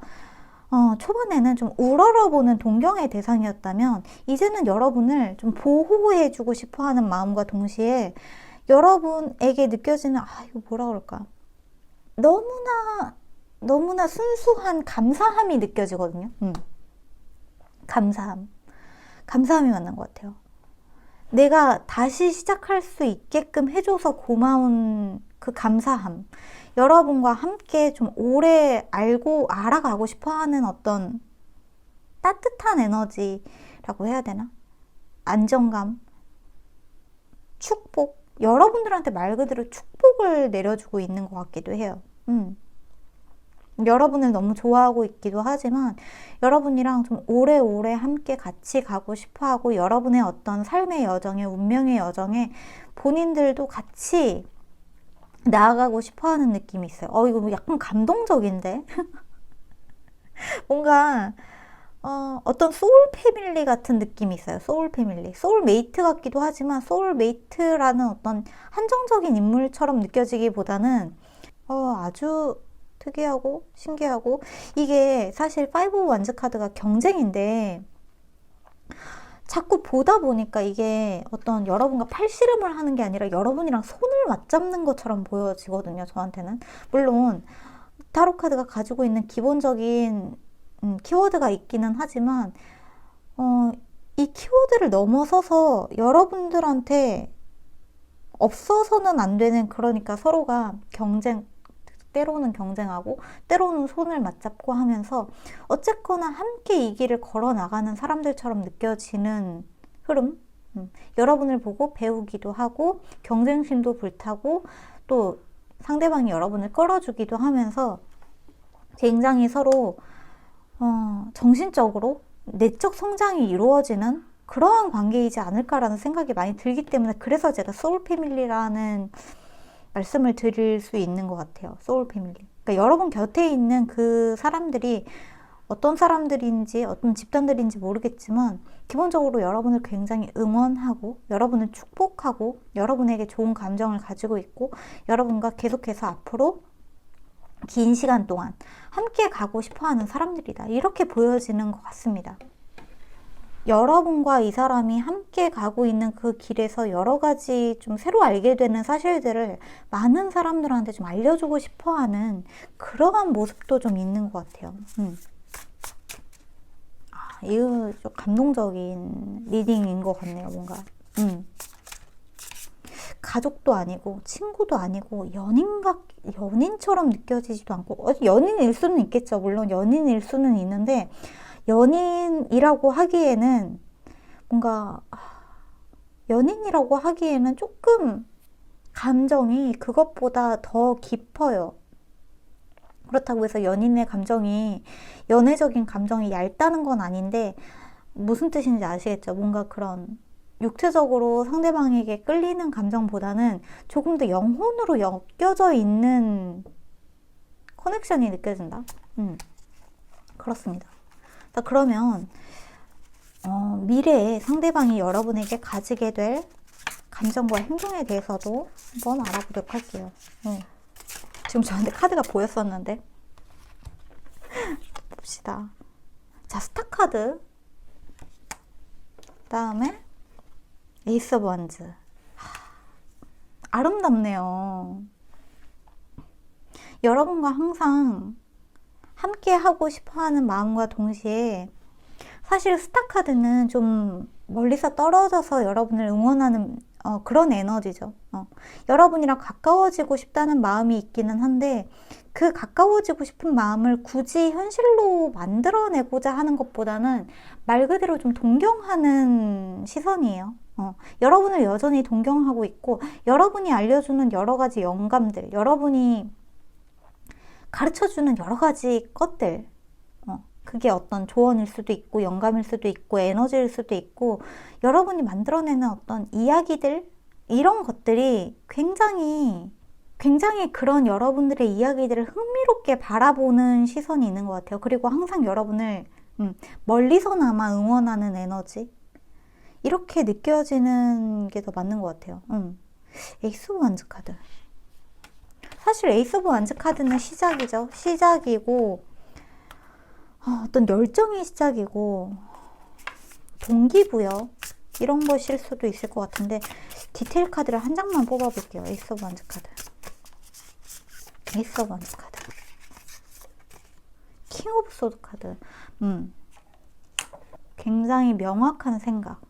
초반에는 좀 우러러보는 동경의 대상이었다면 이제는 여러분을 좀 보호해주고 싶어하는 마음과 동시에 여러분에게 느껴지는 이거 뭐라 그럴까, 너무나 순수한 감사함이 느껴지거든요. 감사함이 맞는 것 같아요. 내가 다시 시작할 수 있게끔 해줘서 고마운 그 감사함, 여러분과 함께 좀 오래 알아가고 싶어하는 어떤 따뜻한 에너지라고 해야 되나? 안정감, 축복, 여러분들한테 말 그대로 축복을 내려주고 있는 것 같기도 해요. 여러분을 너무 좋아하고 있기도 하지만 여러분이랑 좀 오래오래 함께 같이 가고 싶어하고 여러분의 어떤 삶의 여정에, 운명의 여정에 본인들도 같이 나아가고 싶어하는 느낌이 있어요. 이거 약간 감동적인데? 뭔가 어떤 소울 패밀리 같은 느낌이 있어요. 소울 패밀리. 소울메이트 같기도 하지만 소울메이트라는 어떤 한정적인 인물처럼 느껴지기보다는 아주 특이하고 신기하고, 이게 사실 5 원즈 카드가 경쟁인데 자꾸 보다 보니까 이게 어떤 여러분과 팔씨름을 하는 게 아니라 여러분이랑 손을 맞잡는 것처럼 보여지거든요, 저한테는. 물론 타로 카드가 가지고 있는 기본적인 키워드가 있기는 하지만 이 키워드를 넘어서서 여러분들한테 없어서는 안 되는, 그러니까 서로가 때로는 경쟁하고 때로는 손을 맞잡고 하면서 어쨌거나 함께 이 길을 걸어 나가는 사람들처럼 느껴지는 흐름, 여러분을 보고 배우기도 하고 경쟁심도 불타고 또 상대방이 여러분을 끌어주기도 하면서 굉장히 서로 정신적으로 내적 성장이 이루어지는 그러한 관계이지 않을까라는 생각이 많이 들기 때문에 그래서 제가 소울 패밀리라는 말씀을 드릴 수 있는 것 같아요. 소울 패밀리. 그러니까 여러분 곁에 있는 그 사람들이 어떤 사람들인지 어떤 집단들인지 모르겠지만 기본적으로 여러분을 굉장히 응원하고 여러분을 축복하고 여러분에게 좋은 감정을 가지고 있고 여러분과 계속해서 앞으로 긴 시간 동안 함께 가고 싶어하는 사람들이다. 이렇게 보여지는 것 같습니다. 여러분과 이 사람이 함께 가고 있는 그 길에서 여러 가지 좀 새로 알게 되는 사실들을 많은 사람들한테 좀 알려주고 싶어하는 그러한 모습도 좀 있는 것 같아요. 이거 좀 감동적인 리딩인 것 같네요, 뭔가. 가족도 아니고 친구도 아니고 연인처럼 느껴지지도 않고 연인일 수는 있겠죠. 물론 연인일 수는 있는데 연인이라고 하기에는 뭔가 연인이라고 하기에는 조금 감정이 그것보다 더 깊어요. 그렇다고 해서 연인의 감정이 연애적인 감정이 얇다는 건 아닌데 무슨 뜻인지 아시겠죠? 뭔가 그런 육체적으로 상대방에게 끌리는 감정보다는 조금 더 영혼으로 엮여져 있는 커넥션이 느껴진다. 그렇습니다. 그러면 미래에 상대방이 여러분에게 가지게 될 감정과 행동에 대해서도 한번 알아보도록 할게요. 지금 저한테 카드가 보였었는데 봅시다. 자, 스타 카드, 그 다음에 에이스 오브 원즈. 아름답네요. 여러분과 항상 함께 하고 싶어하는 마음과 동시에 사실 스타 카드는 좀 멀리서 떨어져서 여러분을 응원하는 그런 에너지죠. 여러분이랑 가까워지고 싶다는 마음이 있기는 한데 그 가까워지고 싶은 마음을 굳이 현실로 만들어내고자 하는 것보다는 말 그대로 좀 동경하는 시선이에요. 여러분을 여전히 동경하고 있고 여러분이 알려주는 여러 가지 영감들, 여러분이 가르쳐주는 여러 가지 것들, 그게 어떤 조언일 수도 있고 영감일 수도 있고 에너지일 수도 있고 여러분이 만들어내는 어떤 이야기들, 이런 것들이 굉장히 그런 여러분들의 이야기들을 흥미롭게 바라보는 시선이 있는 것 같아요. 그리고 항상 여러분을 멀리서나마 응원하는 에너지, 이렇게 느껴지는 게 더 맞는 것 같아요. 에이스 오브 원즈 카드. 사실 에이스 오브 원즈 카드는 시작이죠. 시작이고 어떤 열정의 시작이고 동기부여 이런 것일 수도 있을 것 같은데 디테일 카드를 한 장만 뽑아볼게요. 에이스 오브 원즈 카드, 에이스 오브 원즈 카드, 킹 오브 소드 카드. 굉장히 명확한 생각,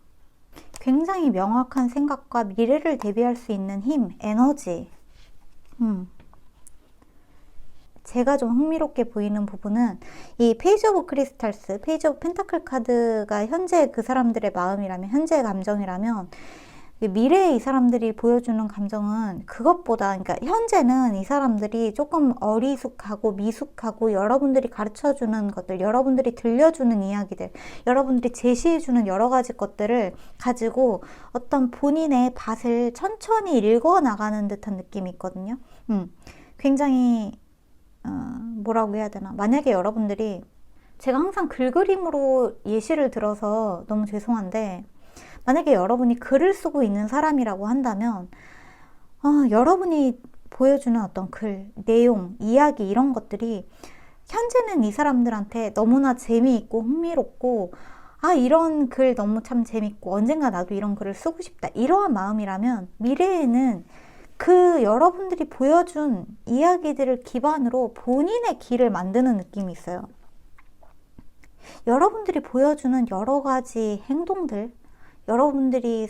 굉장히 명확한 생각과 미래를 대비할 수 있는 힘, 에너지. 제가 좀 흥미롭게 보이는 부분은 이 페이지 오브 크리스탈스, 페이지 오브 펜타클 카드가 현재 그 사람들의 마음이라면, 현재의 감정이라면 미래에 이 사람들이 보여주는 감정은 그것보다, 그러니까 현재는 이 사람들이 조금 어리숙하고 미숙하고 여러분들이 가르쳐주는 것들, 여러분들이 들려주는 이야기들, 여러분들이 제시해주는 여러 가지 것들을 가지고 어떤 본인의 밭을 천천히 읽어나가는 듯한 느낌이 있거든요. 굉장히 뭐라고 해야 되나, 만약에 여러분들이, 제가 항상 글그림으로 예시를 들어서 너무 죄송한데 만약에 여러분이 글을 쓰고 있는 사람이라고 한다면 여러분이 보여주는 어떤 글, 내용, 이야기, 이런 것들이 현재는 이 사람들한테 너무나 재미있고 흥미롭고 이런 글 너무 참 재밌고 언젠가 나도 이런 글을 쓰고 싶다, 이러한 마음이라면 미래에는 그 여러분들이 보여준 이야기들을 기반으로 본인의 길을 만드는 느낌이 있어요. 여러분들이 보여주는 여러 가지 행동들, 여러분들이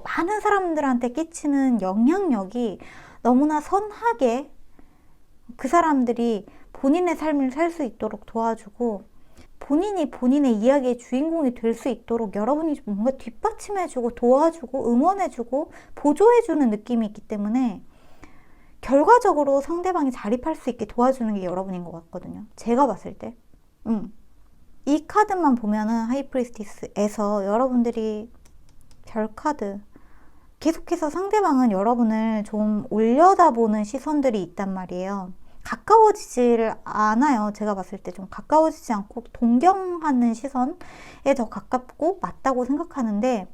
많은 사람들한테 끼치는 영향력이 너무나 선하게 그 사람들이 본인의 삶을 살 수 있도록 도와주고 본인이 본인의 이야기의 주인공이 될 수 있도록 여러분이 뭔가 뒷받침해주고 도와주고 응원해주고 보조해주는 느낌이 있기 때문에 결과적으로 상대방이 자립할 수 있게 도와주는 게 여러분인 것 같거든요. 제가 봤을 때. 이 카드만 보면은 하이프리스티스에서 여러분들이 별 카드, 계속해서 상대방은 여러분을 좀 올려다보는 시선들이 있단 말이에요. 가까워지지를 않아요. 제가 봤을 때 좀 가까워지지 않고 동경하는 시선에 더 가깝고 맞다고 생각하는데,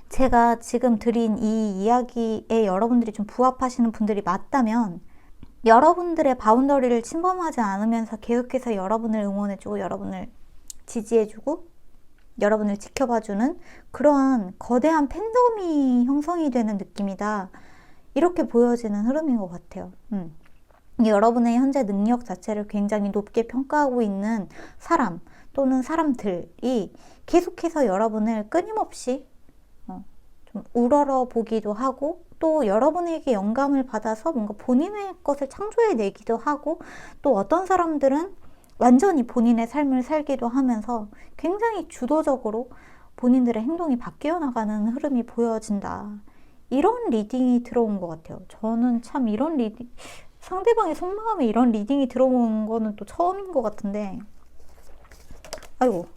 제가 지금 드린 이 이야기에 여러분들이 좀 부합하시는 분들이 맞다면 여러분들의 바운더리를 침범하지 않으면서 계속해서 여러분을 응원해주고 여러분을 지지해주고 여러분을 지켜봐주는 그런 거대한 팬덤이 형성이 되는 느낌이다. 이렇게 보여지는 흐름인 것 같아요. 여러분의 현재 능력 자체를 굉장히 높게 평가하고 있는 사람 또는 사람들이 계속해서 여러분을 끊임없이 좀 우러러 보기도 하고, 또 여러분에게 영감을 받아서 뭔가 본인의 것을 창조해내기도 하고, 또 어떤 사람들은 완전히 본인의 삶을 살기도 하면서 굉장히 주도적으로 본인들의 행동이 바뀌어 나가는 흐름이 보여진다. 이런 리딩이 들어온 것 같아요. 저는 참 이런 리딩, 상대방의 속마음에 이런 리딩이 들어온 거는 또 처음인 것 같은데, 아이고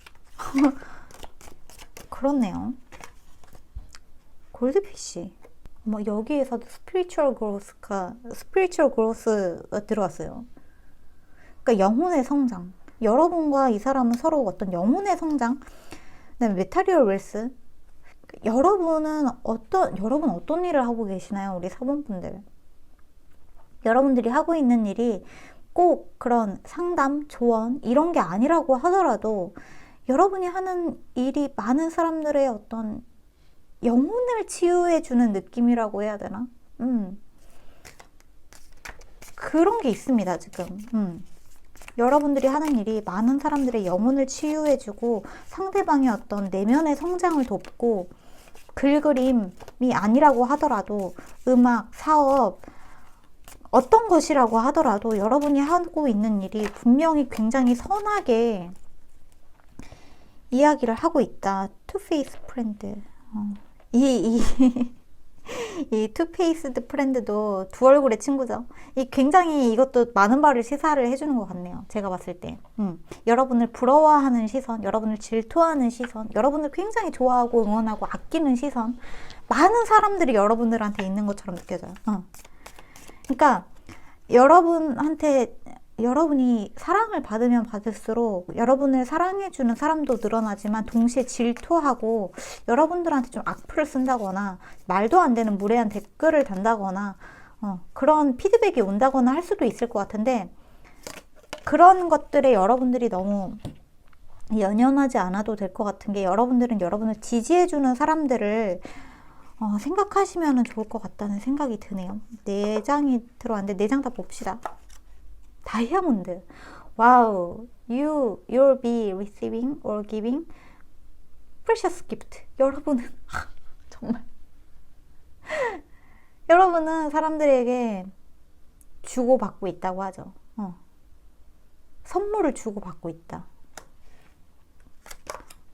그렇네요. 골드피쉬. 여기에서도 스피리추얼 그로스가 들어왔어요. 그러니까 영혼의 성장. 여러분과 이 사람은 서로 어떤 영혼의 성장. 그다음에 메타리얼 웰스. 여러분 어떤 일을 하고 계시나요? 우리 사본분들. 여러분들이 하고 있는 일이 꼭 그런 상담, 조언 이런 게 아니라고 하더라도 여러분이 하는 일이 많은 사람들의 어떤 영혼을 치유해주는 느낌이라고 해야 되나? 그런 게 있습니다, 지금. 여러분들이 하는 일이 많은 사람들의 영혼을 치유해주고 상대방의 어떤 내면의 성장을 돕고, 글그림이 아니라고 하더라도 음악, 사업, 어떤 것이라고 하더라도 여러분이 하고 있는 일이 분명히 굉장히 선하게 이야기를 하고 있다. 투페이스 프렌드. 이 투페이스드 프렌드도 두 얼굴의 친구죠. 굉장히 이것도 많은 바를 시사를 해주는 것 같네요. 제가 봤을 때. 여러분을 부러워하는 시선, 여러분을 질투하는 시선, 여러분을 굉장히 좋아하고 응원하고 아끼는 시선, 많은 사람들이 여러분들한테 있는 것처럼 느껴져요. 그러니까 여러분이 사랑을 받으면 받을수록 여러분을 사랑해주는 사람도 늘어나지만 동시에 질투하고 여러분들한테 좀 악플을 쓴다거나 말도 안 되는 무례한 댓글을 단다거나 그런 피드백이 온다거나 할 수도 있을 것 같은데, 그런 것들에 여러분들이 너무 연연하지 않아도 될 것 같은 게, 여러분들은 여러분을 지지해주는 사람들을 생각하시면 좋을 것 같다는 생각이 드네요. 4장이 들어왔는데 4장 다 봅시다. 다이아몬드. 와우. You'll be receiving or giving precious gift. 여러분은 정말 여러분은 사람들에게 주고받고 있다고 하죠. 선물을 주고받고 있다.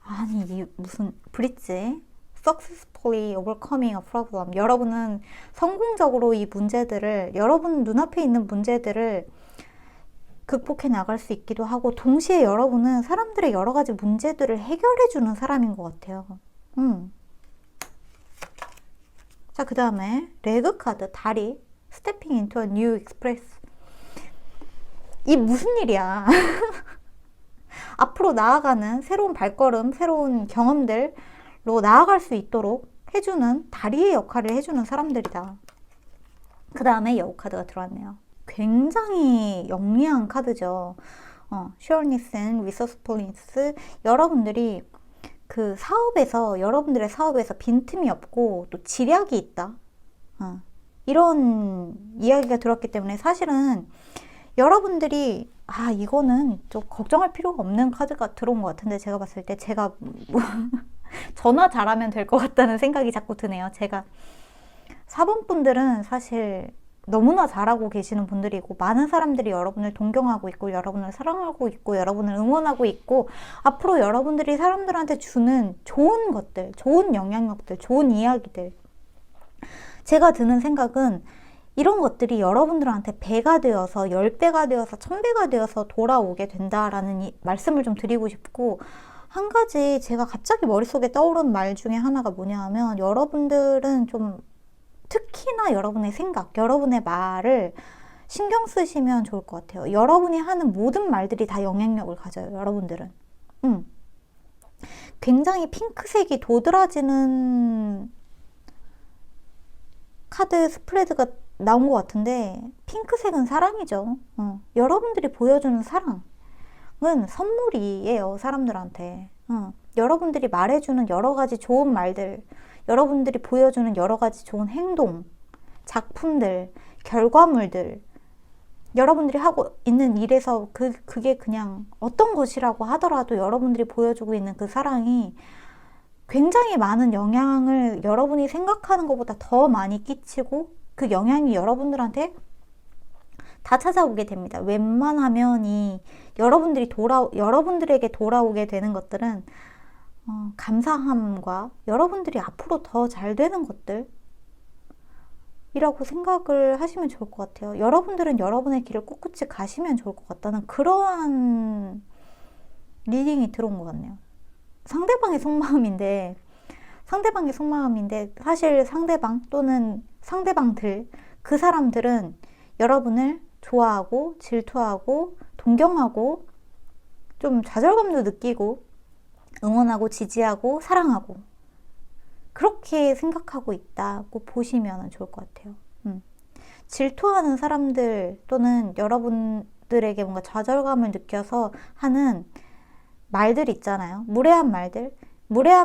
아니, 이 무슨 브릿지? Successfully overcoming a problem. 여러분은 성공적으로 이 문제들을, 여러분 눈앞에 있는 문제들을 극복해 나갈 수 있기도 하고, 동시에 여러분은 사람들의 여러 가지 문제들을 해결해 주는 사람인 것 같아요. 자, 그 다음에 레그 카드, 다리. Stepping into a new express. 이 무슨 일이야? 앞으로 나아가는 새로운 발걸음, 새로운 경험들로 나아갈 수 있도록 해주는, 다리의 역할을 해주는 사람들이다. 그 다음에 여우 카드가 들어왔네요. 굉장히 영리한 카드죠. Sureness and Resourcefulness. 여러분들이 그 사업에서, 여러분들의 사업에서 빈틈이 없고 또 지략이 있다. 이런 이야기가 들었기 때문에 사실은 여러분들이 이거는 좀 걱정할 필요가 없는 카드가 들어온 것 같은데, 제가 봤을 때 제가 전화 잘하면 될 것 같다는 생각이 자꾸 드네요. 제가 4번 분들은 사실 너무나 잘하고 계시는 분들이고, 많은 사람들이 여러분을 동경하고 있고, 여러분을 사랑하고 있고, 여러분을 응원하고 있고, 앞으로 여러분들이 사람들한테 주는 좋은 것들, 좋은 영향력들, 좋은 이야기들, 제가 드는 생각은 이런 것들이 여러분들한테 배가 되어서 10배가 되어서 1000배가 되어서 돌아오게 된다라는 말씀을 좀 드리고 싶고, 한 가지 제가 갑자기 머릿속에 떠오른 말 중에 하나가 뭐냐 하면, 여러분들은 좀 특히나 여러분의 생각, 여러분의 말을 신경 쓰시면 좋을 것 같아요. 여러분이 하는 모든 말들이 다 영향력을 가져요. 여러분들은. 굉장히 핑크색이 도드라지는 카드 스프레드가 나온 것 같은데, 핑크색은 사랑이죠. 여러분들이 보여주는 사랑은 선물이에요. 사람들한테. 여러분들이 말해주는 여러 가지 좋은 말들, 여러분들이 보여주는 여러 가지 좋은 행동, 작품들, 결과물들, 여러분들이 하고 있는 일에서 그게 그냥 어떤 것이라고 하더라도 여러분들이 보여주고 있는 그 사랑이 굉장히 많은 영향을 여러분이 생각하는 것보다 더 많이 끼치고, 그 영향이 여러분들한테 다 찾아오게 됩니다. 웬만하면 여러분들에게 돌아오게 되는 것들은 감사함과 여러분들이 앞으로 더 잘 되는 것들이라고 생각을 하시면 좋을 것 같아요. 여러분들은 여러분의 길을 꿋꿋이 가시면 좋을 것 같다는 그러한 리딩이 들어온 것 같네요. 상대방의 속마음인데 사실 상대방 또는 상대방들, 그 사람들은 여러분을 좋아하고 질투하고 동경하고 좀 좌절감도 느끼고 응원하고 지지하고 사랑하고 그렇게 생각하고 있다고 보시면 좋을 것 같아요. 질투하는 사람들 또는 여러분들에게 뭔가 좌절감을 느껴서 하는 말들 있잖아요. 무례한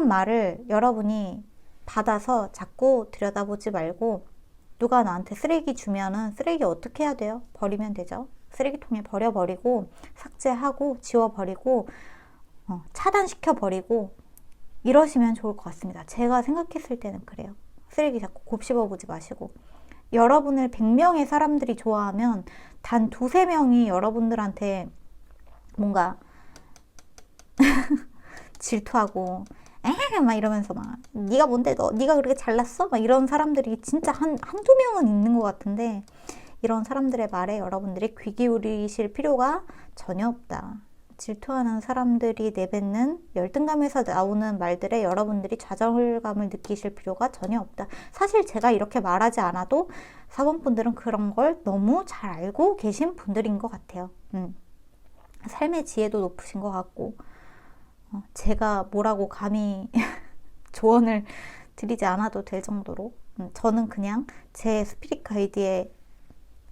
말을 여러분이 받아서 자꾸 들여다보지 말고, 누가 나한테 쓰레기 주면은 쓰레기 어떻게 해야 돼요? 버리면 되죠. 쓰레기통에 버려버리고 삭제하고 지워버리고 차단시켜버리고 이러시면 좋을 것 같습니다. 제가 생각했을 때는 그래요. 쓰레기 자꾸 곱씹어보지 마시고, 여러분을 100명의 사람들이 좋아하면 단 2~3명이 여러분들한테 뭔가 질투하고 에헤 막 이러면서 막 네가 뭔데 네가 그렇게 잘났어? 막 이런 사람들이 진짜 한두 명은 있는 것 같은데, 이런 사람들의 말에 여러분들이 귀 기울이실 필요가 전혀 없다. 질투하는 사람들이 내뱉는 열등감에서 나오는 말들에 여러분들이 좌절감을 느끼실 필요가 전혀 없다. 사실 제가 이렇게 말하지 않아도 사원분들은 그런 걸 너무 잘 알고 계신 분들인 것 같아요. 삶의 지혜도 높으신 것 같고, 제가 뭐라고 감히 조언을 드리지 않아도 될 정도로 저는 그냥 제 스피릿 가이드의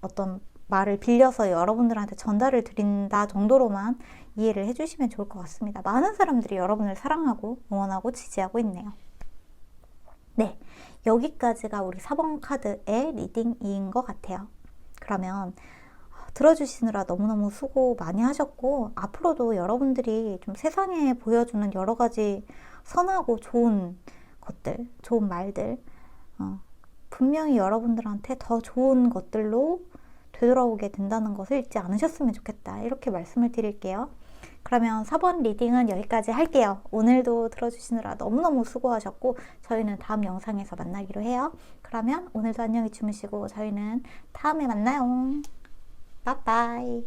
어떤 말을 빌려서 여러분들한테 전달을 드린다 정도로만 이해를 해주시면 좋을 것 같습니다. 많은 사람들이 여러분을 사랑하고 응원하고 지지하고 있네요. 네, 여기까지가 우리 4번 카드의 리딩인 것 같아요. 그러면 들어주시느라 너무너무 수고 많이 하셨고, 앞으로도 여러분들이 좀 세상에 보여주는 여러 가지 선하고 좋은 것들, 좋은 말들, 분명히 여러분들한테 더 좋은 것들로 되돌아오게 된다는 것을 잊지 않으셨으면 좋겠다, 이렇게 말씀을 드릴게요. 그러면 4번 리딩은 여기까지 할게요. 오늘도 들어주시느라 너무너무 수고하셨고, 저희는 다음 영상에서 만나기로 해요. 그러면 오늘도 안녕히 주무시고 저희는 다음에 만나요. 빠빠이.